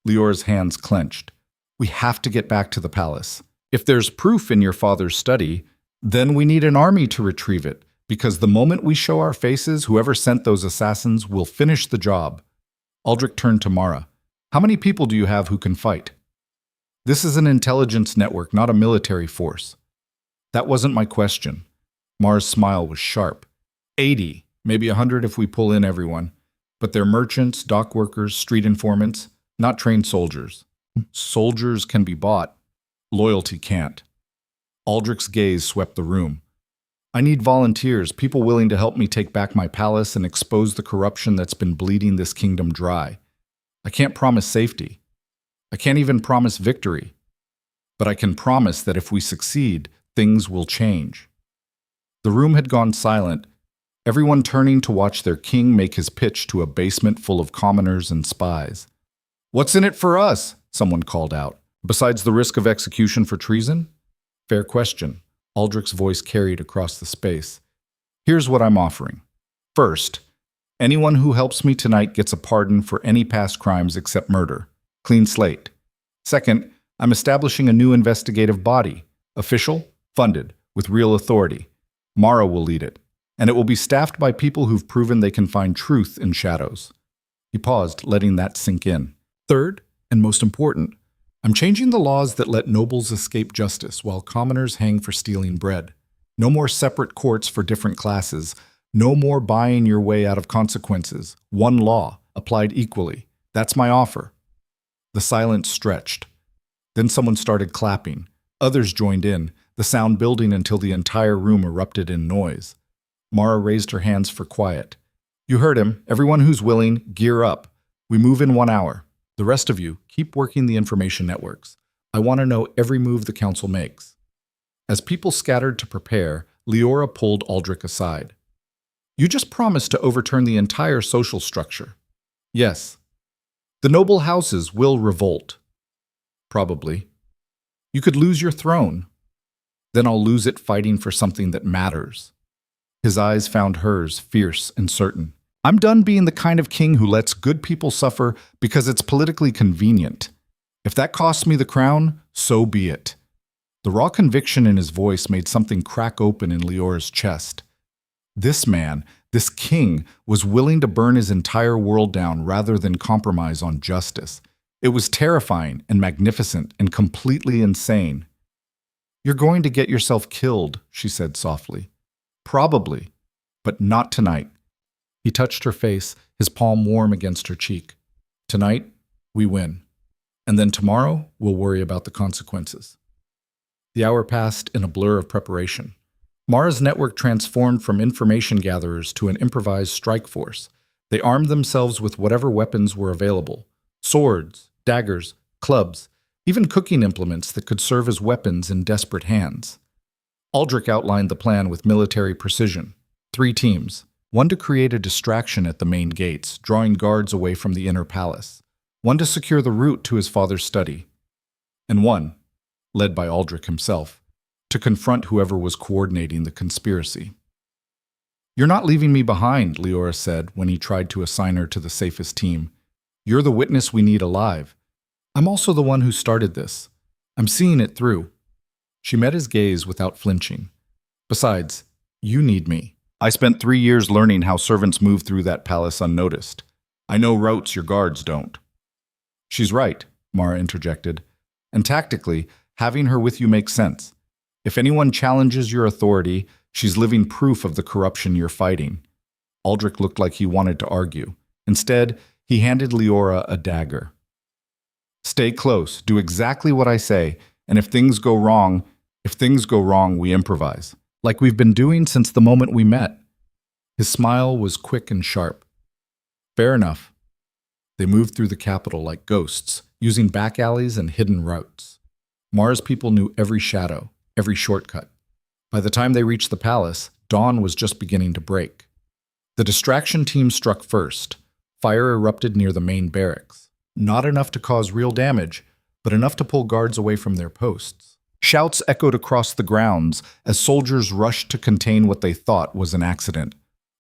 Leora's hands clenched. We have to get back to the palace. If there's proof in your father's study, then we need an army to retrieve it, because the moment we show our faces, whoever sent those assassins will finish the job. Aldrich turned to Mara. How many people do you have who can fight? This is an intelligence network, not a military force. That wasn't my question. Mara's smile was sharp. 80, maybe 100 if we pull in everyone. But they're merchants, dock workers, street informants, not trained soldiers. Soldiers can be bought. Loyalty can't. Aldrich's gaze swept the room. I need volunteers, people willing to help me take back my palace and expose the corruption that's been bleeding this kingdom dry. I can't promise safety. I can't even promise victory. But I can promise that if we succeed, things will change. The room had gone silent, everyone turning to watch their king make his pitch to a basement full of commoners and spies. What's in it for us? Someone called out. Besides the risk of execution for treason? Fair question. Aldrich's voice carried across the space. Here's what I'm offering. First, anyone who helps me tonight gets a pardon for any past crimes except murder. Clean slate. Second, I'm establishing a new investigative body. Official, funded, with real authority. Mara will lead it, and it will be staffed by people who've proven they can find truth in shadows. He paused, letting that sink in. Third, and most important, I'm changing the laws that let nobles escape justice while commoners hang for stealing bread. No more separate courts for different classes. No more buying your way out of consequences. One law, applied equally. That's my offer. The silence stretched. Then someone started clapping. Others joined in, the sound building until the entire room erupted in noise. Mara raised her hands for quiet. You heard him. Everyone who's willing, gear up. We move in 1 hour. The rest of you, keep working the information networks. I want to know every move the council makes. As people scattered to prepare, Leora pulled Aldrich aside. You just promised to overturn the entire social structure. Yes. The noble houses will revolt. Probably. You could lose your throne. Then I'll lose it fighting for something that matters. His eyes found hers, fierce and certain. I'm done being the kind of king who lets good people suffer because it's politically convenient. If that costs me the crown, so be it. The raw conviction in his voice made something crack open in Leora's chest. This man, this king, was willing to burn his entire world down rather than compromise on justice. It was terrifying and magnificent and completely insane. You're going to get yourself killed, she said softly. Probably, but not tonight. He touched her face, his palm warm against her cheek. Tonight, we win. And then tomorrow, we'll worry about the consequences. The hour passed in a blur of preparation. Mara's network transformed from information gatherers to an improvised strike force. They armed themselves with whatever weapons were available. Swords, daggers, clubs, even cooking implements that could serve as weapons in desperate hands. Aldrich outlined the plan with military precision. 3 teams. 1 to create a distraction at the main gates, drawing guards away from the inner palace. 1 to secure the route to his father's study. And 1, led by Aldrich himself, to confront whoever was coordinating the conspiracy. You're not leaving me behind, Leora said when he tried to assign her to the safest team. You're the witness we need alive. I'm also the one who started this. I'm seeing it through. She met his gaze without flinching. Besides, you need me. I spent 3 years learning how servants move through that palace unnoticed. I know routes your guards don't. She's right, Mara interjected. And tactically, having her with you makes sense. If anyone challenges your authority, she's living proof of the corruption you're fighting. Aldrich looked like he wanted to argue. Instead, he handed Leora a dagger. Stay close, do exactly what I say, and if things go wrong, we improvise. Like we've been doing since the moment we met. His smile was quick and sharp. Fair enough. They moved through the capital like ghosts, using back alleys and hidden routes. Mara's people knew every shadow, every shortcut. By the time they reached the palace, dawn was just beginning to break. The distraction team struck first. Fire erupted near the main barracks. Not enough to cause real damage, but enough to pull guards away from their posts. Shouts echoed across the grounds as soldiers rushed to contain what they thought was an accident.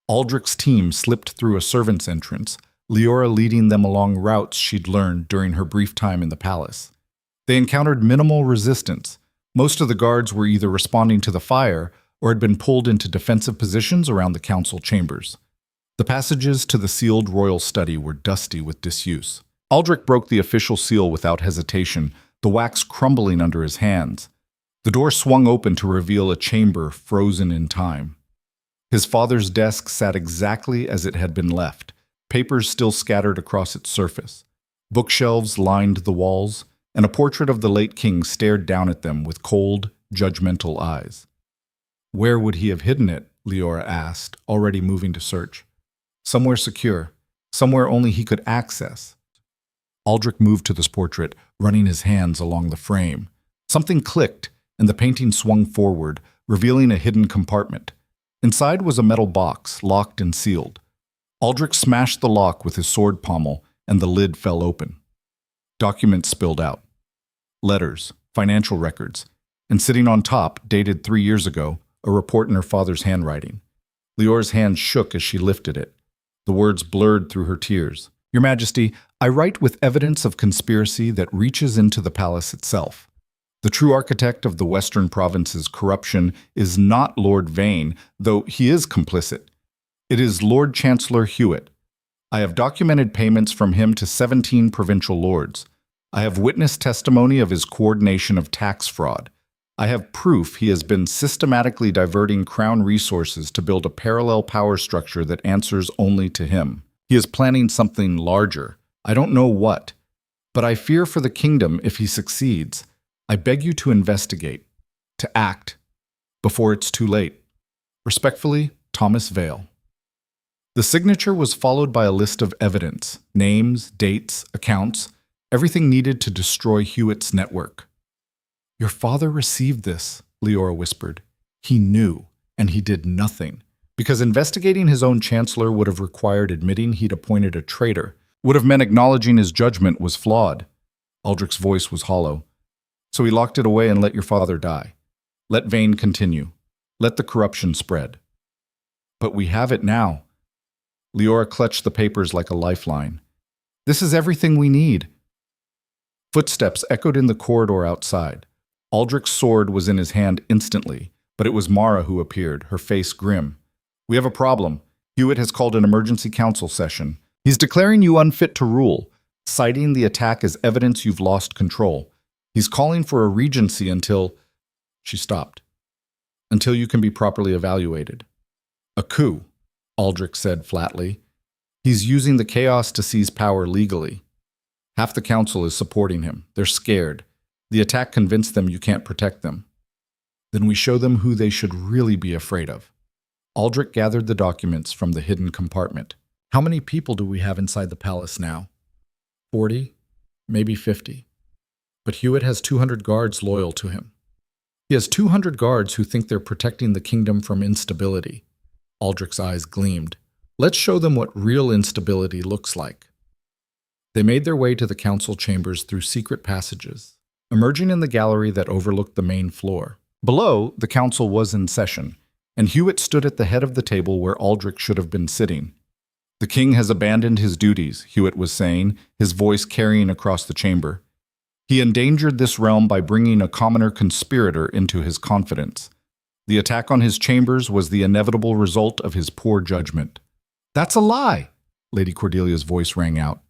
Aldrich's team slipped through a servant's entrance, Leora leading them along routes she'd learned during her brief time in the palace. They encountered minimal resistance. Most of the guards were either responding to the fire or had been pulled into defensive positions around the council chambers. The passages to the sealed royal study were dusty with disuse. Aldrich broke the official seal without hesitation, the wax crumbling under his hands. The door swung open to reveal a chamber frozen in time. His father's desk sat exactly as it had been left, papers still scattered across its surface. Bookshelves lined the walls, and a portrait of the late king stared down at them with cold, judgmental eyes. Where would he have hidden it? Leora asked, already moving to search. Somewhere secure, somewhere only he could access. Aldrich moved to this portrait, running his hands along the frame. Something clicked, and the painting swung forward, revealing a hidden compartment. Inside was a metal box, locked and sealed. Aldrich smashed the lock with his sword pommel, and the lid fell open. Documents spilled out. Letters, financial records, and sitting on top, dated 3 years ago, a report in her father's handwriting. Leora's hand shook as she lifted it. The words blurred through her tears. Your Majesty, I write with evidence of conspiracy that reaches into the palace itself. The true architect of the Western Province's corruption is not Lord Vane, though he is complicit. It is Lord Chancellor Hewitt. I have documented payments from him to 17 provincial lords. I have witnessed testimony of his coordination of tax fraud. I have proof he has been systematically diverting crown resources to build a parallel power structure that answers only to him. He is planning something larger. I don't know what, but I fear for the kingdom if he succeeds. I beg you to investigate, to act, before it's too late. Respectfully, Thomas Vale. The signature was followed by a list of evidence, names, dates, accounts, everything needed to destroy Hewitt's network. Your father received this, Leora whispered. He knew, and he did nothing, because investigating his own chancellor would have required admitting he'd appointed a traitor, would have meant acknowledging his judgment was flawed. Aldrich's voice was hollow. So he locked it away and let your father die. Let Vane continue. Let the corruption spread. But we have it now. Leora clutched the papers like a lifeline. This is everything we need. Footsteps echoed in the corridor outside. Aldrich's sword was in his hand instantly, but it was Mara who appeared, her face grim. We have a problem. Hewitt has called an emergency council session. He's declaring you unfit to rule, citing the attack as evidence you've lost control. He's calling for a regency until... She stopped. Until you can be properly evaluated. A coup, Aldrich said flatly. He's using the chaos to seize power legally. Half the council is supporting him. They're scared. The attack convinced them you can't protect them. Then we show them who they should really be afraid of. Aldrich gathered the documents from the hidden compartment. How many people do we have inside the palace now? 40? Maybe 50. But Hewitt has 200 guards loyal to him. He has 200 guards who think they're protecting the kingdom from instability. Aldrich's eyes gleamed. Let's show them what real instability looks like. They made their way to the council chambers through secret passages, emerging in the gallery that overlooked the main floor. Below, the council was in session, and Hewitt stood at the head of the table where Aldrich should have been sitting. The king has abandoned his duties, Hewitt was saying, his voice carrying across the chamber. He endangered this realm by bringing a commoner conspirator into his confidence. The attack on his chambers was the inevitable result of his poor judgment. "That's a lie!" Lady Cordelia's voice rang out.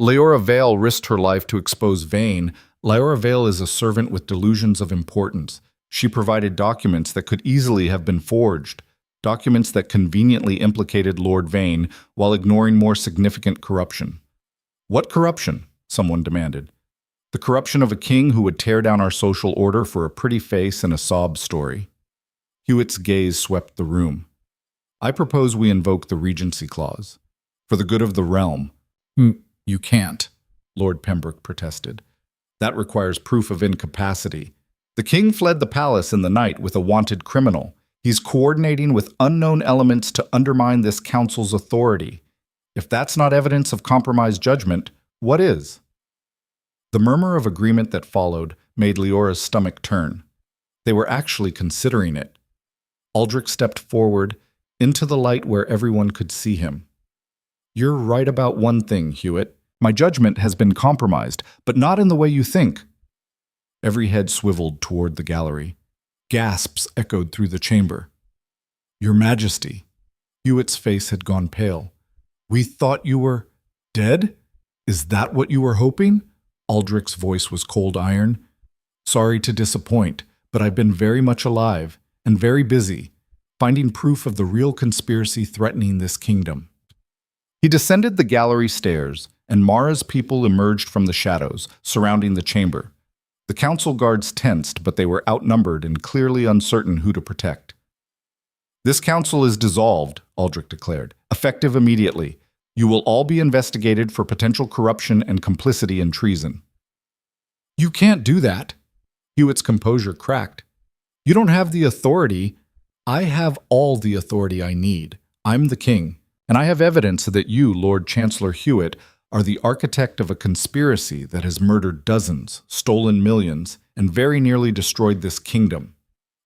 Leora Vale risked her life to expose Vane. Leora Vale is a servant with delusions of importance. She provided documents that could easily have been forged, documents that conveniently implicated Lord Vane while ignoring more significant corruption. "What corruption?" someone demanded. "The corruption of a king who would tear down our social order for a pretty face and a sob story." Hewitt's gaze swept the room. "I propose we invoke the Regency Clause. For the good of the realm." You can't," Lord Pembroke protested. "That requires proof of incapacity. The king fled the palace in the night with a wanted criminal. He's coordinating with unknown elements to undermine this council's authority. If that's not evidence of compromised judgment, what is?" The murmur of agreement that followed made Leora's stomach turn. They were actually considering it. Aldrich stepped forward, into the light where everyone could see him. "You're right about one thing, Hewitt. My judgment has been compromised, but not in the way you think." Every head swiveled toward the gallery. Gasps echoed through the chamber. "Your Majesty." Hewitt's face had gone pale. "We thought you were dead? Is that what you were hoping?" Aldrich's voice was cold iron. "Sorry to disappoint, but I've been very much alive and very busy, finding proof of the real conspiracy threatening this kingdom." He descended the gallery stairs, and Mara's people emerged from the shadows, surrounding the chamber. The council guards tensed, but they were outnumbered and clearly uncertain who to protect. "This council is dissolved," Aldrich declared, "effective immediately. You will all be investigated for potential corruption and complicity in treason." "You can't do that." Hewitt's composure cracked. "You don't have the authority." "I have all the authority I need. I'm the king, and I have evidence that you, Lord Chancellor Hewitt, are the architect of a conspiracy that has murdered dozens, stolen millions, and very nearly destroyed this kingdom."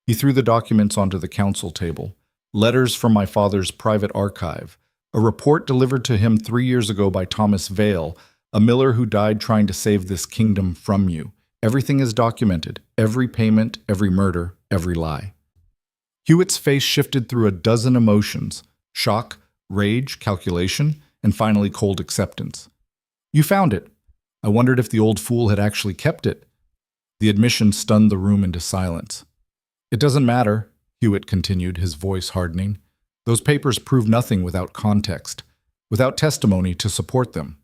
He threw the documents onto the council table. "Letters from my father's private archive, a report delivered to him 3 years ago by Thomas Vale, a miller who died trying to save this kingdom from you. Everything is documented, every payment, every murder, every lie." Hewitt's face shifted through a dozen emotions: shock, rage, calculation, and finally cold acceptance. "You found it. I wondered if the old fool had actually kept it." The admission stunned the room into silence. "It doesn't matter," Hewitt continued, his voice hardening. "Those papers prove nothing without context, without testimony to support them.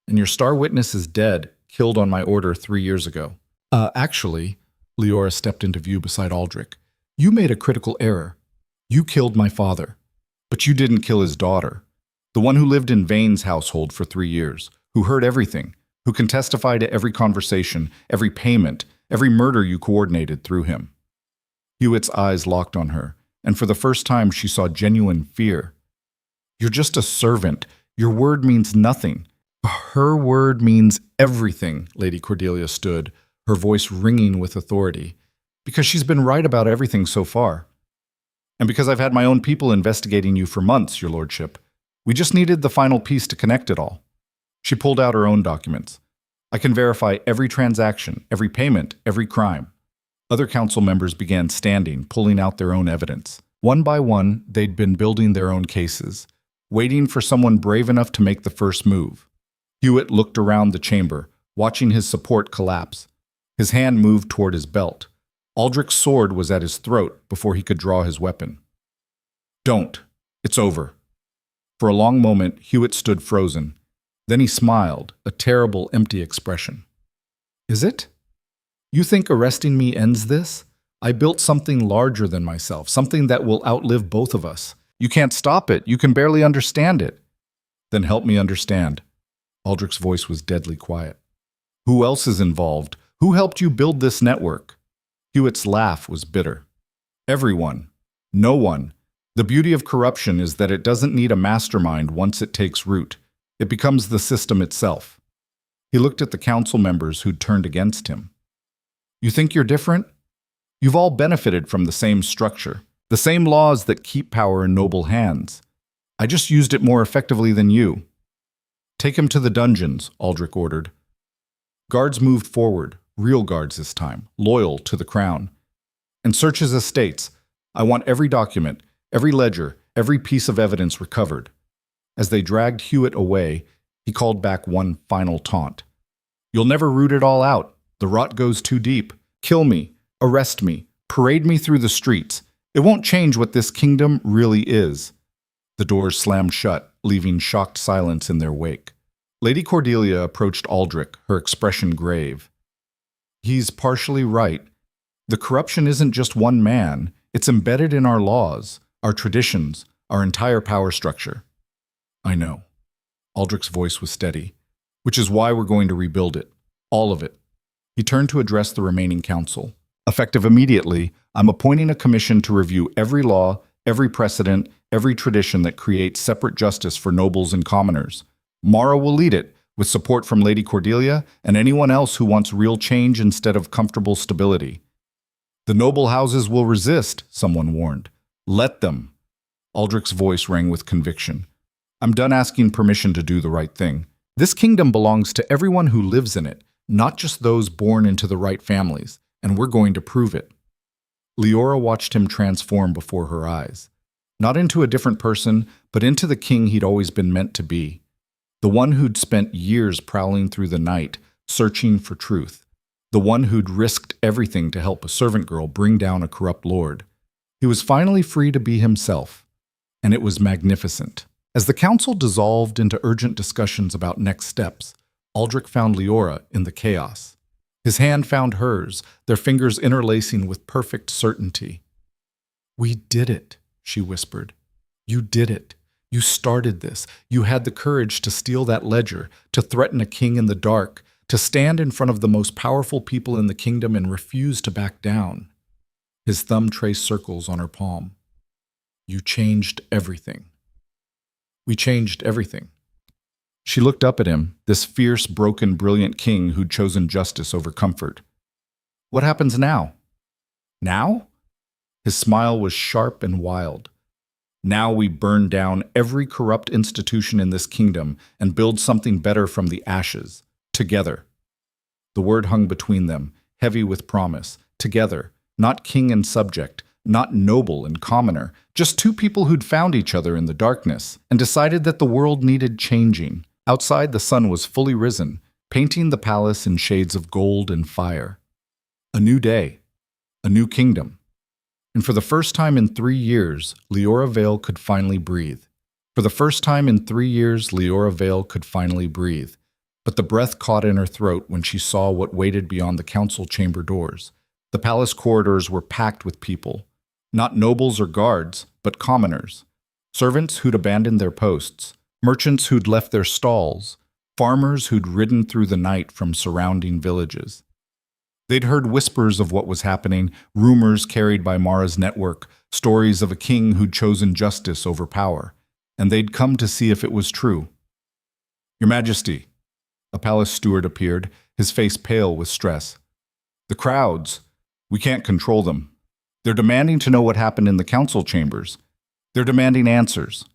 And your star witness is dead, killed on my order 3 years ago." Actually," Leora stepped into view beside Aldrich, "you made a critical error. You killed my father. But you didn't kill his daughter, the one who lived in Vane's household for 3 years, who heard everything, who can testify to every conversation, every payment, every murder you coordinated through him." Hewitt's eyes locked on her, and for the first time she saw genuine fear. "You're just a servant. Your word means nothing." "Her word means everything," Lady Cordelia stood, her voice ringing with authority, "because she's been right about everything so far. And because I've had my own people investigating you for months, your lordship. We just needed the final piece to connect it all." She pulled out her own documents. "I can verify every transaction, every payment, every crime." Other council members began standing, pulling out their own evidence. One by one, they'd been building their own cases, waiting for someone brave enough to make the first move. Hewitt looked around the chamber, watching his support collapse. His hand moved toward his belt. Aldrich's sword was at his throat before he could draw his weapon. "Don't. It's over." For a long moment, Hewitt stood frozen. Then he smiled, a terrible, empty expression. "Is it? You think arresting me ends this? I built something larger than myself, something that will outlive both of us. You can't stop it. You can barely understand it." "Then help me understand." Aldrich's voice was deadly quiet. "Who else is involved? Who helped you build this network?" Hewitt's laugh was bitter. "Everyone. No one. The beauty of corruption is that it doesn't need a mastermind once it takes root. It becomes the system itself." He looked at the council members who'd turned against him. "You think you're different? You've all benefited from the same structure, the same laws that keep power in noble hands. I just used it more effectively than you." "Take him to the dungeons," Aldrich ordered. Guards moved forward, real guards this time, loyal to the crown. And search his estates. I want every document, every ledger, every piece of evidence recovered. As they dragged Hewitt away, he called back one final taunt. You'll never root it all out. The rot goes too deep. Kill me, arrest me, parade me through the streets. It won't change what this kingdom really is. The doors slammed shut, leaving shocked silence in their wake. Lady Cordelia approached Aldrich, her expression grave. He's partially right. The corruption isn't just one man. It's embedded in our laws, our traditions, our entire power structure. I know. Aldrich's voice was steady. Which is why we're going to rebuild it. All of it. He turned to address the remaining council. Effective immediately, I'm appointing a commission to review every law, every precedent, every tradition that creates separate justice for nobles and commoners. Mara will lead it, with support from Lady Cordelia and anyone else who wants real change instead of comfortable stability. The noble houses will resist, someone warned. Let them. Aldrich's voice rang with conviction. I'm done asking permission to do the right thing. This kingdom belongs to everyone who lives in it, not just those born into the right families, and we're going to prove it. Leora watched him transform before her eyes. Not into a different person, but into the king he'd always been meant to be. The one who'd spent years prowling through the night, searching for truth. The one who'd risked everything to help a servant girl bring down a corrupt lord. He was finally free to be himself, and it was magnificent. As the council dissolved into urgent discussions about next steps, Aldrich found Leora in the chaos. His hand found hers, their fingers interlacing with perfect certainty. We did it, she whispered. You did it. You started this. You had the courage to steal that ledger, to threaten a king in the dark, to stand in front of the most powerful people in the kingdom and refuse to back down. His thumb traced circles on her palm. You changed everything. We changed everything. She looked up at him, this fierce, broken, brilliant king who'd chosen justice over comfort. What happens now? Now? His smile was sharp and wild. Now we burn down every corrupt institution in this kingdom and build something better from the ashes. Together. The word hung between them, heavy with promise. Together. Not king and subject. Not noble and commoner. Just two people who'd found each other in the darkness and decided that the world needed changing. Outside, the sun was fully risen, painting the palace in shades of gold and fire. A new day. A new kingdom. And for the first time in 3 years, Leora Vale could finally breathe. For the first time in 3 years, Leora Vale could finally breathe. But the breath caught in her throat when she saw what waited beyond the council chamber doors. The palace corridors were packed with people. Not nobles or guards, but commoners. Servants who'd abandoned their posts. Merchants who'd left their stalls. Farmers who'd ridden through the night from surrounding villages. They'd heard whispers of what was happening, rumors carried by Mara's network, stories of a king who'd chosen justice over power. And they'd come to see if it was true. Your Majesty. A palace steward appeared, his face pale with stress. The crowds. We can't control them. They're demanding to know what happened in the council chambers. They're demanding answers.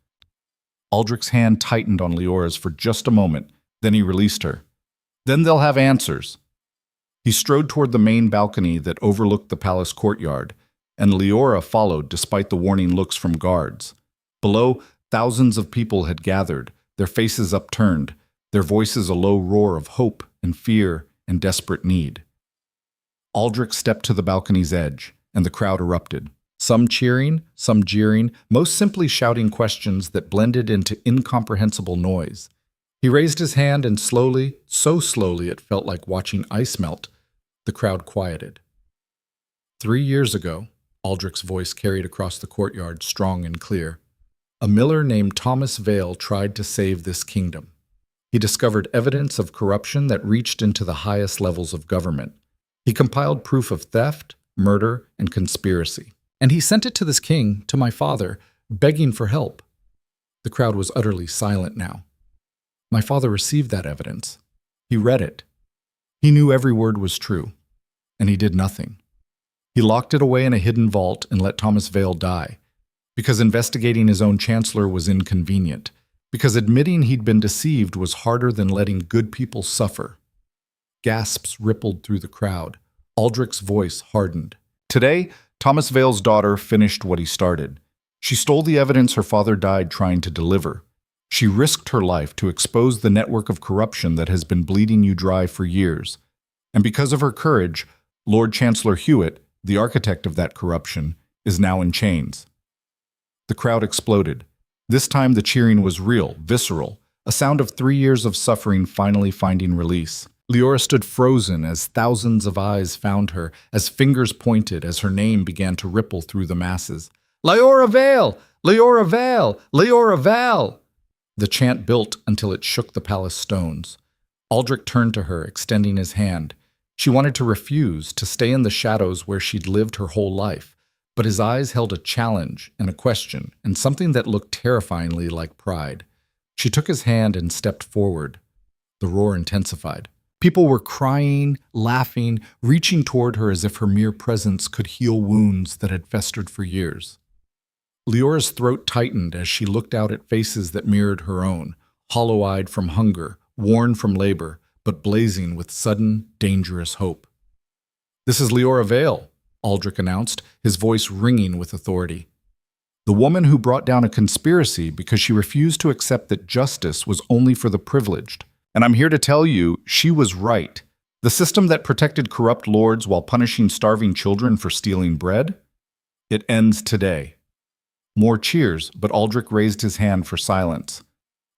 Aldrich's hand tightened on Leora's for just a moment, then he released her. Then they'll have answers. He strode toward the main balcony that overlooked the palace courtyard, and Leora followed despite the warning looks from guards. Below, thousands of people had gathered, their faces upturned, their voices a low roar of hope and fear and desperate need. Aldrich stepped to the balcony's edge, and the crowd erupted. Some cheering, some jeering, most simply shouting questions that blended into incomprehensible noise. He raised his hand and slowly, so slowly it felt like watching ice melt, the crowd quieted. 3 years ago, Aldrich's voice carried across the courtyard strong and clear, a miller named Thomas Vale tried to save this kingdom. He discovered evidence of corruption that reached into the highest levels of government. He compiled proof of theft, murder, and conspiracy. And he sent it to this king, to my father, begging for help. The crowd was utterly silent now. My father received that evidence. He read it. He knew every word was true, and he did nothing. He locked it away in a hidden vault and let Thomas Vale die, because investigating his own chancellor was inconvenient, because admitting he'd been deceived was harder than letting good people suffer. Gasps rippled through the crowd. Aldrich's voice hardened. Today, Thomas Vale's daughter finished what he started. She stole the evidence her father died trying to deliver. She risked her life to expose the network of corruption that has been bleeding you dry for years. And because of her courage, Lord Chancellor Hewitt, the architect of that corruption, is now in chains. The crowd exploded. This time the cheering was real, visceral, a sound of 3 years of suffering finally finding release. Leora stood frozen as thousands of eyes found her, as fingers pointed, as her name began to ripple through the masses. Leora Vale! Leora Vale! Leora Vale! The chant built until it shook the palace stones. Aldrich turned to her, extending his hand. She wanted to refuse, to stay in the shadows where she'd lived her whole life, but his eyes held a challenge and a question, and something that looked terrifyingly like pride. She took his hand and stepped forward. The roar intensified. People were crying, laughing, reaching toward her as if her mere presence could heal wounds that had festered for years. Leora's throat tightened as she looked out at faces that mirrored her own, hollow-eyed from hunger, worn from labor, but blazing with sudden, dangerous hope. "This is Leora Vale," Aldrich announced, his voice ringing with authority. "The woman who brought down a conspiracy because she refused to accept that justice was only for the privileged. And I'm here to tell you, she was right. The system that protected corrupt lords while punishing starving children for stealing bread? It ends today." More cheers, but Aldrich raised his hand for silence.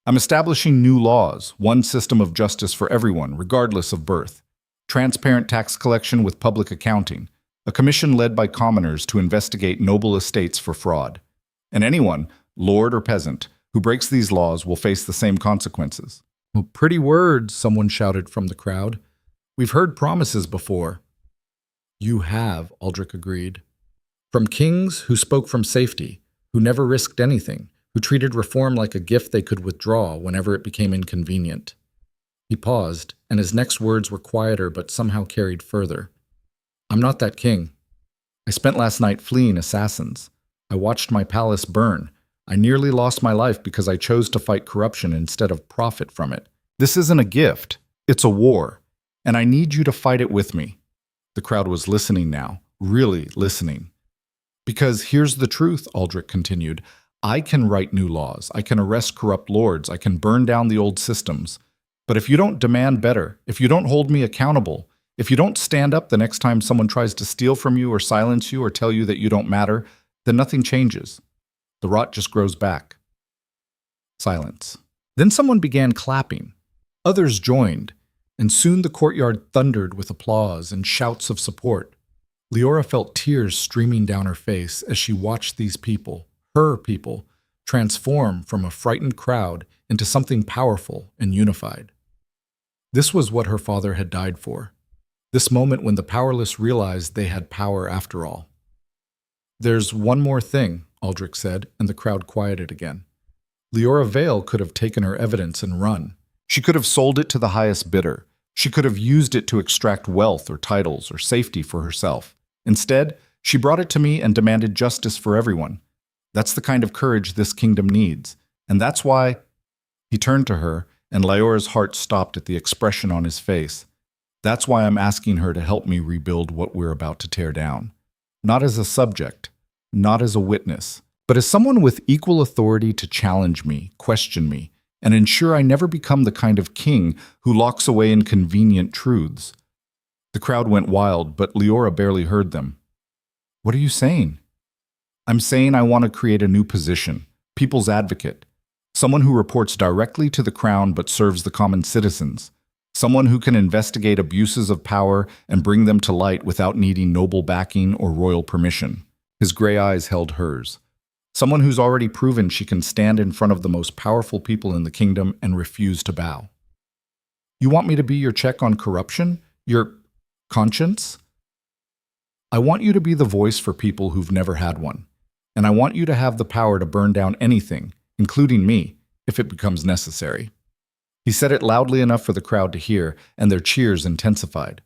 "I'm establishing new laws, one system of justice for everyone, regardless of birth. Transparent tax collection with public accounting. A commission led by commoners to investigate noble estates for fraud. And anyone, lord or peasant, who breaks these laws will face the same consequences." "Well, pretty words," someone shouted from the crowd. "We've heard promises before." "You have," Aldrich agreed. "From kings who spoke from safety, who never risked anything, who treated reform like a gift they could withdraw whenever it became inconvenient." He paused, and his next words were quieter but somehow carried further. "I'm not that king. I spent last night fleeing assassins. I watched my palace burn. I nearly lost my life because I chose to fight corruption instead of profit from it. This isn't a gift. It's a war. And I need you to fight it with me." The crowd was listening now, really listening. "Because here's the truth," Aldrich continued. "I can write new laws. I can arrest corrupt lords. I can burn down the old systems. But if you don't demand better, if you don't hold me accountable, if you don't stand up the next time someone tries to steal from you or silence you or tell you that you don't matter, then nothing changes. The rot just grows back." Silence. Then someone began clapping. Others joined, and soon the courtyard thundered with applause and shouts of support. Leora felt tears streaming down her face as she watched these people, her people, transform from a frightened crowd into something powerful and unified. This was what her father had died for. This moment when the powerless realized they had power after all. "There's one more thing," Aldrich said, and the crowd quieted again. "Leora Vale could have taken her evidence and run. She could have sold it to the highest bidder. She could have used it to extract wealth or titles or safety for herself. Instead, she brought it to me and demanded justice for everyone. That's the kind of courage this kingdom needs. And that's why—" He turned to her, and Leora's heart stopped at the expression on his face. "That's why I'm asking her to help me rebuild what we're about to tear down. Not as a subject, not as a witness, but as someone with equal authority to challenge me, question me, and ensure I never become the kind of king who locks away inconvenient truths." The crowd went wild, but Leora barely heard them. "What are you saying?" "I'm saying I want to create a new position, people's advocate. Someone who reports directly to the crown but serves the common citizens. Someone who can investigate abuses of power and bring them to light without needing noble backing or royal permission." His gray eyes held hers. "Someone who's already proven she can stand in front of the most powerful people in the kingdom and refuse to bow." "You want me to be your check on corruption? Your conscience?" "I want you to be the voice for people who've never had one. And I want you to have the power to burn down anything, including me, if it becomes necessary." He said it loudly enough for the crowd to hear, and their cheers intensified.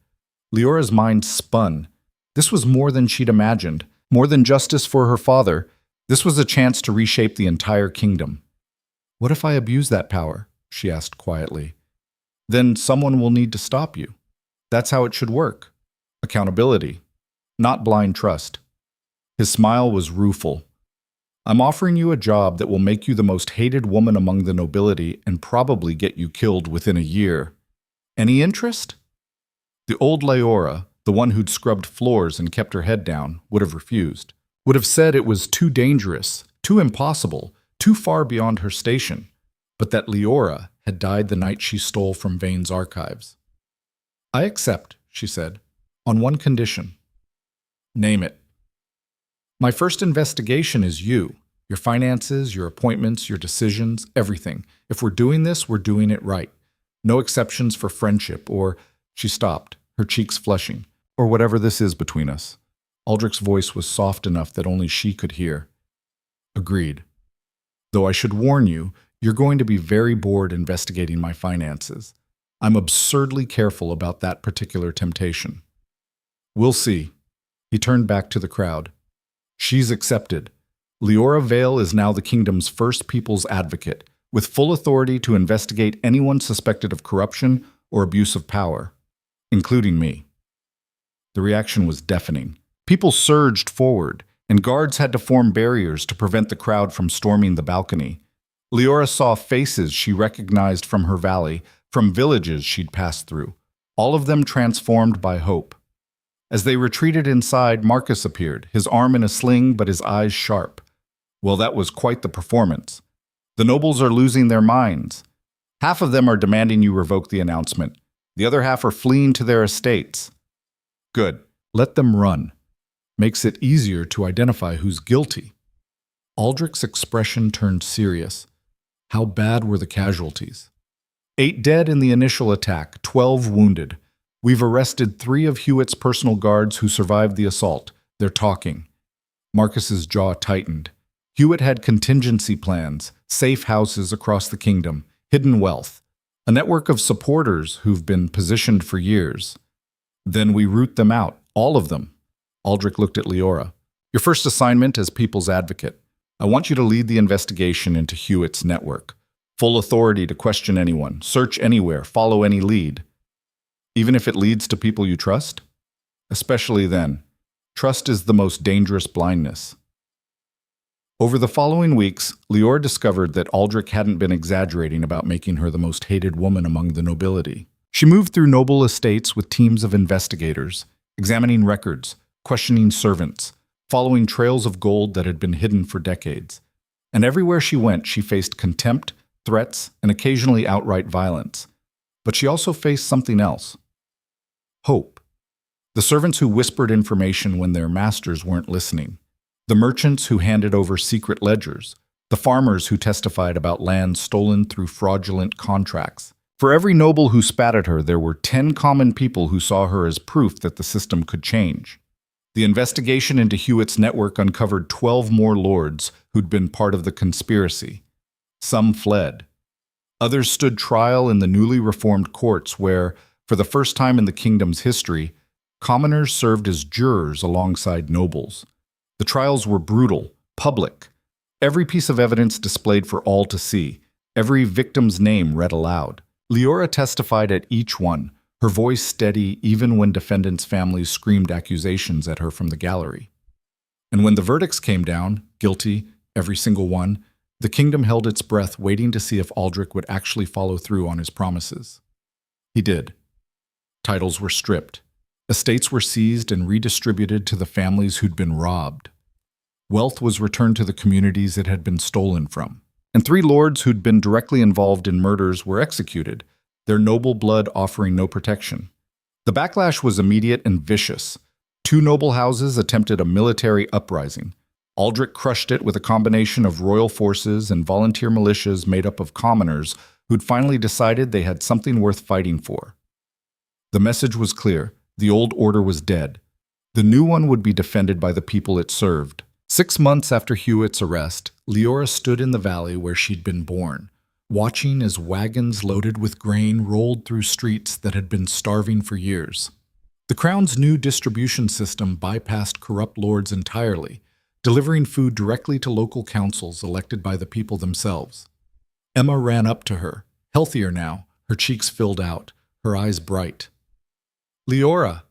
Leora's mind spun. This was more than she'd imagined, more than justice for her father. This was a chance to reshape the entire kingdom. "What if I abuse that power?" she asked quietly. "Then someone will need to stop you." That's how it should work. Accountability, not blind trust. His smile was rueful. I'm offering you a job that will make you the most hated woman among the nobility and probably get you killed within a year. Any interest? The old Leora, the one who'd scrubbed floors and kept her head down, would have refused. Would have said it was too dangerous, too impossible, too far beyond her station. But that Leora had died the night she stole from Vane's archives. I accept, she said, on one condition. Name it. My first investigation is you. Your finances, your appointments, your decisions, everything. If we're doing this, we're doing it right. No exceptions for friendship or, she stopped, her cheeks flushing, or whatever this is between us. Aldrich's voice was soft enough that only she could hear. Agreed. Though I should warn you, you're going to be very bored investigating my finances. I'm absurdly careful about that particular temptation. We'll see. He turned back to the crowd. She's accepted. Leora Vale is now the kingdom's first people's advocate, with full authority to investigate anyone suspected of corruption or abuse of power, including me. The reaction was deafening. People surged forward, and guards had to form barriers to prevent the crowd from storming the balcony. Leora saw faces she recognized from her valley, from villages she'd passed through, all of them transformed by hope. As they retreated inside, Marcus appeared, his arm in a sling but his eyes sharp. Well, that was quite the performance. The nobles are losing their minds. Half of them are demanding you revoke the announcement. The other half are fleeing to their estates. Good. Let them run. Makes it easier to identify who's guilty. Aldrich's expression turned serious. How bad were the casualties? 8 dead in the initial attack, 12 wounded. We've arrested 3 of Hewitt's personal guards who survived the assault. They're talking. Marcus's jaw tightened. Hewitt had contingency plans, safe houses across the kingdom, hidden wealth, a network of supporters who've been positioned for years. Then we root them out, all of them. Aldrich looked at Leora. Your first assignment as people's advocate. I want you to lead the investigation into Hewitt's network. Full authority to question anyone, search anywhere, follow any lead. Even if it leads to people you trust? Especially then. Trust is the most dangerous blindness. Over the following weeks, Leora discovered that Aldrich hadn't been exaggerating about making her the most hated woman among the nobility. She moved through noble estates with teams of investigators, examining records, questioning servants, following trails of gold that had been hidden for decades. And everywhere she went, she faced contempt, threats, and occasionally outright violence. But she also faced something else. Hope. The servants who whispered information when their masters weren't listening. The merchants who handed over secret ledgers. The farmers who testified about land stolen through fraudulent contracts. For every noble who spat at her, there were 10 common people who saw her as proof that the system could change. The investigation into Hewitt's network uncovered 12 more lords who'd been part of the conspiracy. Some fled. Others stood trial in the newly reformed courts where, for the first time in the kingdom's history, commoners served as jurors alongside nobles. The trials were brutal, public. Every piece of evidence displayed for all to see. Every victim's name read aloud. Leora testified at each one, her voice steady even when defendants' families screamed accusations at her from the gallery. And when the verdicts came down, guilty, every single one, the kingdom held its breath waiting to see if Aldrich would actually follow through on his promises. He did. Titles were stripped. Estates were seized and redistributed to the families who'd been robbed. Wealth was returned to the communities it had been stolen from. And 3 lords who'd been directly involved in murders were executed, their noble blood offering no protection. The backlash was immediate and vicious. 2 noble houses attempted a military uprising. Aldrich crushed it with a combination of royal forces and volunteer militias made up of commoners who'd finally decided they had something worth fighting for. The message was clear. The old order was dead. The new one would be defended by the people it served. 6 months after Hewitt's arrest, Leora stood in the valley where she'd been born, watching as wagons loaded with grain rolled through streets that had been starving for years. The crown's new distribution system bypassed corrupt lords entirely, delivering food directly to local councils elected by the people themselves. Emma ran up to her, healthier now, her cheeks filled out, her eyes bright. Leora,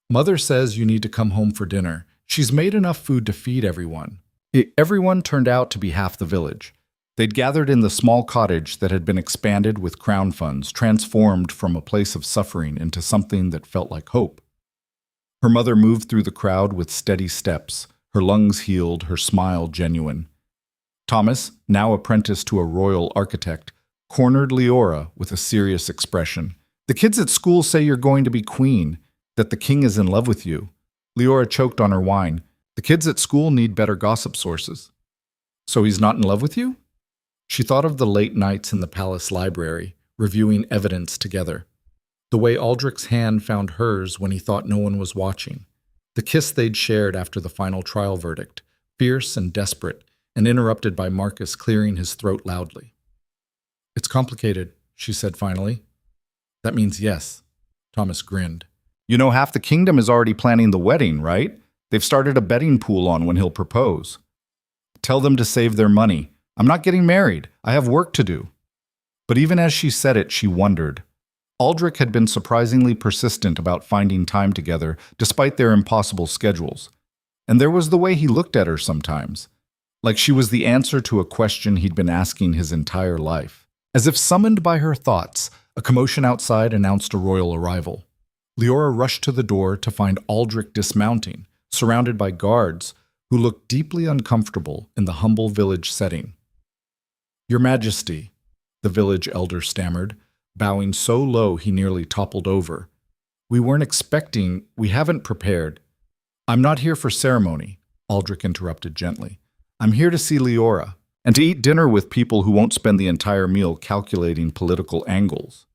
Mother says you need to come home for dinner. She's made enough food to feed everyone. Everyone turned out to be half the village. They'd gathered in the small cottage that had been expanded with crown funds, transformed from a place of suffering into something that felt like hope. Her mother moved through the crowd with steady steps, her lungs healed, her smile genuine. Thomas, now apprenticed to a royal architect, cornered Leora with a serious expression. The kids at school say you're going to be queen, that the king is in love with you. Leora choked on her wine. The kids at school need better gossip sources. So he's not in love with you? She thought of the late nights in the palace library, reviewing evidence together. The way Aldrich's hand found hers when he thought no one was watching. The kiss they'd shared after the final trial verdict, fierce and desperate, and interrupted by Marcus clearing his throat loudly. It's complicated, she said finally. That means yes. Thomas grinned. You know, half the kingdom is already planning the wedding, right? They've started a betting pool on when he'll propose. Tell them to save their money. I'm not getting married. I have work to do. But even as she said it, she wondered. Aldrich had been surprisingly persistent about finding time together, despite their impossible schedules. And there was the way he looked at her sometimes, like she was the answer to a question he'd been asking his entire life. As if summoned by her thoughts, a commotion outside announced a royal arrival. Leora rushed to the door to find Aldrich dismounting, surrounded by guards who looked deeply uncomfortable in the humble village setting. Your Majesty, the village elder stammered, bowing so low he nearly toppled over. We haven't prepared. I'm not here for ceremony, Aldrich interrupted gently. I'm here to see Leora, and to eat dinner with people who won't spend the entire meal calculating political angles.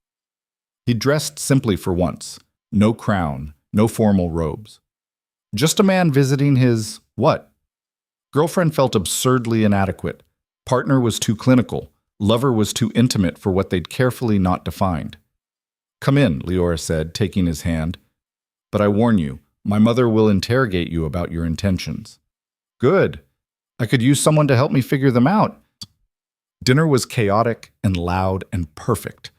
He dressed simply for once. No crown, no formal robes. Just a man visiting his, what? Girlfriend felt absurdly inadequate. Partner was too clinical. Lover was too intimate for what they'd carefully not defined. Come in, Leora said, taking his hand. But I warn you, my mother will interrogate you about your intentions. Good. I could use someone to help me figure them out. Dinner was chaotic and loud and perfect.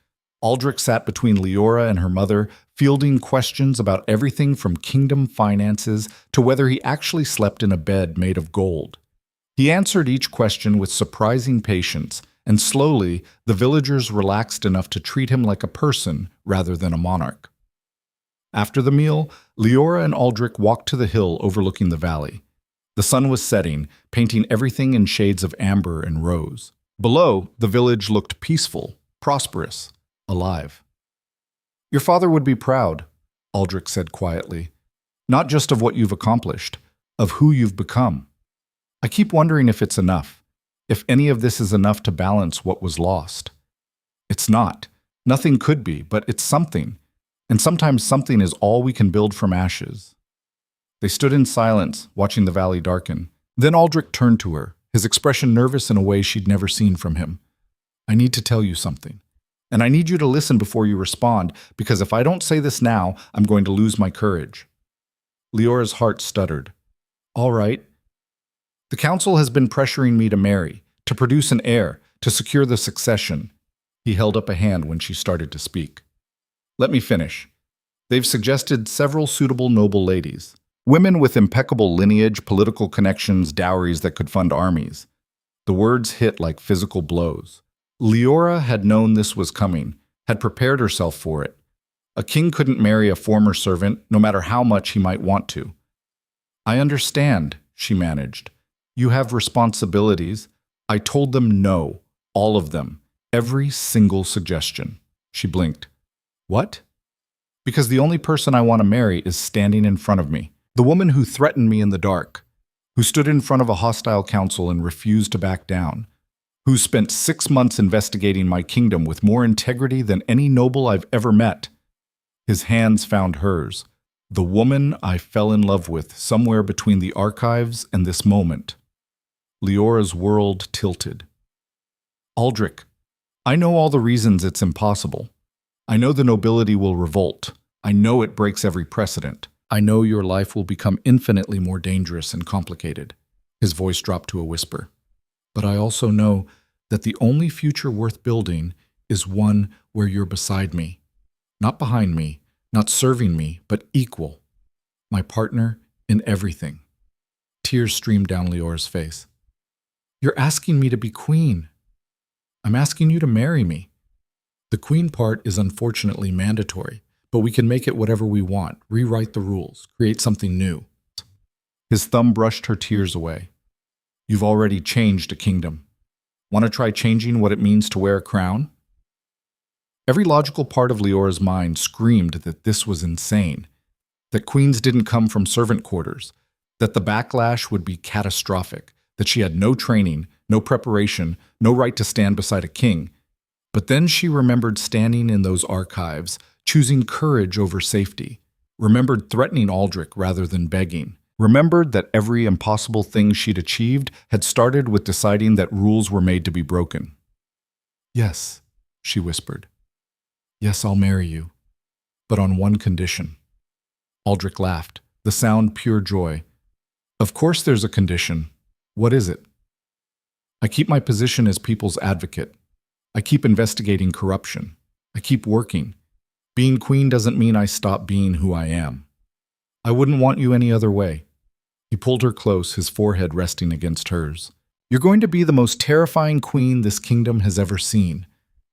Aldrich sat between Leora and her mother, fielding questions about everything from kingdom finances to whether he actually slept in a bed made of gold. He answered each question with surprising patience, and slowly the villagers relaxed enough to treat him like a person rather than a monarch. After the meal, Leora and Aldrich walked to the hill overlooking the valley. The sun was setting, painting everything in shades of amber and rose. Below, the village looked peaceful, prosperous, alive. Your father would be proud, Aldrich said quietly. Not just of what you've accomplished, of who you've become. I keep wondering if it's enough, if any of this is enough to balance what was lost. It's not. Nothing could be, but it's something. And sometimes something is all we can build from ashes. They stood in silence, watching the valley darken. Then Aldrich turned to her, his expression nervous in a way she'd never seen from him. I need to tell you something. And I need you to listen before you respond, because if I don't say this now, I'm going to lose my courage. Leora's heart stuttered. All right. The council has been pressuring me to marry, to produce an heir, to secure the succession. He held up a hand when she started to speak. Let me finish. They've suggested several suitable noble ladies. Women with impeccable lineage, political connections, dowries that could fund armies. The words hit like physical blows. Leora had known this was coming, had prepared herself for it. A king couldn't marry a former servant, no matter how much he might want to. I understand, she managed. You have responsibilities. I told them no, all of them, every single suggestion. She blinked. What? Because the only person I want to marry is standing in front of me. The woman who threatened me in the dark, who stood in front of a hostile council and refused to back down, who spent 6 months investigating my kingdom with more integrity than any noble I've ever met. His hands found hers, the woman I fell in love with somewhere between the archives and this moment. Leora's world tilted. Aldrich, I know all the reasons it's impossible. I know the nobility will revolt. I know it breaks every precedent. I know your life will become infinitely more dangerous and complicated. His voice dropped to a whisper. But I also know that the only future worth building is one where you're beside me. Not behind me, Not serving me, but equal. My partner in everything. Tears streamed down Leora's face. You're asking me to be queen. I'm asking you to marry me. The queen part is unfortunately mandatory, but we can make it whatever we want, rewrite the rules, create something new. His thumb brushed her tears away. You've already changed a kingdom. Want to try changing what it means to wear a crown? Every logical part of Leora's mind screamed that this was insane, that queens didn't come from servant quarters, that the backlash would be catastrophic, that she had no training, no preparation, no right to stand beside a king. But then she remembered standing in those archives, choosing courage over safety, remembered threatening Aldrich rather than begging, remembered that every impossible thing she'd achieved had started with deciding that rules were made to be broken. Yes, she whispered. Yes, I'll marry you, but on one condition. Aldrich laughed, the sound pure joy. Of course there's a condition. What is it? I keep my position as people's advocate. I keep investigating corruption. I keep working. Being queen doesn't mean I stop being who I am. I wouldn't want you any other way. He pulled her close, his forehead resting against hers. You're going to be the most terrifying queen this kingdom has ever seen.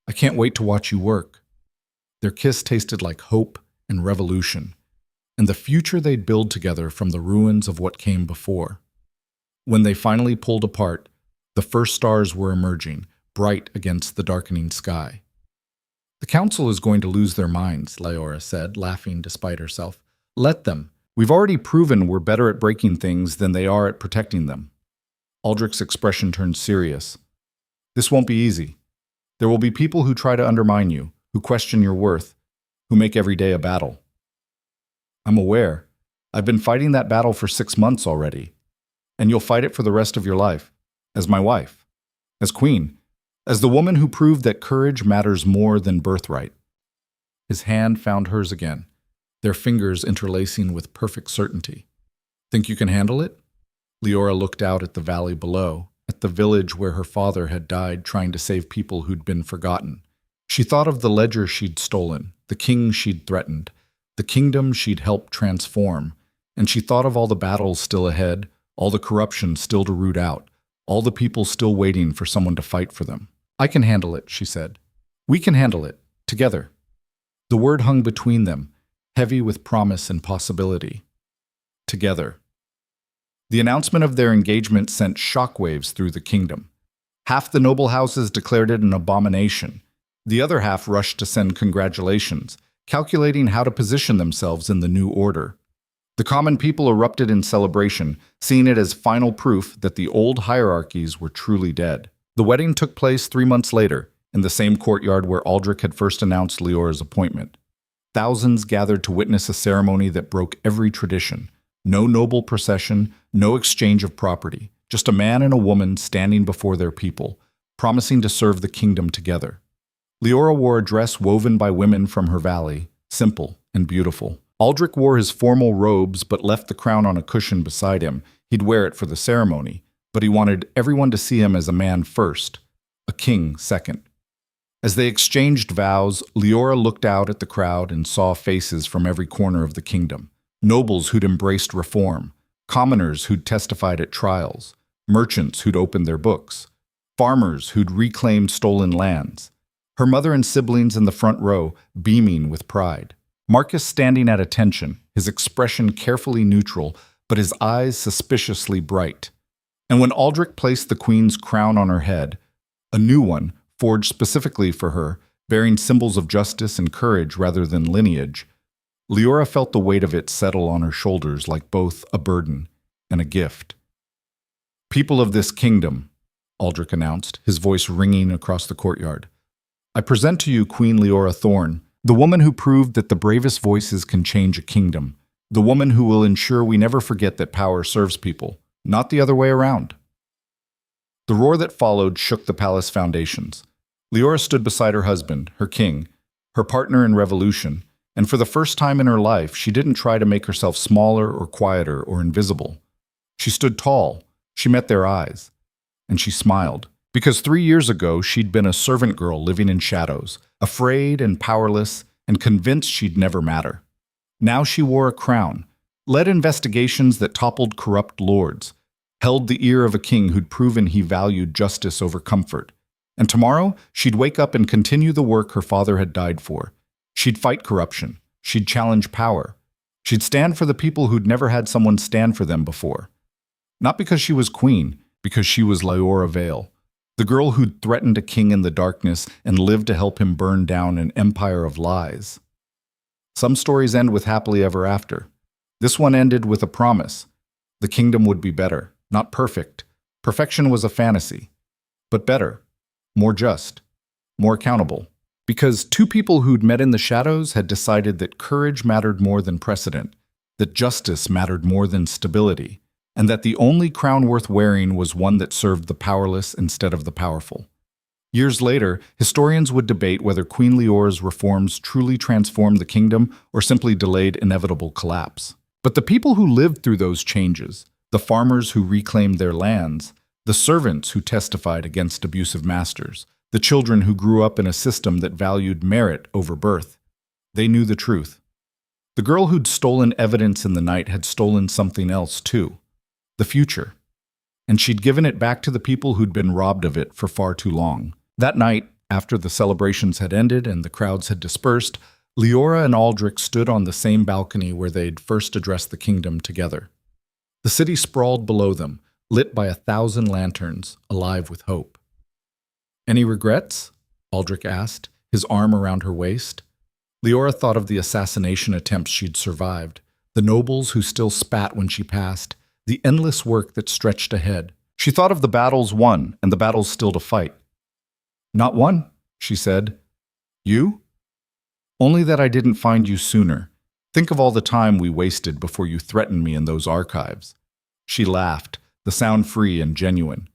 I can't wait to watch you work. Their kiss tasted like hope and revolution, and the future they'd build together from the ruins of what came before. When they finally pulled apart, the first stars were emerging, bright against the darkening sky. The council is going to lose their minds, Leora said, laughing despite herself. Let them. We've already proven we're better at breaking things than they are at protecting them. Aldrich's expression turned serious. This won't be easy. There will be people who try to undermine you, who question your worth, who make every day a battle. I'm aware. I've been fighting that battle for 6 months already, and you'll fight it for the rest of your life, as my wife, as queen, as the woman who proved that courage matters more than birthright. His hand found hers again, their fingers interlacing with perfect certainty. Think you can handle it? Leora looked out at the valley below, at the village where her father had died trying to save people who'd been forgotten. She thought of the ledger she'd stolen, the king she'd threatened, the kingdom she'd helped transform, and she thought of all the battles still ahead, all the corruption still to root out, all the people still waiting for someone to fight for them. I can handle it, she said. We can handle it, together. The word hung between them, heavy with promise and possibility. Together. The announcement of their engagement sent shockwaves through the kingdom. Half the noble houses declared it an abomination. The other half rushed to send congratulations, calculating how to position themselves in the new order. The common people erupted in celebration, seeing it as final proof that the old hierarchies were truly dead. The wedding took place 3 months later, in the same courtyard where Aldrich had first announced Leora's appointment. Thousands gathered to witness a ceremony that broke every tradition. No noble procession, no exchange of property, just a man and a woman standing before their people, promising to serve the kingdom together. Leora wore a dress woven by women from her valley, simple and beautiful. Aldrich wore his formal robes but left the crown on a cushion beside him. He'd wear it for the ceremony, but he wanted everyone to see him as a man first, a king second. As they exchanged vows, Leora looked out at the crowd and saw faces from every corner of the kingdom. Nobles who'd embraced reform, commoners who'd testified at trials, merchants who'd opened their books, farmers who'd reclaimed stolen lands. Her mother and siblings in the front row, beaming with pride. Marcus standing at attention, his expression carefully neutral, but his eyes suspiciously bright. And when Aldrich placed the queen's crown on her head, a new one, forged specifically for her, bearing symbols of justice and courage rather than lineage, Leora felt the weight of it settle on her shoulders like both a burden and a gift. People of this kingdom, Aldrich announced, his voice ringing across the courtyard. I present to you Queen Leora Thorne, the woman who proved that the bravest voices can change a kingdom, the woman who will ensure we never forget that power serves people, not the other way around. The roar that followed shook the palace foundations. Leora stood beside her husband, her king, her partner in revolution, and for the first time in her life, she didn't try to make herself smaller or quieter or invisible. She stood tall, she met their eyes, and she smiled. Because 3 years ago, she'd been a servant girl living in shadows, afraid and powerless, and convinced she'd never matter. Now she wore a crown, led investigations that toppled corrupt lords, held the ear of a king who'd proven he valued justice over comfort. And tomorrow, she'd wake up and continue the work her father had died for. She'd fight corruption. She'd challenge power. She'd stand for the people who'd never had someone stand for them before. Not because she was queen, because she was Leora Vale, the girl who'd threatened a king in the darkness and lived to help him burn down an empire of lies. Some stories end with happily ever after. This one ended with a promise. The kingdom would be better, not perfect. Perfection was a fantasy. But better, more just, more accountable. Because two people who'd met in the shadows had decided that courage mattered more than precedent, that justice mattered more than stability, and that the only crown worth wearing was one that served the powerless instead of the powerful. Years later, historians would debate whether Queen Leora's reforms truly transformed the kingdom or simply delayed inevitable collapse. But the people who lived through those changes, the farmers who reclaimed their lands, the servants who testified against abusive masters, the children who grew up in a system that valued merit over birth, they knew the truth. The girl who'd stolen evidence in the night had stolen something else too, the future. And she'd given it back to the people who'd been robbed of it for far too long. That night, after the celebrations had ended and the crowds had dispersed, Leora and Aldrich stood on the same balcony where they'd first addressed the kingdom together. The city sprawled below them, lit by 1,000 lanterns, alive with hope. "Any regrets?" Aldrich asked, his arm around her waist. Leora thought of the assassination attempts she'd survived, the nobles who still spat when she passed, the endless work that stretched ahead. She thought of the battles won and the battles still to fight. "Not one," she said. "You? Only that I didn't find you sooner. Think of all the time we wasted before you threatened me in those archives." She laughed, the sound free and genuine.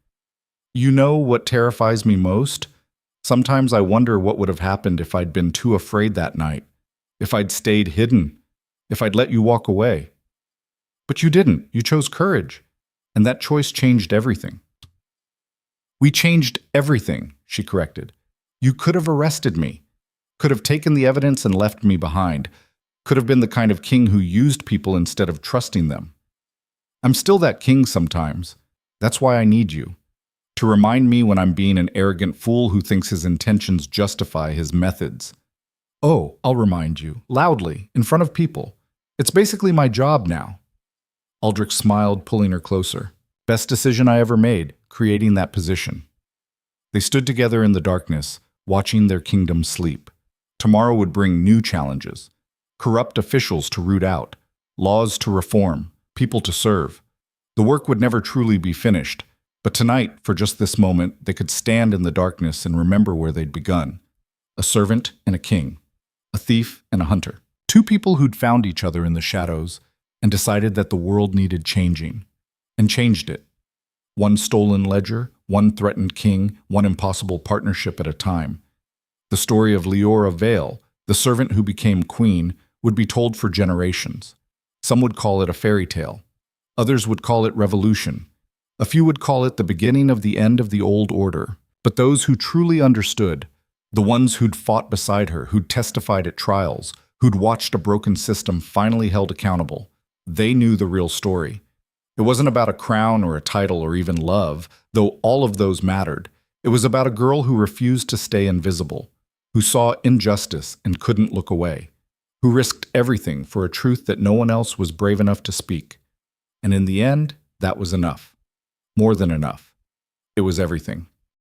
"You know what terrifies me most? Sometimes I wonder what would have happened if I'd been too afraid that night, if I'd stayed hidden, if I'd let you walk away. But you didn't. You chose courage, and that choice changed everything." "We changed everything," she corrected. "You could have arrested me, could have taken the evidence and left me behind, could have been the kind of king who used people instead of trusting them. I'm still that king sometimes. That's why I need you, to remind me when I'm being an arrogant fool who thinks his intentions justify his methods." "Oh, I'll remind you, loudly, in front of people. It's basically my job now." Aldrich smiled, pulling her closer. "Best decision I ever made, creating that position." They stood together in the darkness, watching their kingdom sleep. Tomorrow would bring new challenges. Corrupt officials to root out, laws to reform, people to serve. The work would never truly be finished, but tonight, for just this moment, they could stand in the darkness and remember where they'd begun. A servant and a king. A thief and a hunter. Two people who'd found each other in the shadows and decided that the world needed changing. And changed it. One stolen ledger, one threatened king, one impossible partnership at a time. The story of Leora Vale, the servant who became queen, would be told for generations. Some would call it a fairy tale. Others would call it revolution. A few would call it the beginning of the end of the old order. But those who truly understood, the ones who'd fought beside her, who'd testified at trials, who'd watched a broken system finally held accountable, they knew the real story. It wasn't about a crown or a title or even love, though all of those mattered. It was about a girl who refused to stay invisible, who saw injustice and couldn't look away, who risked everything for a truth that no one else was brave enough to speak. And in the end, that was enough. More than enough. It was everything.